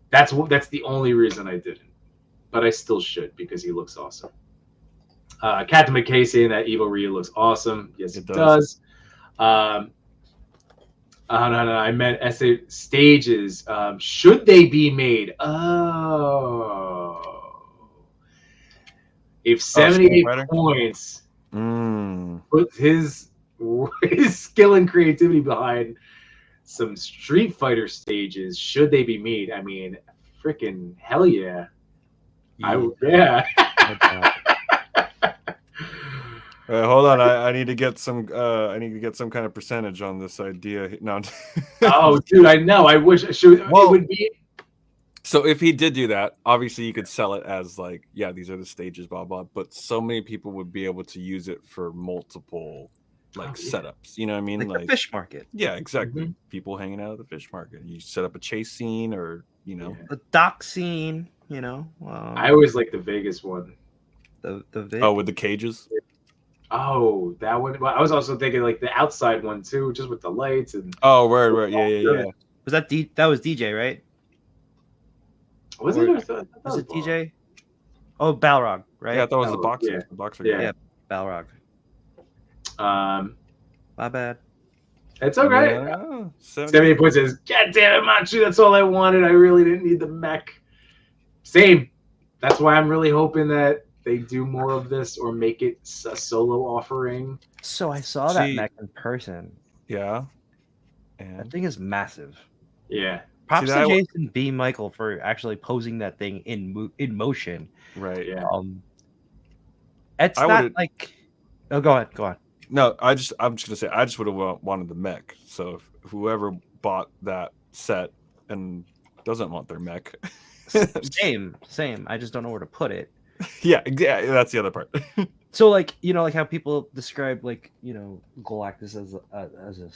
that's the only reason I didn't, but I still should because he looks awesome. Captain McKay saying that Evo Ryu looks awesome. Yes, it does. No, I meant essay stages. Should they be made? Oh, if 78 points puts his skill and creativity behind some Street Fighter stages, should they be made? I mean, freaking hell yeah! Yeah. Hold on, I need to get some. I need to get some kind of percentage on this idea. No. Oh, dude, I know. I wish it would be. So if he did do that, obviously you could sell it as like, yeah, these are the stages, blah blah. But so many people would be able to use it for multiple setups. You know what I mean? Like the fish market. Yeah, exactly. People hanging out at the fish market. You set up a chase scene, or the dock scene. I always like the Vegas one. With the cages. Oh, that one. I was also thinking like the outside one too, just with the lights and. Oh, right. Yeah. Was that that was DJ, right? Was it? Was it DJ? Oh, Balrog, right? Yeah, I thought it was the boxer. Yeah. The boxer. Yeah, Balrog. My bad. It's okay. 78 points says, God damn it, Matchu, that's all I wanted. I really didn't need the mech. Same. That's why I'm really hoping that they do more of this or make it a solo offering. So I saw that mech in person. Yeah. And that thing is massive. Yeah. Props to Jason B. Michael for actually posing that thing in motion. Right. Yeah. It's not like. Oh, go ahead. No, I'm just gonna say I just would have wanted the mech. So if whoever bought that set and doesn't want their mech, same. I just don't know where to put it. Yeah, that's the other part. So like like how people describe Galactus as a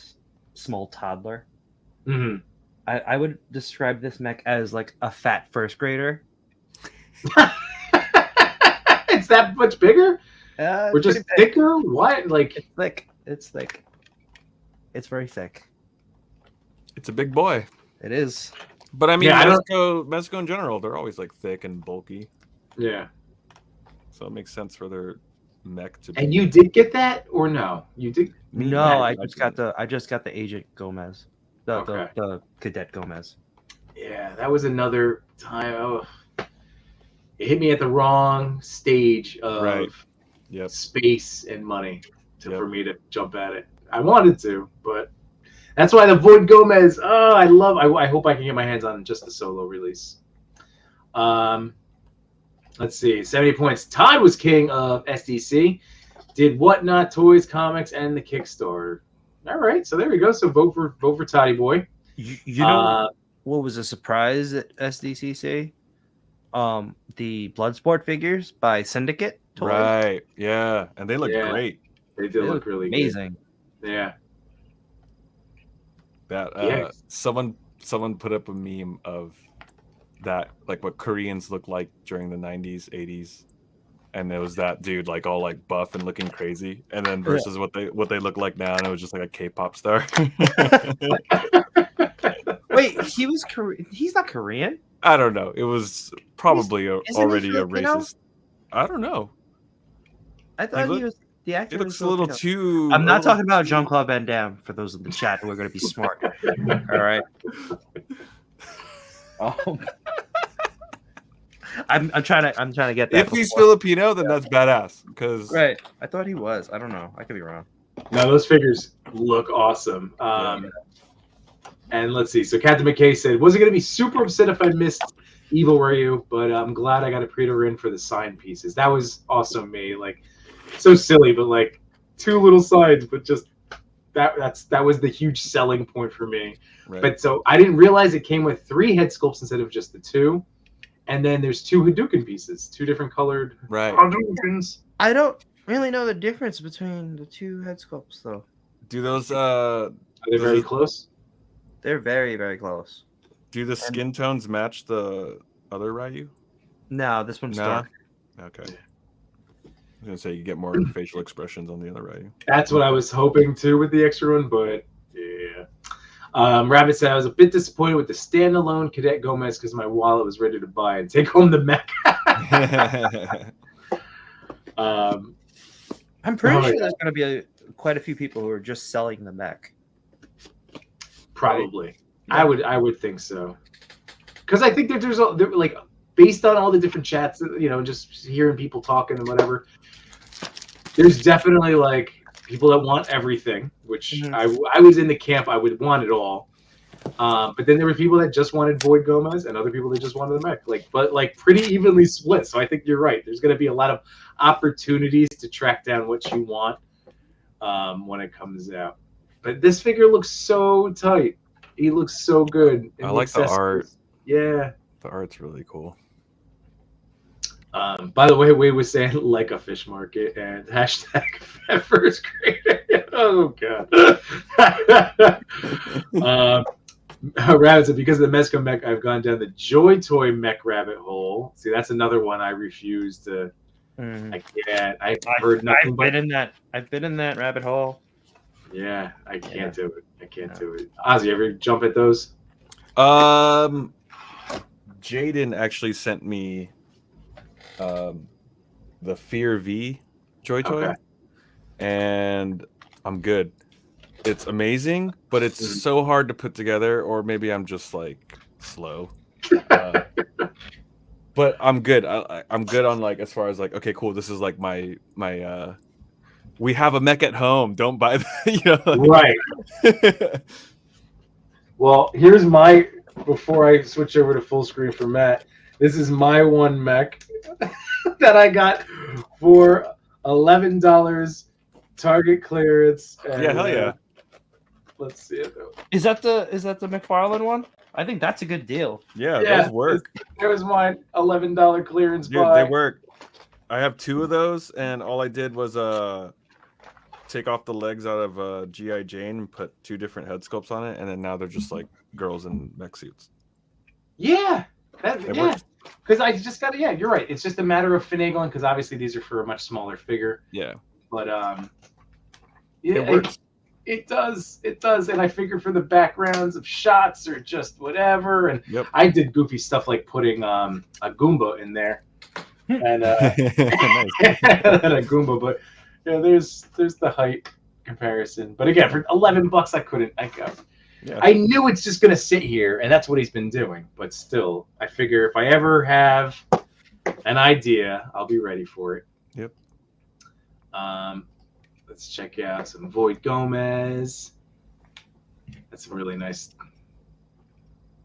small toddler. Mm-hmm. I would describe this mech as like a fat first grader. It's that much bigger? We're just thicker? What? Like it's thick. It's thick. It's very thick. It's a big boy. It is. But I mean, Mezco in general, they're always like thick and bulky. Yeah. So it makes sense for their mech to be. And you did get that or no? You did? No, I just got the Agent Gomez. The Cadet Gomez. Yeah, that was another time. Oh, it hit me at the wrong stage of space and money for me to jump at it. I wanted to, but that's why the Void Gomez. Oh, I hope I can get my hands on just the solo release. Let's see, 70 points. Todd was king of SDC. Did Whatnot Toys, Comics, and the Kickstarter. All right, so there we go. So vote for Toddy Boy. You know what was a surprise at SDCC? The Bloodsport figures by Syndicate Toys. Right. Yeah, and they look great. They did look really amazing. Good. Yeah. That someone put up a meme of that, like what Koreans look like during the 90s, 80s. And it was that dude like all like buff and looking crazy, and then versus what they look like now, and it was just like a K-pop star. Wait, he's not Korean? I don't know. It was probably already a racist. I don't know. I thought he was the actor. It looks a little too. I'm not talking about Jean-Claude Van Damme. For those in the chat who are going to be smart. All right. I'm trying to get that. If he's Filipino, then that's badass. Because right, I thought he was. I don't know. I could be wrong. No, those figures look awesome. And let's see. So Captain McKay said, "Was it going to be super upset if I missed Evil Ryu? But I'm glad I got a pre-order in for the sign pieces. That was awesome, me. Like so silly, but like two little signs, but just that was the huge selling point for me. Right. But so I didn't realize it came with 3 head sculpts instead of just the 2." And then there's 2 Hadouken pieces, 2 different colored Hadoukens. I don't really know the difference between the 2 head sculpts, though. Do those? Are they very close? They're very, very close. Do the skin tones match the other Ryu? No, this one's Nah. dark. Okay. I was gonna say you get more facial expressions on the other Ryu. That's what I was hoping too with the extra one, but yeah. Rabbit said I was a bit disappointed with the standalone Cadet Gomez because my wallet was ready to buy and take home the mech. I'm pretty sure there's going to be quite a few people who are just selling the mech. Probably, right? Yeah. I would think so, because I think that there's like based on all the different chats, just hearing people talking and whatever. There's definitely like people that want everything, which I was in the camp. I would want it all. But then there were people that just wanted Void Gomez and other people that just wanted the mech, but pretty evenly split. So I think you're right. There's going to be a lot of opportunities to track down what you want when it comes out. But this figure looks so tight. He looks so good. I like the art. Yeah. The art's really cool. By the way, Wade was saying like a fish market and hashtag first grader. Oh god. Rabbit said because of the Mezco mech, I've gone down the Joy Toy mech rabbit hole. See, that's another one I refuse to. I can't. I've heard nothing. I've been in that rabbit hole. Yeah, I can't do it. I can't do it. Ozzy, ever jump at those? Jaden actually sent me the Fear V Joy Toy, and I'm good. It's amazing, but it's so hard to put together, or maybe I'm just like slow. But I'm good. I'm good on like as far as like okay, cool. This is like my we have a mech at home. Don't buy that, Right. Well, here's my before I switch over to full screen for Matt. This is my one mech that I got for $11 Target clearance. And, yeah, hell yeah. Let's see it though. Is that the McFarlane one? I think that's a good deal. Yeah, those work. There was mine $11 clearance Dude, buy. they work. I have 2 of those, and all I did was take off the legs out of G.I. Jane and put 2 different head sculpts on it, and then now they're just like girls in mech suits. Yeah. Because I just got yeah, you're right. It's just a matter of finagling because obviously these are for a much smaller figure. Yeah. But yeah, it works. It does, and I figure for the backgrounds of shots or just whatever, and I did goofy stuff like putting a Goomba in there, and a Goomba. But yeah, there's the height comparison. But again, for $11, I couldn't. I knew it's just gonna sit here, and that's what he's been doing. But still, I figure if I ever have an idea, I'll be ready for it. Yep. Let's check out some Void Gomez. That's some really nice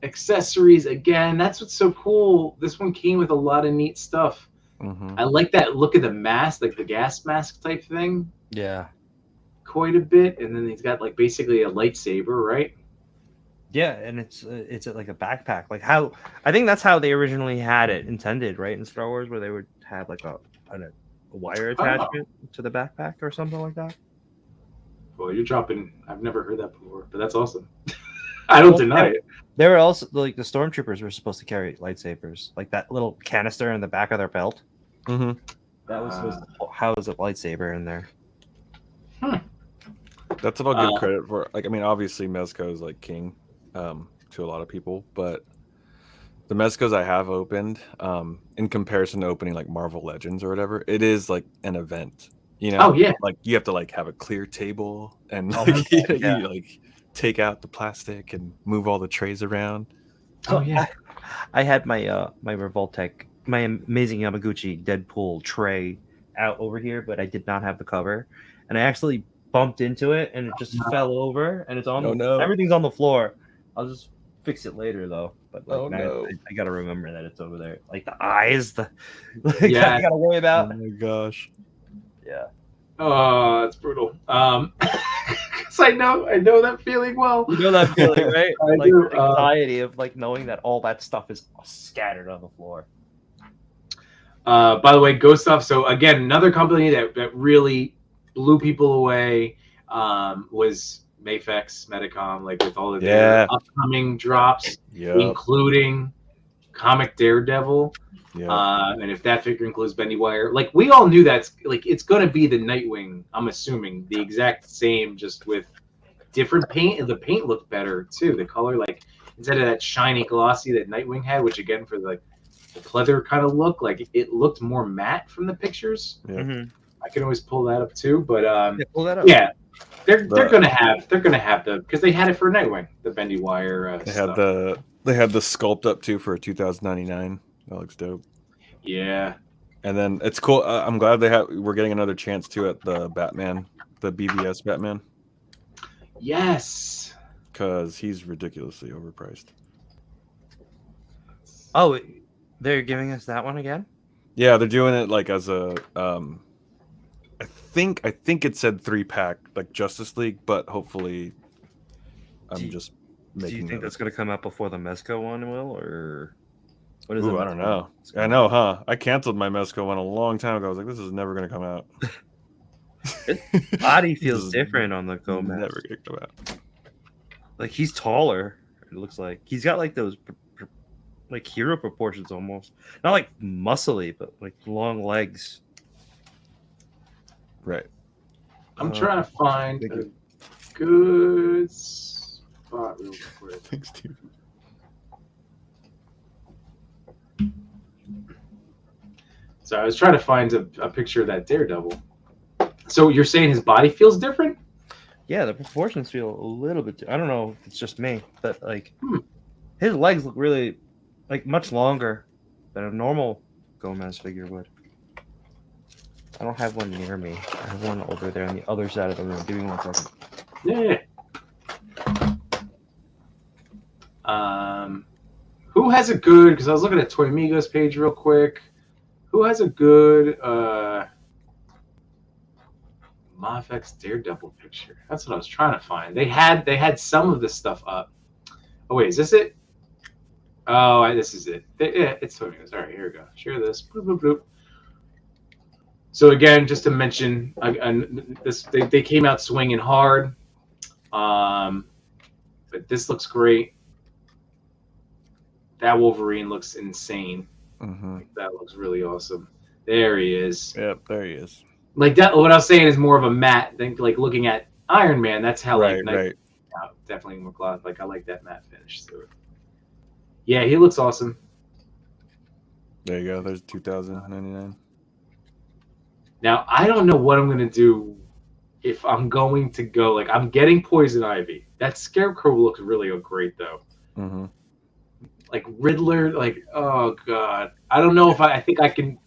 accessories. Again, that's what's so cool. This one came with a lot of neat stuff. Mm-hmm. I like that look of the mask, like the gas mask type thing. Yeah. Quite a bit. And then he's got like basically a lightsaber, right? Yeah, and it's like a backpack. Like how I think that's how they originally had it intended, right? In Star Wars, where they would have like a wire attachment to the backpack or something like that. Well, you're dropping. I've never heard that before, but that's awesome. I don't deny it. They were also like the stormtroopers were supposed to carry lightsabers, like that little canister in the back of their belt. Mm-hmm. That was supposed to house a lightsaber in there. That's what I'll give credit for. Like, I mean, obviously Mezco is like king to a lot of people, but the Mezcos I have opened, in comparison to opening like Marvel Legends or whatever, it is like an event. You know? Oh yeah. Like you have to like have a clear table and like, you like take out the plastic and move all the trays around. So I had my my Revoltech, my amazing Yamaguchi Deadpool tray out over here, but I did not have the cover, and I actually bumped into it and it just fell over, and it's on. Everything's on the floor. I'll just fix it later though. But like, I gotta remember that it's over there. Like the eyes, I gotta worry about. Oh my gosh. Yeah. Oh, that's brutal. Because I know that feeling well. You know that feeling, right? I like do. the anxiety of like knowing that all that stuff is scattered on the floor. By the way, Ghost Stuff. So again, another company that really blew people away was Mayfex, Medicom, like with all of their upcoming drops, including Comic Daredevil. And if that figure includes Bendy Wire, like we all knew that's like it's gonna be the Nightwing. I'm assuming the exact same, just with different paint, and the paint looked better too. The color, like instead of that shiny glossy that Nightwing had, which again for like the pleather kind of look, like it looked more matte from the pictures. I can always pull that up too, but pull that up. Yeah, they're gonna have the because they had it for Nightwing, the Bendy Wire. They had the sculpt up too for a 2099. That looks dope. Yeah, and then it's cool. I'm glad we're getting another chance too at the Batman, the BVS Batman. Yes, because he's ridiculously overpriced. Oh, they're giving us that one again? Yeah, they're doing it like as a I think it said 3-pack like Justice League, but hopefully I'm just making. Do you think that's going to come out before the Mezco one will, or what is it? I don't know. I know, huh? I canceled my Mezco one a long time ago. I was like, this is never going to come out. His body feels different on the Gomez. Never going to come out. Like he's taller. It looks like he's got like those like hero proportions almost. Not like muscly, but like long legs. Right. I'm trying to find a good spot real quick. Thanks, Steve. So I was trying to find a picture of that Daredevil. So you're saying his body feels different? Yeah, the proportions feel a little bit. I don't know if it's just me, but like his legs look really like much longer than a normal Gomez figure would. I don't have one near me. I have one over there on the other side of the room. Give me 1 second. Yeah. Who has a good? Because I was looking at Toy Amigos page real quick. Who has a good Mafex Daredevil picture? That's what I was trying to find. They had some of this stuff up. Oh wait, is this it? Oh, this is it. Yeah, it's Toy Amigos. All right, here we go. Share this. Bloop, bloop, bloop. So again, just to mention, they came out swinging hard, but this looks great. That Wolverine looks insane. That looks really awesome. There he is. Yep, there he is. Like that. What I was saying is more of a matte. Think like looking at Iron Man. That's how right. Definitely more gloss. Like I like that matte finish to it. Yeah, he looks awesome. There you go. There's 2099. Now, I don't know what I'm going to do if I'm going to go. Like, I'm getting Poison Ivy. That Scarecrow looks really great, though. Like, Riddler, like, oh, God. I don't know if I think I can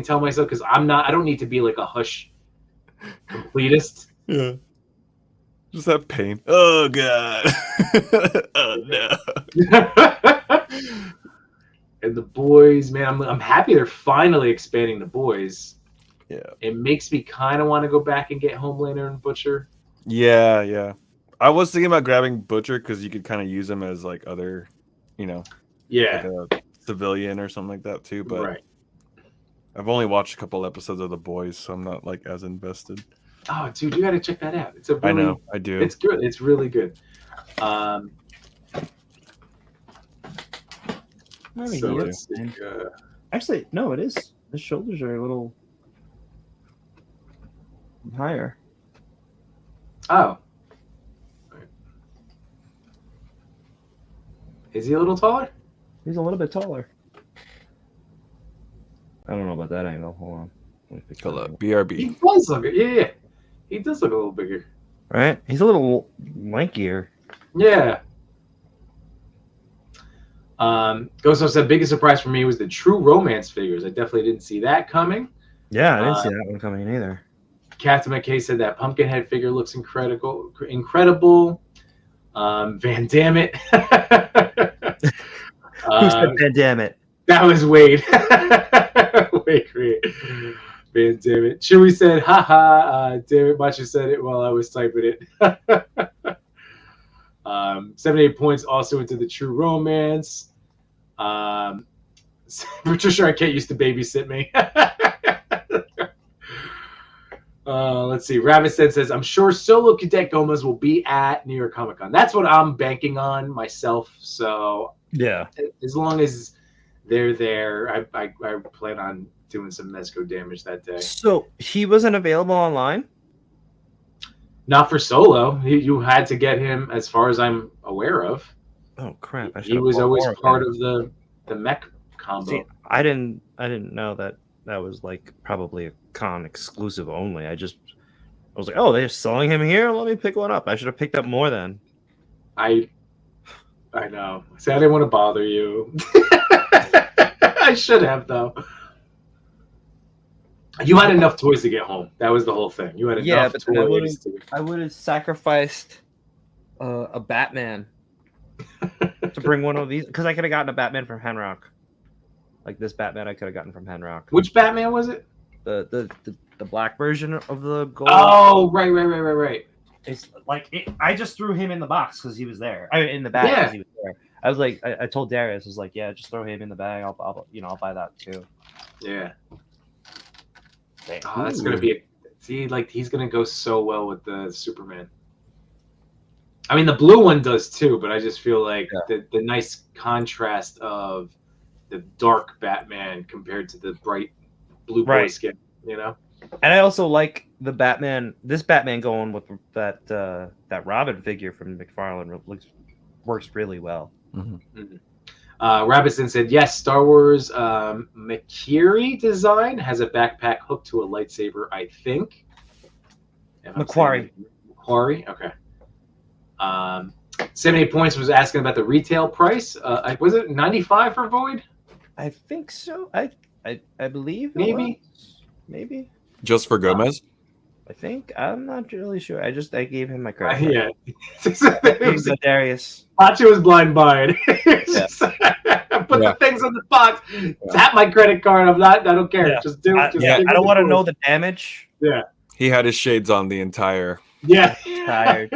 tell myself, because I don't need to be like a Hush completist. Yeah. Just that pain. Oh, God. Oh, no. And the boys, man, I'm happy they're finally expanding the boys. Yeah, it makes me kind of want to go back and get Homelander and Butcher. Yeah. I was thinking about grabbing Butcher because you could kind of use him as like other, like a civilian or something like that too. But I've only watched a couple episodes of The Boys, so I'm not like as invested. Oh, dude, you got to check that out. It's I know, I do. It's good. It's really good. Actually, no, it is. His shoulders are a little higher. Oh. Is he a little taller? He's a little bit taller. I don't know about that angle. Hold on. Hold up. BRB. He does look good. Yeah. He does look a little bigger. Right? He's a little lankier. Yeah. Goso said biggest surprise for me was the True Romance figures. I definitely didn't see that coming. Yeah, I didn't see that one coming either. Captain McKay said that Pumpkinhead figure looks incredible. Van Dammit. Who said Van Dammit? That was Wade. Wade great. Van Dammit. Chewie said, haha, damn it. Matchu said it while I was typing it. 78 points also into the True Romance. Patricia Arquette used to babysit me. Let's see. Ravisted says, I'm sure Solo Cadet Gomez will be at New York Comic Con. That's what I'm banking on myself. So Yeah. as long as they're there, I plan on doing some Mezco damage that day. So he wasn't available online? Not for Solo. You had to get him, as far as I'm aware of. Oh crap! He was always part of the mech combo. See, I didn't know that was like probably a con exclusive only. I was like, oh, they're selling him here. Let me pick one up. I should have picked up more then. I know. See, I didn't want to bother you. I should have though. You had enough toys to get home. That was the whole thing. You had enough toys. I would have sacrificed a Batman to bring one of these, because I could have gotten a Batman from Henrock. Like this Batman, I could have gotten from Henrock. Which Batman was it? The black version of the gold. Oh, right. It's like I just threw him in the box because he was there. I mean, in the bag because he was there. I was like, I told Darius, I was like, yeah, just throw him in the bag. I'll buy that too. Yeah. Oh, that's gonna be he's gonna go so well with the Superman. I mean, the blue one does too, but I just feel like the nice contrast of the dark Batman compared to the bright blue boy skin, you know. And I also like the Batman. This Batman going with that Robin figure from McFarlane works really well. Mm-hmm. Rabison said, yes, Star Wars Makiri design has a backpack hooked to a lightsaber, I think. Macquarie. Okay. 78 points was asking about the retail price. Was it 95 for Void? I think so. I believe maybe. Just for Gomez? I think. I'm not really sure. I gave him my credit. Yeah. It was Darius. Matchu was blind buying. Put the things on the box. Tap my credit card. I don't care. Just do it. I don't want to know the damage. Yeah. He had his shades on the entire time.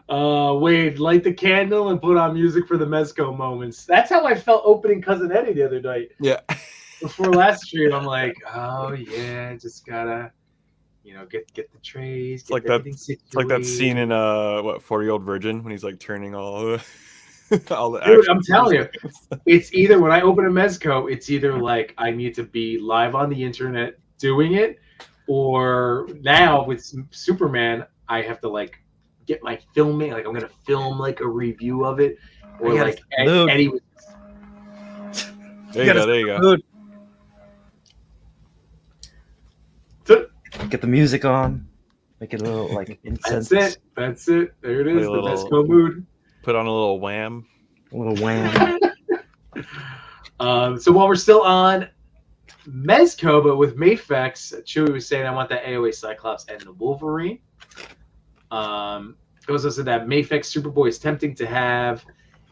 Wade, light the candle and put on music for the Mezco moments. That's how I felt opening Cousin Eddie the other night. Yeah. Before last stream, I'm like, oh yeah, just gotta, get the trays. It's like that scene in 40-Year-Old Virgin when he's like turning all the Dude, I'm telling you, it's either when I open a Mezco, it's either like I need to be live on the internet doing it, or now with Superman, I have to like get my filming. Like I'm gonna film like a review of it, or like Eddie. There you go. Get the music on. Make it a little like incense. That's it. There it is. The Mezco mood. Put on a little wham. So while we're still on Mezco, but with Mafex, Chewie was saying, I want that AOA Cyclops and the Wolverine. Goes said that Mafex Superboy is tempting to have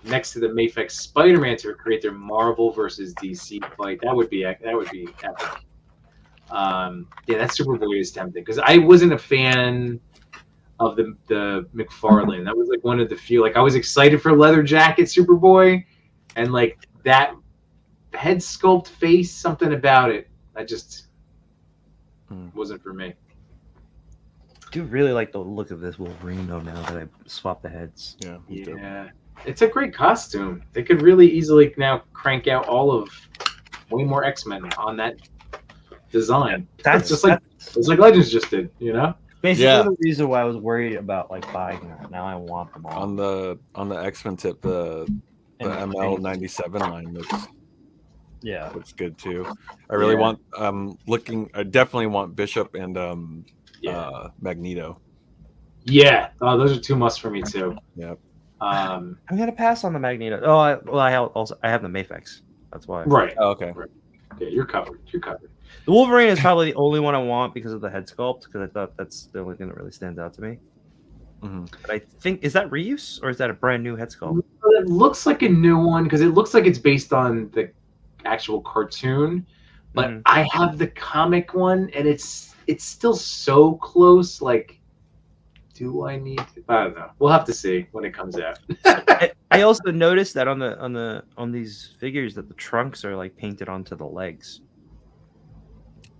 next to the Mafex Spider-Man to create their Marvel versus DC fight. That would be epic. That Superboy is tempting because I wasn't a fan of the McFarlane. That was like one of the few. Like I was excited for Leather Jacket Superboy, and like that head sculpt face, something about it, I just wasn't for me. I do really like the look of this Wolverine though. Now that I swapped the heads, yeah, it's a great costume. They could really easily now crank out all of way more X-Men on that design. That's just like Legends just did, Basically, the reason why I was worried about like buying that. Now I want them all. On the X-Men tip, the ML97 line looks good too. I really want I definitely want Bishop and Magneto. Yeah, those are two musts for me too. Yep. I'm gonna pass on the Magneto. I have the Mafex. That's why. Right. Oh, okay. Right. Yeah, you're covered. The Wolverine is probably the only one I want because of the head sculpt, because I thought that's the only thing that really stands out to me. Mm-hmm. But I think, is that reuse or is that a brand new head sculpt? It looks like a new one because it looks like it's based on the actual cartoon, but I have the comic one and it's still so close. Like, do I need to? I don't know. We'll have to see when it comes out. I also noticed that on these figures that the trunks are like painted onto the legs.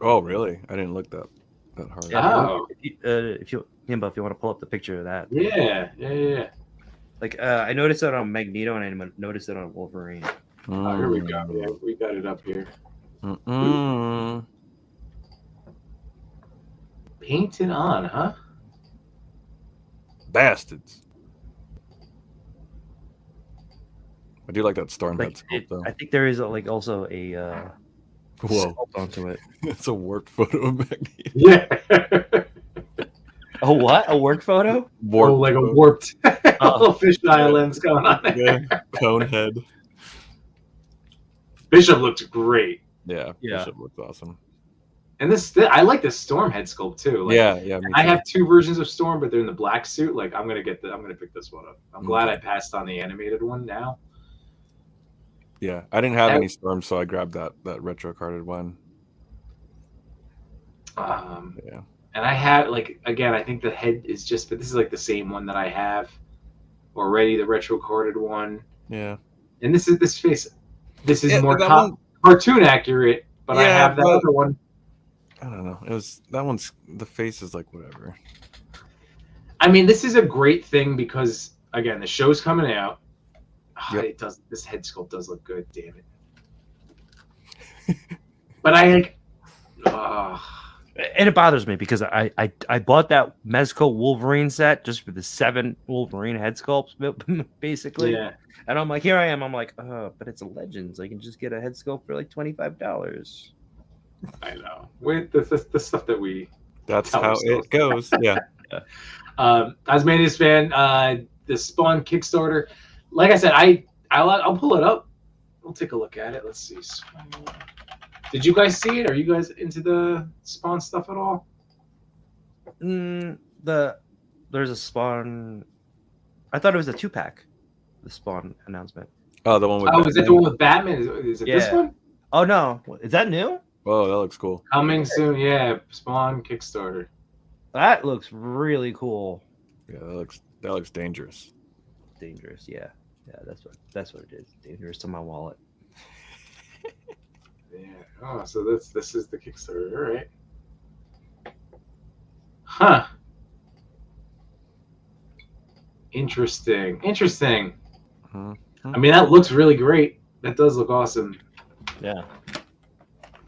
Oh, really? I didn't look that hard. Yeah, Oh. if you Yimbo, if you want to pull up the picture of that. Yeah. Like I noticed it on Magneto and I noticed it on Wolverine. Oh, here we go. Yeah, we got it up here. Painted on, huh? Bastards. I do like that storm head sculpt, though. I think there is also a Whoa, sculpt onto it. it's a work photo of Magneto. Yeah. A what? A work photo? Oh, like a warped little fisheye lens going on there. Yeah. Cone head. Bishop looked great. Yeah. Bishop looked awesome. And I like the Storm head sculpt too. Like, yeah. I have 2 versions of Storm, but they're in the black suit. Like, I'm gonna pick this one up. I'm glad I passed on the animated one now. Yeah, I didn't have any Storm, so I grabbed that retro carded one. Yeah. And I have, like, again, I think the head is just, but this is like the same one that I have already, the retro carded one. Yeah. And this face. This is more cartoon accurate, but I have that other one. I don't know. The face is like whatever. I mean, this is a great thing because, again, the show's coming out. Yep. This head sculpt does look good, damn it. But I like, and it bothers me because I bought that Mezco Wolverine set just for the 7 Wolverine head sculpts, basically. Yeah. And I'm like, here I am. I'm like, but it's a Legends. I can just get a head sculpt for like $25. I know. With the stuff that we. That's how it goes. Yeah. Osmanius fan, the Spawn Kickstarter. Like I said, I'll pull it up. We'll take a look at it. Let's see. Did you guys see it? Are you guys into the Spawn stuff at all? There's a Spawn. I thought it was a 2-pack. The Spawn announcement. Oh, the one with. Is it the one with Batman? Is it this one? Oh no, is that new? Oh, that looks cool. Coming soon, yeah. Spawn Kickstarter. That looks really cool. Yeah, that looks dangerous. Dangerous, yeah. That's what it is. Dangerous to my wallet. Yeah. Oh, so this is the Kickstarter. All right. Huh. Interesting. Mm-hmm. I mean, that looks really great. That does look awesome. Yeah.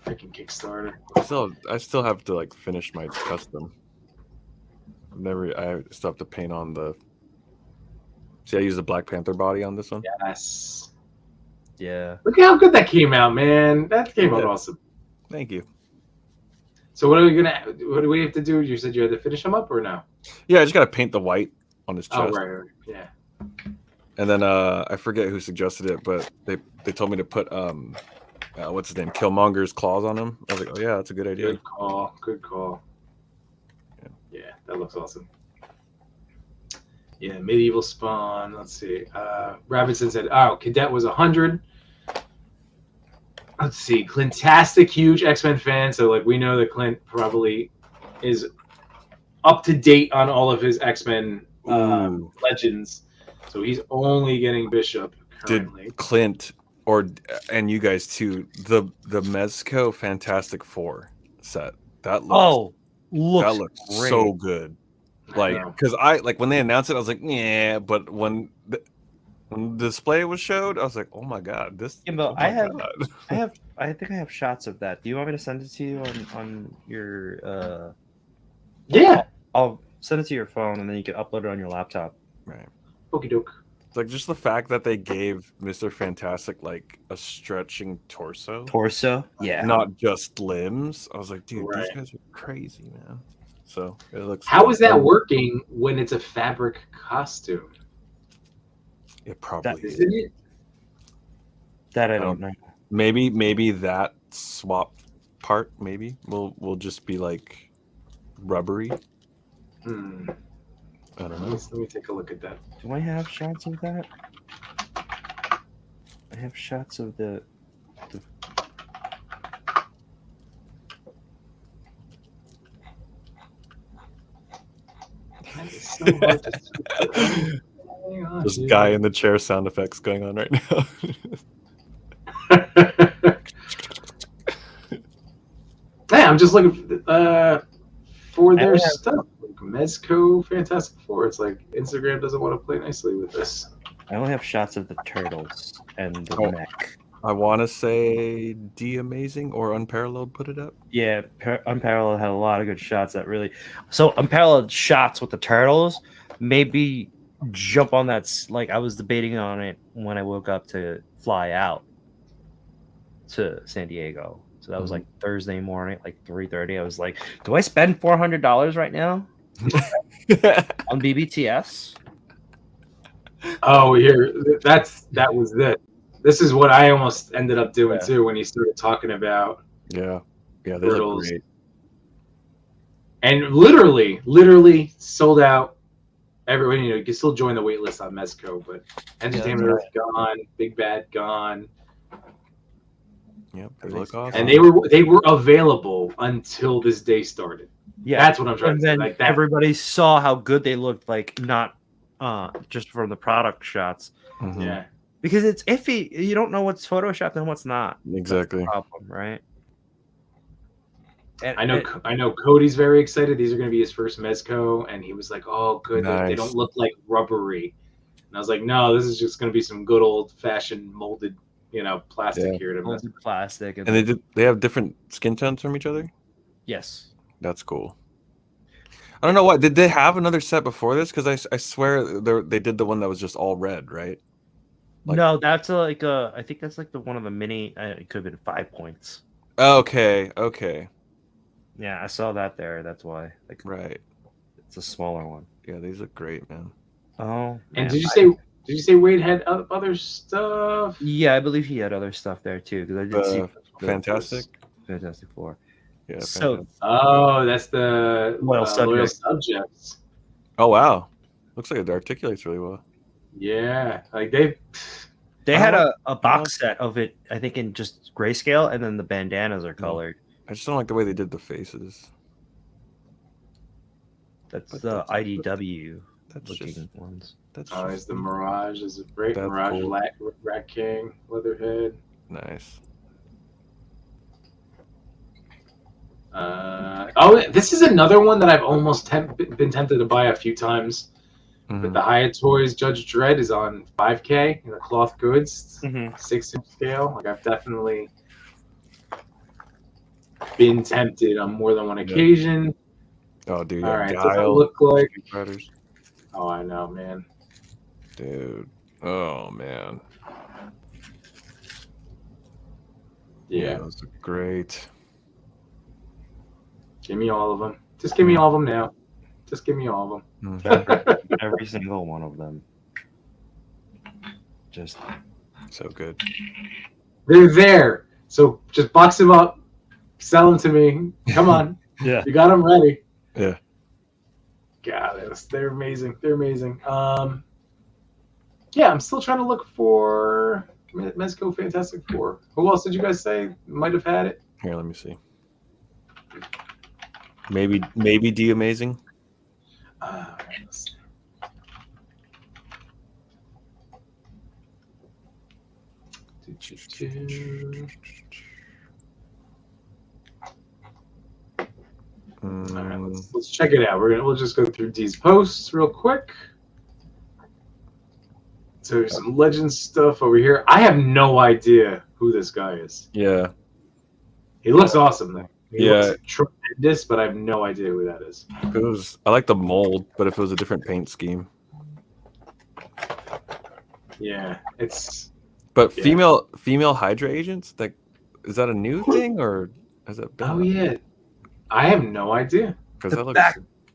Freaking Kickstarter. I still have to like finish my custom. I still have to paint on the. See, I used the Black Panther body on this one. Yes. Yeah. Look at how good that came out, man. That came out awesome. Thank you. So what do we have to do? You said you had to finish them up or no? Yeah, I just gotta paint the white on his chest. Oh, right. Yeah. And then I forget who suggested it, but they told me to put what's his name, Killmonger's claws on him. I was like, oh yeah, that's a good idea. Good call. Yeah, that looks awesome. Yeah, medieval Spawn. Let's see. Robinson said, Cadet was 100. Let's see. Clintastic, huge X-Men fan. So, like, we know that Clint probably is up to date on all of his X-Men legends. So he's only getting Bishop currently. Did Clint and you guys too, the Mezco Fantastic Four set. That looks great. So good. Like, because when they announced it, I was like, yeah. But when the display was showed, I was like, oh my god, this. Yimbo, I think I have shots of that. Do you want me to send it to you on your? Yeah. I'll send it to your phone, and then you can upload it on your laptop. Right. Okie doke. It's like just the fact that they gave Mr. Fantastic like a stretching torso. Yeah. Not just limbs. I was like, dude, these guys are crazy, man. So it looks. How is that working when it's a fabric costume? It probably isn't it. That I don't know. Maybe that swap part will just be like rubbery. I don't know. Let me take a look at that. Do I have shots of that? I have shots of the so hard to This guy in the chair sound effects going on right now. Hey, I'm just looking for their have- stuff. Like Mezco Fantastic Four. It's like Instagram doesn't want to play nicely with this. I only have shots of the turtles and the Oh. mech. I want to say D Amazing or Unparalleled put it up. Yeah, Unparalleled had a lot of good shots that really. So Unparalleled shots with the turtles, maybe jump on that. Like I was debating on it when I woke up to fly out to San Diego. So that was like Thursday morning, like 3:30. I was like, do I spend $400 right now on BBTS? Oh, here, that was it. This is what I almost ended up doing too when you started talking about Yeah, they look turtles. great. And literally sold out. Everyone, you can still join the wait list on Mezco, but Entertainment Earth gone, Big Bad gone. Yep, they look awesome. And they were available until this day started. Yeah, that's what I'm trying to say. Like that. Everybody saw how good they looked, like not just from the product shots. Mm-hmm. Yeah. Because it's iffy. You don't know what's photoshopped and what's not. Exactly. That's the problem, right? And I know Cody's very excited. These are going to be his first Mezco, and he was like, "Oh, good, nice. They don't look like rubbery." And I was like, "No, this is just going to be some good old-fashioned molded, plastic here to molded plastic." And they have different skin tones from each other. Yes, that's cool. I don't know why. Did they have another set before this? Because I swear they did the one that was just all red, right? No, that's like I think that's like one of the mini. It could have been 5 points. Okay. Yeah, I saw that there. That's why. Like, right. It's a smaller one. Yeah, these look great, man. Oh. Man. And did you say Wade had other stuff? Yeah, I believe he had other stuff there too. Because I did see Fantastic Four. Yeah. So. Oh, that's the loyal subjects. Oh wow, looks like it articulates really well. Yeah, like they had a box set of it, I think, in just grayscale, and then the bandanas are colored. I just don't like the way they did the faces. That's the IDW looking just, ones. It's the Mirage. Is it great? Mirage cool. Rat King, Leatherhead. Nice. This is another one that I've almost been tempted to buy a few times. Mm-hmm. But the Hyatt Toys Judge Dredd is on 5K in the cloth goods, 6-inch scale. Like I've definitely been tempted on more than one occasion. Oh, dude! All right, does it look like? Oh, I know, man. Dude, oh man. Yeah, those are great. Give me all of them. Just give me all of them now. Just give me all of them. Every single one of them. Just so good. They're there. So just box them up. Sell them to me. Come on. Yeah. You got them ready. Yeah. God, they're amazing. They're amazing. Yeah, I'm still trying to look for Mezco Fantastic Four. Who else did you guys say might have had it? Here, let me see. Maybe D Amazing. Let's see. All right, let's check it out. We'll just go through D's posts real quick. So there's some legend stuff over here. I have no idea who this guy is. Yeah. He looks awesome though. He looks tremendous, but I have no idea who that is. I like the mold, but if it was a different paint scheme. Yeah, it's. But female Hydra agents, is that a new thing or has that been? Oh yeah, I have no idea. The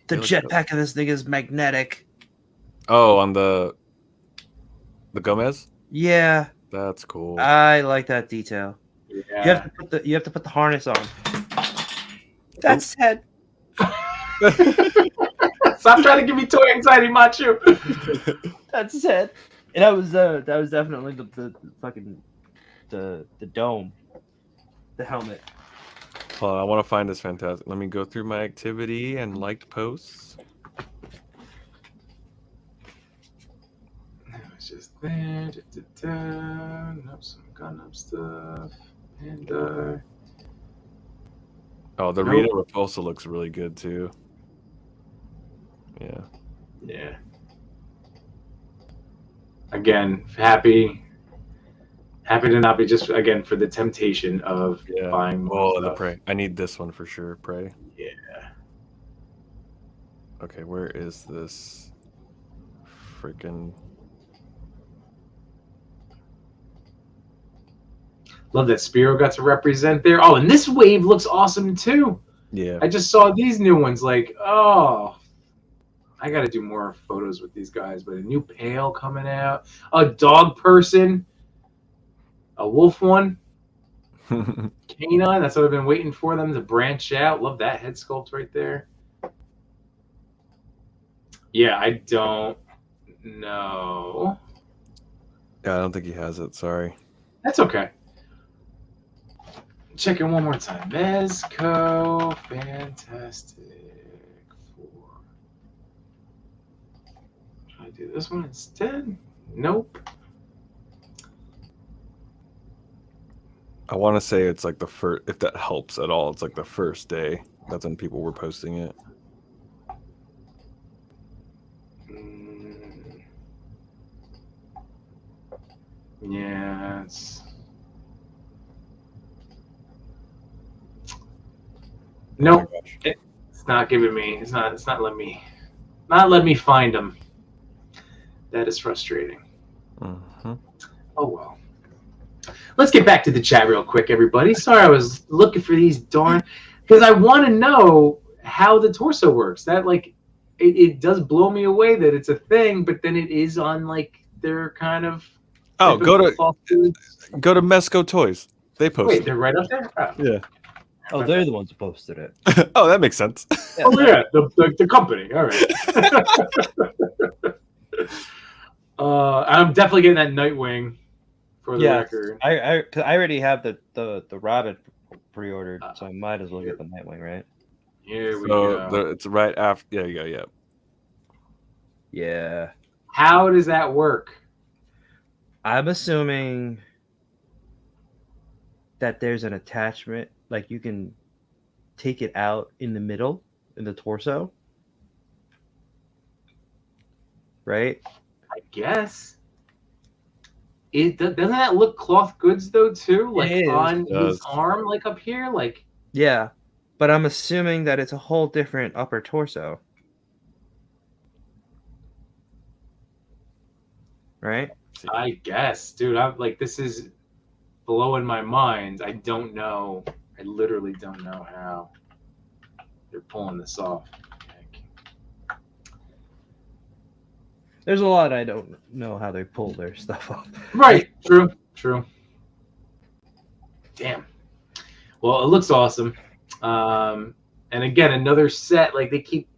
jetpack of this thing is magnetic. Oh, on the Gomez? Yeah. That's cool. I like that detail. Yeah. You have to put the harness on. That's his head. Stop trying to give me toy anxiety, Matchu. That's his head. And that was definitely the fucking the dome, the helmet. Hold on, I want to find this fantastic. Let me go through my activity and liked posts. It's just there. Nope, some Gundam stuff. And Oh, the Nope. Rita Repulsa looks really good too. Yeah. Yeah. Again, happy to not be just again for the temptation of Yeah. buying more Oh, the stuff. Prey. I need this one for sure. Prey. Yeah. Okay, where is this? Freaking. Love that Spiro got to represent there. Oh, and this wave looks awesome too. Yeah. I just saw these new ones. Like, oh, I got to do more photos with these guys. But a new Pale coming out, a dog person, a wolf one, canine. That's what I've been waiting for them to branch out. Love that head sculpt right there. Yeah, I don't know. Yeah, I don't think he has it. Sorry. That's okay. Check it one more time. Mezco Fantastic Four. Should I do this one instead? Nope. I want to say it's like the first, if that helps at all, it's like the first day. That's when people were posting it. Yeah, it's... Nope. Oh my gosh. It's not giving me. It's not letting me. Not let me find them. That is frustrating. Mm-hmm. Oh well. Let's get back to the chat real quick, everybody. Sorry, I was looking for these darn because I want to know how the torso works. That like it does blow me away that it's a thing, but then it is on like their kind of. Oh, go to Mezco Toys. They posted. Wait, they're right up there. Oh. Yeah. Oh, they're the ones who posted it. Oh, that makes sense. Yeah. Oh yeah, the company. All right. I'm definitely getting that Nightwing for the record. I already have the Rabbit pre-ordered, so I might as well get the Nightwing, right? Here we go. It's right after. Yeah, you go. Yeah. Yeah. How does that work? I'm assuming that there's an attachment, like you can take it out in the middle, in the torso. Right? I guess. Doesn't that look cloth goods though too? Like on his arm, like up here, like. Yeah, but I'm assuming that it's a whole different upper torso. Right? I guess, dude. I'm like, this is blowing my mind. I don't know. I literally don't know how they're pulling this off. There's a lot I don't know how they pull their stuff off. Right. True. Damn. Well, it looks awesome. And again, another set. Like they keep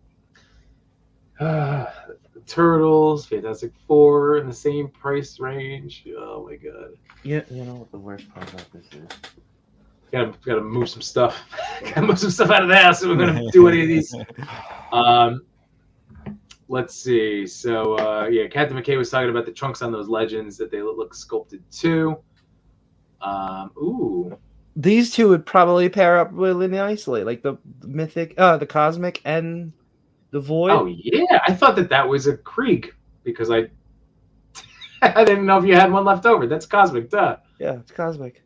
Turtles, Fantastic Four in the same price range. Oh my god. Yeah, you know what the worst part about this is? Gotta move some stuff. Gotta move some stuff out of the house if we're gonna do any of these. Let's see. So yeah, Captain McKay was talking about the trunks on those Legends that they look sculpted too. Ooh. These two would probably pair up really nicely, like the Mythic, the Cosmic, and the Void. Oh yeah, I thought that was a Krieg because I didn't know if you had one left over. That's Cosmic, duh. Yeah, it's Cosmic.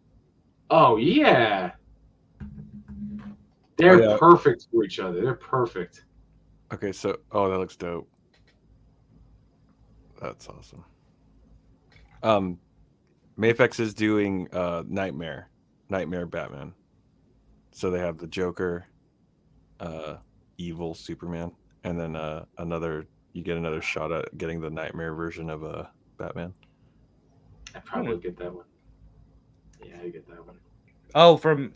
Oh yeah, they're perfect for each other. They're perfect. Okay, so that looks dope. That's awesome. Mafex is doing Nightmare Batman. So they have the Joker, evil Superman, and then you get another shot at getting the Nightmare version of Batman. I probably get that one. Yeah, I get that one. Oh, from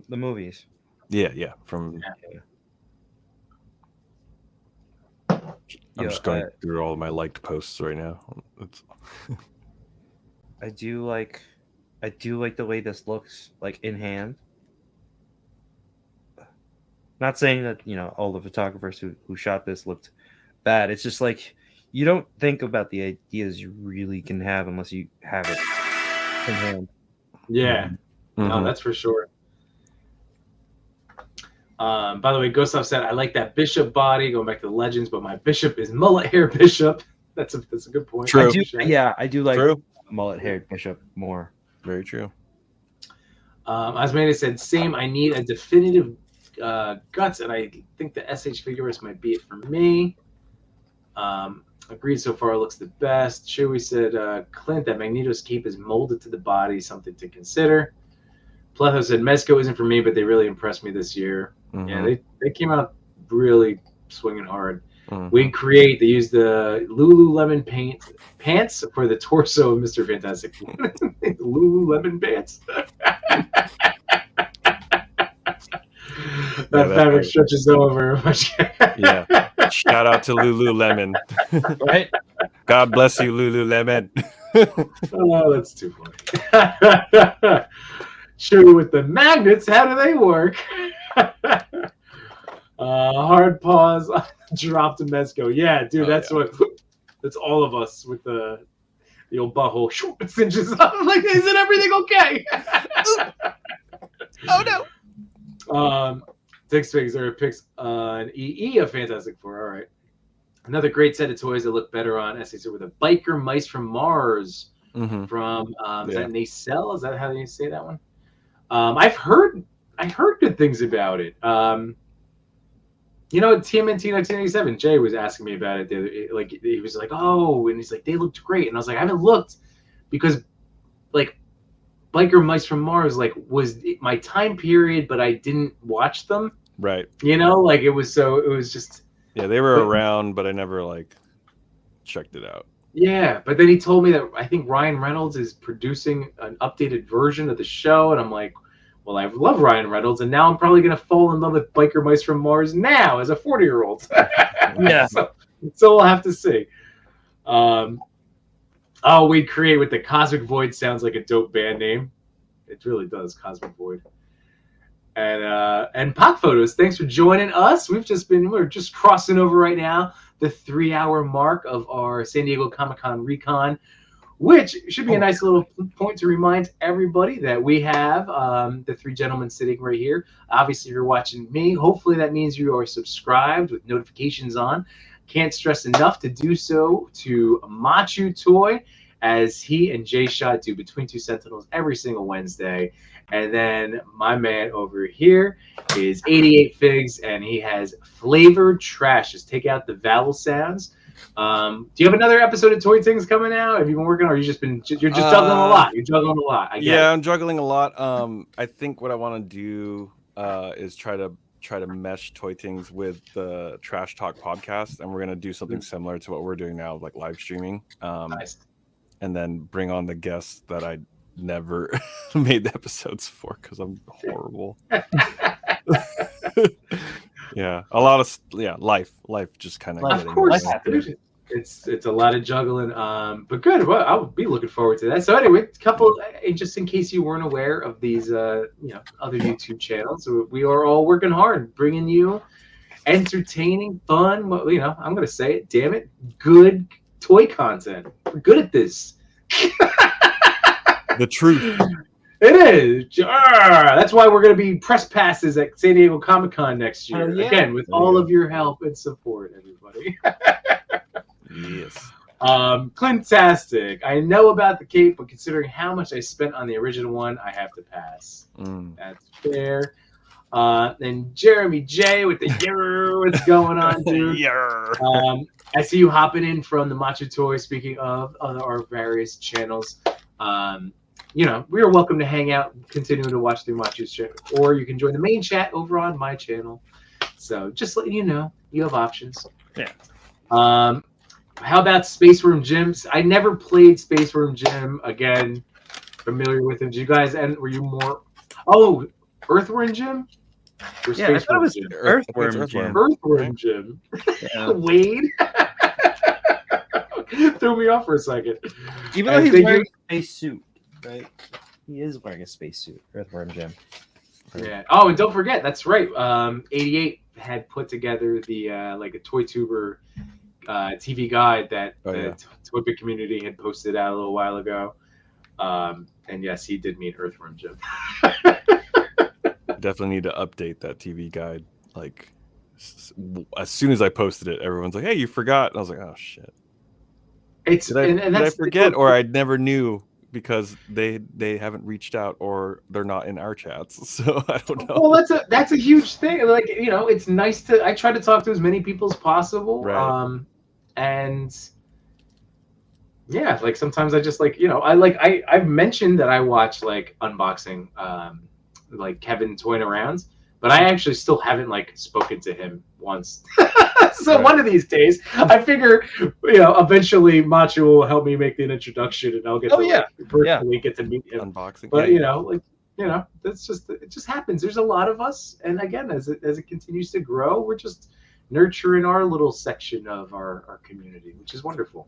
the movies. Yeah, from. Yeah. I'm just going through all of my liked posts right now. I do like the way this looks, like in hand. Not saying that all the photographers who shot this looked bad. It's just like you don't think about the ideas you really can have unless you have it in hand. Yeah, Mm-hmm. no, that's for sure. By the way, Gustav said, I like that bishop body, going back to the legends, but my bishop is mullet hair bishop. That's a good point. True. I do like True. mullet haired bishop more. Very true. Osmania said, same, I need a definitive guts, and I think the SH figurist might be it for me. Agreed, so far looks the best. Chewy said, Clint, that Magneto's cape is molded to the body, something to consider. Pletho said, Mezco isn't for me, but they really impressed me this year. Mm-hmm. Yeah, they came out really swinging hard. Mm-hmm. We create, they used the Lululemon pants for the torso of Mr. Fantastic. Lululemon pants. That fabric stretches over. Yeah. Shout out to Lululemon. Right? God bless you, Lululemon. Oh, that's too funny. Sure, with the magnets, how do they work? Hard pause. Drop to Mezco. Yeah, dude, that's all of us with the old butthole cinches up. I'm like, isn't everything okay? Oh no. Six Figs or picks an EE of Fantastic Four. All right. Another great set of toys that look better on SAC with a biker mice from Mars from is that Nacelle? Is that how you say that one? I heard good things about it. You know, TMNT 1987, Jay was asking me about it. Like he was like, oh, and he's like, they looked great, and I was like, I haven't looked because like biker mice from Mars like was my time period, but I didn't watch them. Right. You know, like it was just. Yeah, they were around, but I never like checked it out. Yeah, but then he told me that I think Ryan Reynolds is producing an updated version of the show, and I'm like, well, I love Ryan Reynolds, and now I'm probably going to fall in love with Biker Mice from Mars now as a 40-year-old. Yeah. So we'll have to see. We create with the Cosmic Void sounds like a dope band name. It really does, Cosmic Void. And Pop Photos, thanks for joining us. We're just crossing over right now the 3-hour mark of our San Diego Comic-Con recon, which should be a nice little point to remind everybody that we have the three gentlemen sitting right here. Obviously, you're watching me. Hopefully, that means you are subscribed with notifications on. Can't stress enough to do so to Matchu Toy, as he and Jay Shot do Between Two Sentinels every single Wednesday. And then my man over here is 88 Figs, and he has Flavored Trash. Just take out the vowel sounds. Do you have another episode of Toy Things coming out? Have you been working, or you're just juggling a lot? You're juggling a lot. I'm juggling a lot. I think what I want to do is try to mesh Toy Things with the Trash Talk podcast, and we're gonna do something similar to what we're doing now, like live streaming. Nice. And then bring on the guests that I never made the episodes for because I'm horrible. Yeah, a lot of life just kind of. Of course, it's a lot of juggling. But good. Well, I would be looking forward to that. So anyway, a couple, just in case you weren't aware of these, other YouTube channels, we are all working hard, bringing you entertaining, fun. I'm gonna say it. Damn it, good toy content. We're good at this. The truth. It is. That's why we're going to be press passes at San Diego Comic-Con next year. Yeah. Again, with all of your help and support, everybody. Yes. Clintastic. I know about the cape, but considering how much I spent on the original one, I have to pass. That's fair. And Jeremy J with the what's going on, dude? I see you hopping in from the Matchu Toy. Speaking of our various channels, we are welcome to hang out, continuing to watch through Matchu's channel, or you can join the main chat over on my channel. So just letting you know, you have options. Yeah. How about Space Worm Jim? I never played Space Worm Jim. Again, familiar with him. Did you guys? And were you more? Oh, Earthworm Jim. Or Yeah, I thought it was Jim? Earthworm Jim. Earthworm Jim. Yeah. Wade. Threw me off for a second. Even though he's wearing a space suit, right? He is wearing a space suit, Earthworm Jim. Yeah. Oh, and don't forget, that's right. 88 had put together the like a Toy Tuber TV guide that the Toy Big community had posted out a little while ago. And yes, he did meet Earthworm Jim. definitely need to update that TV guide. Like as soon as I posted it, everyone's like, "Hey, you forgot." And I was like, "Oh shit." It's Did I that's forget, or I never knew because they haven't reached out or they're not in our chats, so I don't know. Well, that's a huge thing. Like, you know, it's nice to. I try to talk to as many people as possible. Right. And yeah, like sometimes I just like, you know, I've mentioned that I watch like unboxing, like Kevin toying around, but I actually still haven't like spoken to him once. So Right. one of these days, I figure, you know, eventually Matchu will help me make the introduction, and I'll get to like personally get to meet him. Unboxing. But Yeah, you know, like, you know, that's just, it just happens. There's a lot of us, and again, as it continues to grow, we're just nurturing our little section of our community, which is wonderful.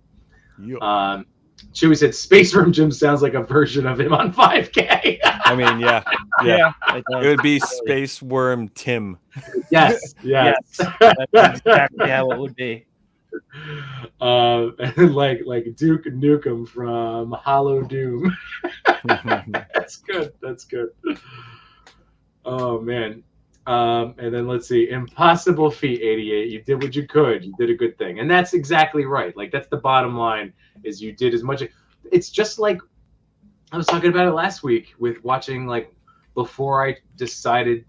yeah. Chewy said Space Room Jim sounds like a version of him on 5K. I mean, yeah. It It would be Space Worm Tim. Yes. That's exactly how it would be. And like Duke Nukem from Hollow Doom. That's good. That's good. Oh man. And then let's see, Impossible Feat 88. You did what you could. You did a good thing, and that's exactly right. Like, that's the bottom line. Is you did as much. It's just like I was talking about it last week with watching, like, before I decided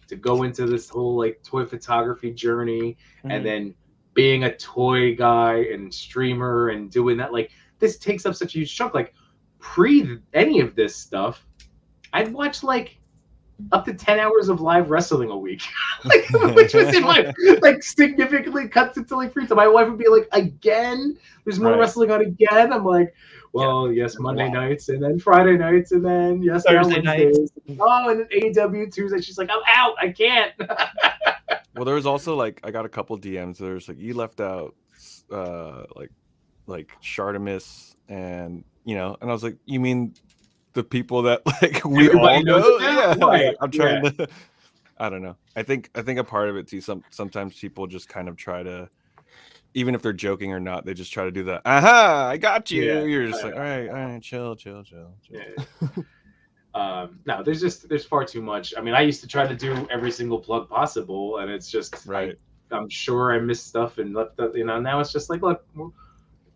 to go into this whole like toy photography journey, and then being a toy guy and streamer and doing that. Like, this takes up such a huge chunk. Like, pre any of this stuff, I'd watch like up to 10 hours of live wrestling a week, like, which was in my, like, significantly cuts into like free time. My wife would be like, again, there's more wrestling on again. I'm like, well, yes, Monday nights, and then Friday nights, and then yes, Thursday nights. Oh, and then AEW Tuesday. She's like, I'm out. I can't. Well, there was also like, I got a couple DMs. There's like, you left out like Shartimus, and you know, and I was like, you mean the people that like we Everybody all knows know? that? Yeah, Right. I'm trying to. I don't know. I think a part of it too. Sometimes people just kind of try to, even if they're joking or not, they just try to do the aha, I got you. Yeah. You're just like, all right, chill. Yeah. No, there's far too much. I mean, I used to try to do every single plug possible, and it's just right. I'm sure I missed stuff and left that, you know. Now it's just like, look,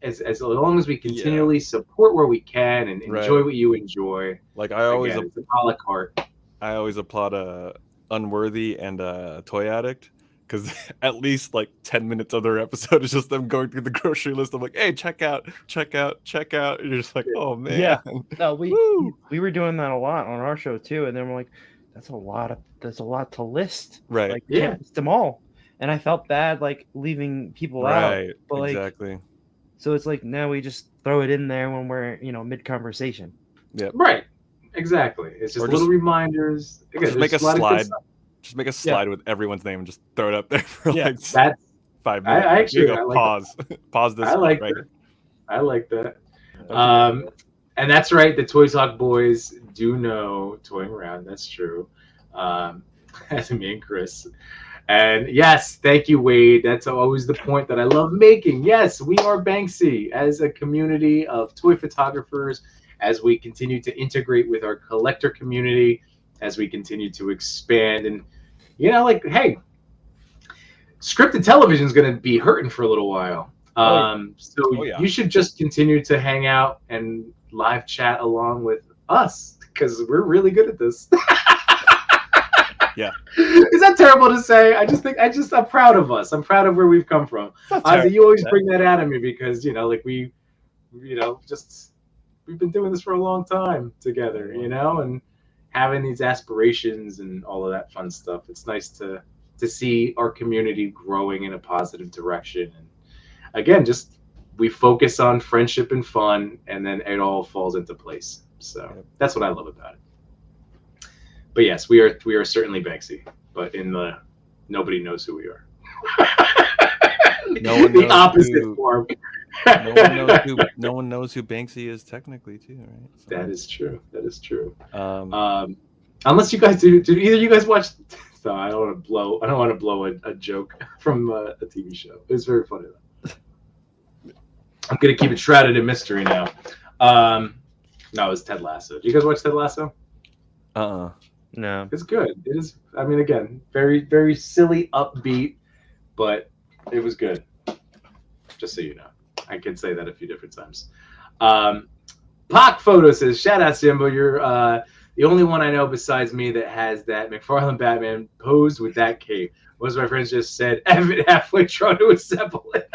as long as we continually support where we can and enjoy what you enjoy. Like, I always it's a a la carte. I always applaud Unworthy and Toy Addict, because at least like 10 minutes of their episode is just them going through the grocery list. I'm like, hey, check out. And you're just like, oh man. Yeah. No, we were doing that a lot on our show too, and then we're like, there's a lot to list. Right. Like, can't list them all. And I felt bad like leaving people out. But exactly. Like, so it's like now we just throw it in there when we're, you know, mid conversation. Yeah. Right. Exactly. It's just little reminders. Again, just make a slide. Just make a slide with everyone's name and just throw it up there for like 5 minutes. I actually pause. Pause this. I like that. I like that. And that's right. The Toy Talk boys do know toying around. That's true. As me and Chris. And yes, thank you, Wade. That's always the point that I love making. Yes, we are Banksy as a community of toy photographers, as we continue to integrate with our collector community, as we continue to expand. And, you know, like, hey, scripted television is going to be hurting for a little while. You should just continue to hang out and live chat along with us, because we're really good at this. Yeah. Is that terrible to say? I'm proud of us. I'm proud of where we've come from. You always bring that out of me because, you know, like we've been doing this for a long time together, you know, and having these aspirations and all of that fun stuff. It's nice to see our community growing in a positive direction. And again, just we focus on friendship and fun, and then it all falls into place. So that's what I love about it. But yes, we are certainly Banksy, but in the nobody knows who we are. No one knows the opposite form. No one knows who Banksy is technically too, right? So. That is true. Unless you guys do either you guys watch? So I don't want to blow a joke from a TV show. It's very funny though. I'm gonna keep it shrouded in mystery now. No, it's Ted Lasso. Do you guys watch Ted Lasso? No. It's good. It is. I mean, again, very, very silly, upbeat, but it was good. Just so you know, I can say that a few different times. Pac Photo says, "Shout out Yimbo. You're the only one I know besides me that has that McFarlane Batman posed with that cape. Most of my friends just said, Evan halfway trying to assemble it."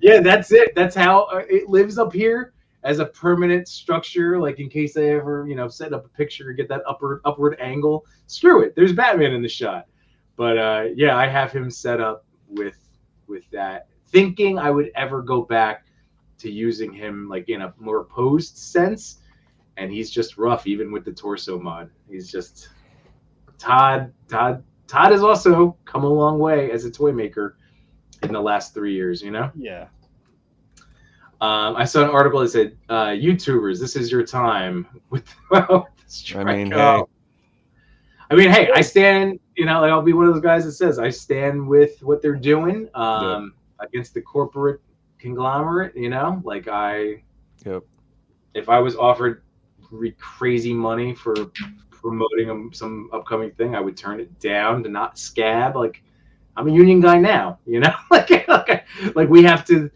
Yeah, that's it. That's how it lives up here as a permanent structure. Like in case I ever, set up a picture and get that upward angle. Screw it. There's Batman in the shot. But yeah, I have him set up with that, thinking I would ever go back to using him like in a more posed sense. And he's just rough, even with the torso mod. He's just Todd has also come a long way as a toy maker in the last 3 years, Yeah. I saw an article that said, YouTubers, this is your time. I mean, hey, I stand, I'll be one of those guys that says I stand with what they're doing against the corporate conglomerate, if I was offered crazy money for promoting some upcoming thing, I would turn it down to not scab. Like, I'm a union guy now, like we have to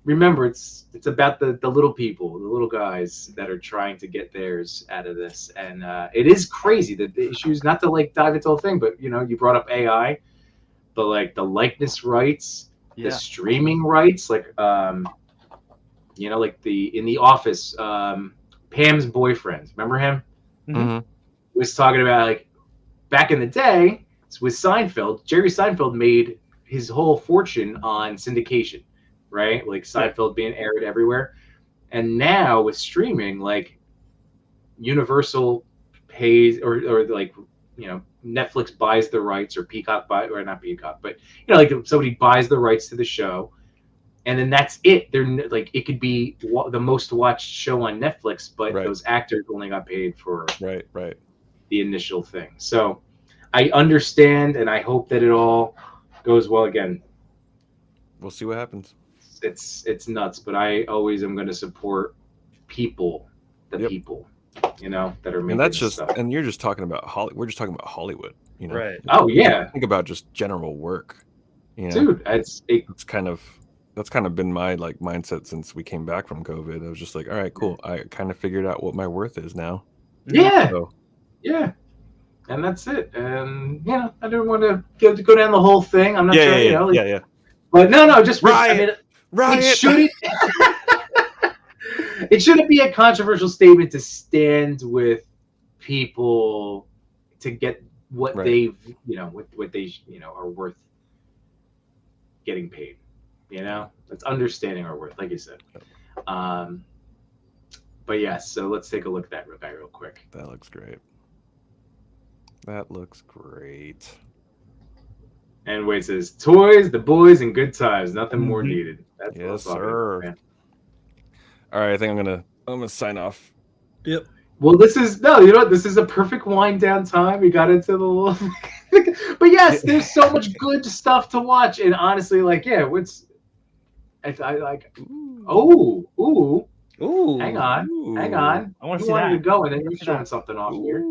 remember it's about the little people, the little guys that are trying to get theirs out of this. And it is crazy that the issues, not to like dive into the whole thing, but you brought up AI, but like the likeness rights, the streaming rights, like like in The Office, Pam's boyfriend, remember him? Mm-hmm. Was talking about like back in the day with Seinfeld. Jerry Seinfeld made his whole fortune on syndication, right? Like Seinfeld being aired everywhere. And now with streaming, like Universal pays or like Netflix buys the rights, or Peacock or not Peacock, but like if somebody buys the rights to the show, and then that's it. They're like, it could be the most watched show on Netflix, but those actors only got paid for the initial thing. So I understand, and I hope that it all goes well. Again, we'll see what happens. It's nuts, but I always am going to support people, people, that are making. And that's just stuff. And you're just talking about Hollywood. We're just talking about Hollywood, Right? Oh yeah. Think about just general work, dude. That's kind of been my like mindset since we came back from COVID. I was just like, all right, cool. I kind of figured out what my worth is now. Yeah. Yeah. And that's it. And I didn't want to go down the whole thing. I'm not sure. Yeah. But no, just riot. It shouldn't. It shouldn't be a controversial statement to stand with people to get what they've, what they, are worth getting paid. It's understanding our worth, like you said. But yes, so let's take a look at that real quick. That looks great. And Wade says, toys, the boys, and good times. Nothing more needed. That's yes, sir. About, all right, I think I'm gonna sign off. Yep. Well, this is a perfect wind down time. We got into the little but yes, there's so much good stuff to watch. And honestly, like, I like. Ooh. Hang on. I want to see that. You go, and then you're showing something off here.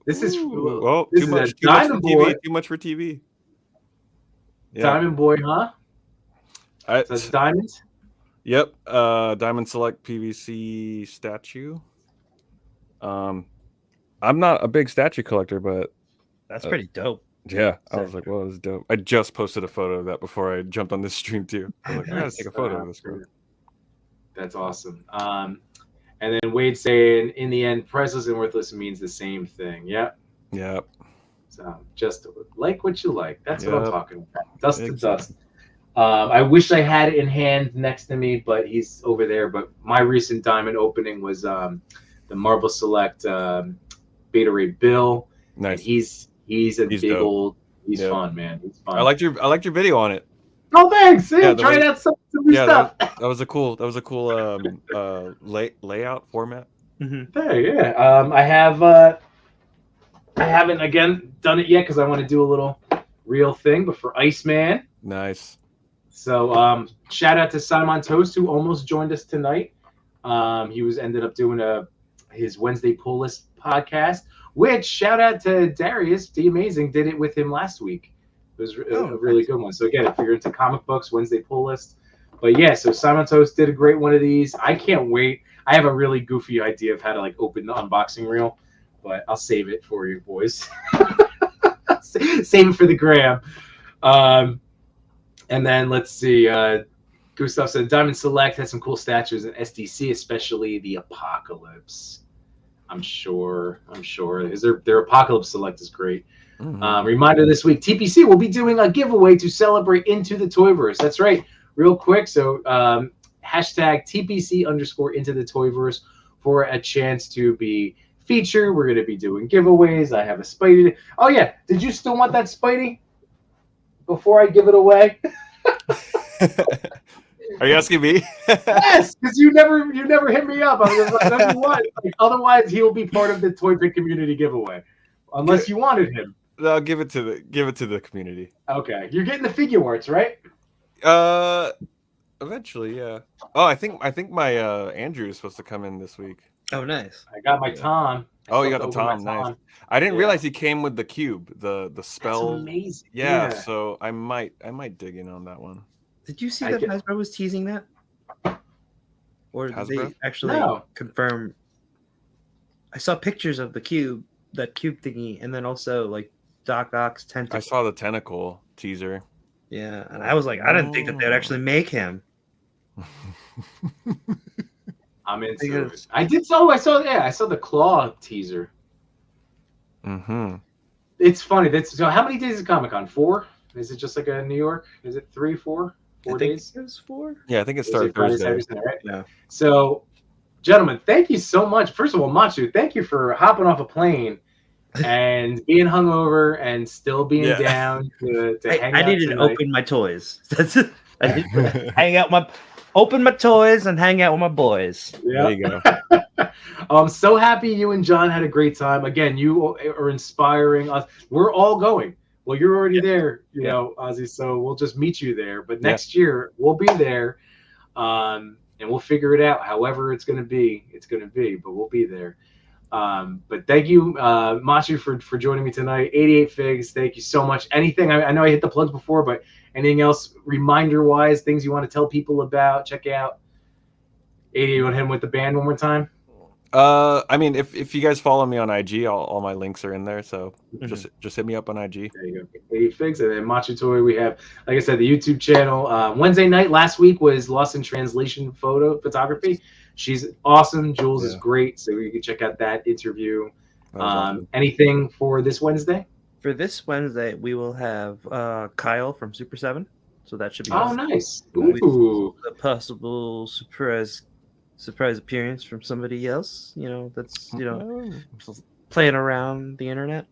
This is too much for TV. Yeah. Diamond Boy, huh? So it's diamonds. Yep. Diamond Select PVC statue. I'm not a big statue collector, but that's pretty dope. Yeah, I was like, well, this is dope. I just posted a photo of that before I jumped on this stream too. I was like, I gotta take a photo of this girl. That's awesome. And then Wade saying, in the end, priceless and worthless means the same thing. Yep. So just like what you like. That's what I'm talking about. Dust to dust. I wish I had it in hand next to me, but he's over there. But my recent diamond opening was the Marble Select Beta Ray Bill. Nice. And he's big dope. Old. He's fun, man. He's fun. I liked your video on it. Oh, thanks. Yeah, trying out some new stuff. That was a cool layout format. Mm-hmm. Hey, I haven't again done it yet because I want to do a little real thing, but for Iceman. Nice. So shout out to Simon Toast, who almost joined us tonight. He ended up doing a his Wednesday Pull List podcast, which shout out to Darius, the Amazing, did it with him last week. It was a really good one. So again, if you're into comic books, Wednesday Pull List. But yeah, so Simon Toast did a great one of these. I can't wait. I have a really goofy idea of how to like open the unboxing reel, but I'll save it for you boys. Save it for the gram. And then let's see. Gustav said Diamond Select has some cool statues in SDC, especially the Apocalypse. I'm sure. Their Apocalypse Select is great. Mm-hmm. Reminder this week, TPC will be doing a giveaway to celebrate Into the Toyverse. That's right. Real quick. So hashtag TPC_Into the Toyverse for a chance to be featured. We're going to be doing giveaways. I have a Spidey. Oh, yeah. Did you still want that Spidey before I give it away? Are you asking me? Yes, because you never hit me up. I was like, whatever you want. Like, otherwise, he'll be part of the Toy Pick community giveaway, unless you wanted him. No, give it to the community. Okay, you're getting the figure arts, right? Eventually, yeah. Oh, I think my Andrew is supposed to come in this week. Oh, nice. I got my Tom. Oh, you got the Tom. Nice. I didn't realize he came with the cube, the spell. That's amazing. Yeah, so I might dig in on that one. Did you see that Hasbro was teasing that? Or did they actually confirm? I saw pictures of the cube, that cube thingy, and then also like Doc Ock's tentacle. I saw the tentacle teaser. Yeah, and I was like, I didn't think that they would actually make him. I'm into it. I saw the claw teaser. Mm-hmm. It's funny. So how many days is Comic-Con? 4? Is it just like a New York? Is it 3, 4? 4 days? It was 4. Yeah, I think it started Thursday. Right? Yeah. So, gentlemen, thank you so much. First of all, Matchu, thank you for hopping off a plane and being hungover and still being down to hang out. I needed to open my toys. That's it. I needed to open my toys and hang out with my boys. Yeah. There you go. I'm so happy you and John had a great time. Again, you are inspiring us. We're all going. Well, you're already there, you know, Ozzy, so we'll just meet you there. But next year, we'll be there, and we'll figure it out. However it's going to be, but we'll be there. But thank you, Matchu, for joining me tonight. 88 Figs, thank you so much. Anything, I know I hit the plugs before, but anything else, reminder-wise, things you want to tell people about, check out? 88, you want to hit him with the band one more time? I mean, if you guys follow me on IG, all my links are in there. So just hit me up on IG. There you go. 88 Figs, and then Matchu Toy. We have, like I said, the YouTube channel. Wednesday night last week was Lost in Translation photography. She's awesome. Jules is great, so you can check out that interview. Awesome. Anything for this Wednesday? For this Wednesday, we will have Kyle from Super 7. So that should be awesome. Nice. Ooh. A possible surprise appearance from somebody else, that's playing around the internet.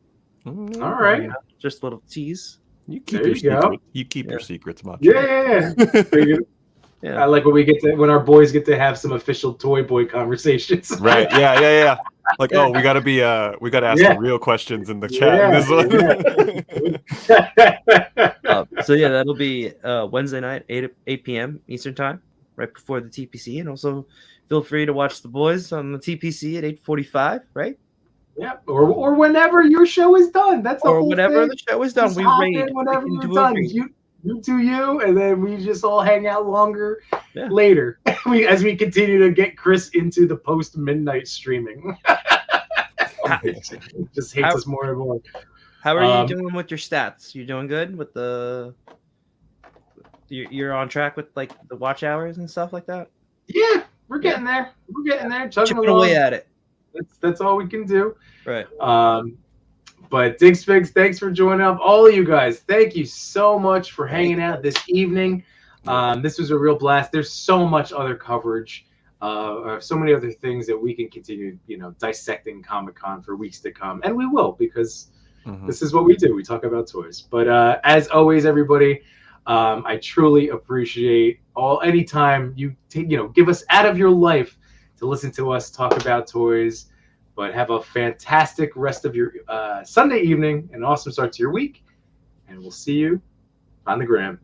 All right, just a little tease. You keep your secrets, Matchu. Yeah. I like when our boys get to have some official Toy Boy conversations. Right. Yeah. Like, we gotta ask the real questions in the chat. So that'll be Wednesday night, 8 p.m. Eastern time, right before the TPC, and also feel free to watch the boys on the TPC at 8:45, right? Yeah, or whenever your show is done. That's the whole whenever thing. the show is done, just we raid. Whenever we're done, you do you, and then we just all hang out longer later. As we continue to get Chris into the post midnight streaming. Just hates us more and more. How are you doing with your stats? You doing good with the? You're on track with like the watch hours and stuff like that. Yeah, we're getting there. Chugging along. Away at it. That's all we can do. Right. But Diggs Figs, thanks for joining up. All of you guys, thank you so much for hanging out this evening. This was a real blast. There's so much other coverage, so many other things that we can continue, dissecting Comic-Con for weeks to come, and we will, because this is what we do. We talk about toys. But as always, everybody, I truly appreciate any time you give us out of your life to listen to us talk about toys. But have a fantastic rest of your Sunday evening, an awesome start to your week, and we'll see you on the gram.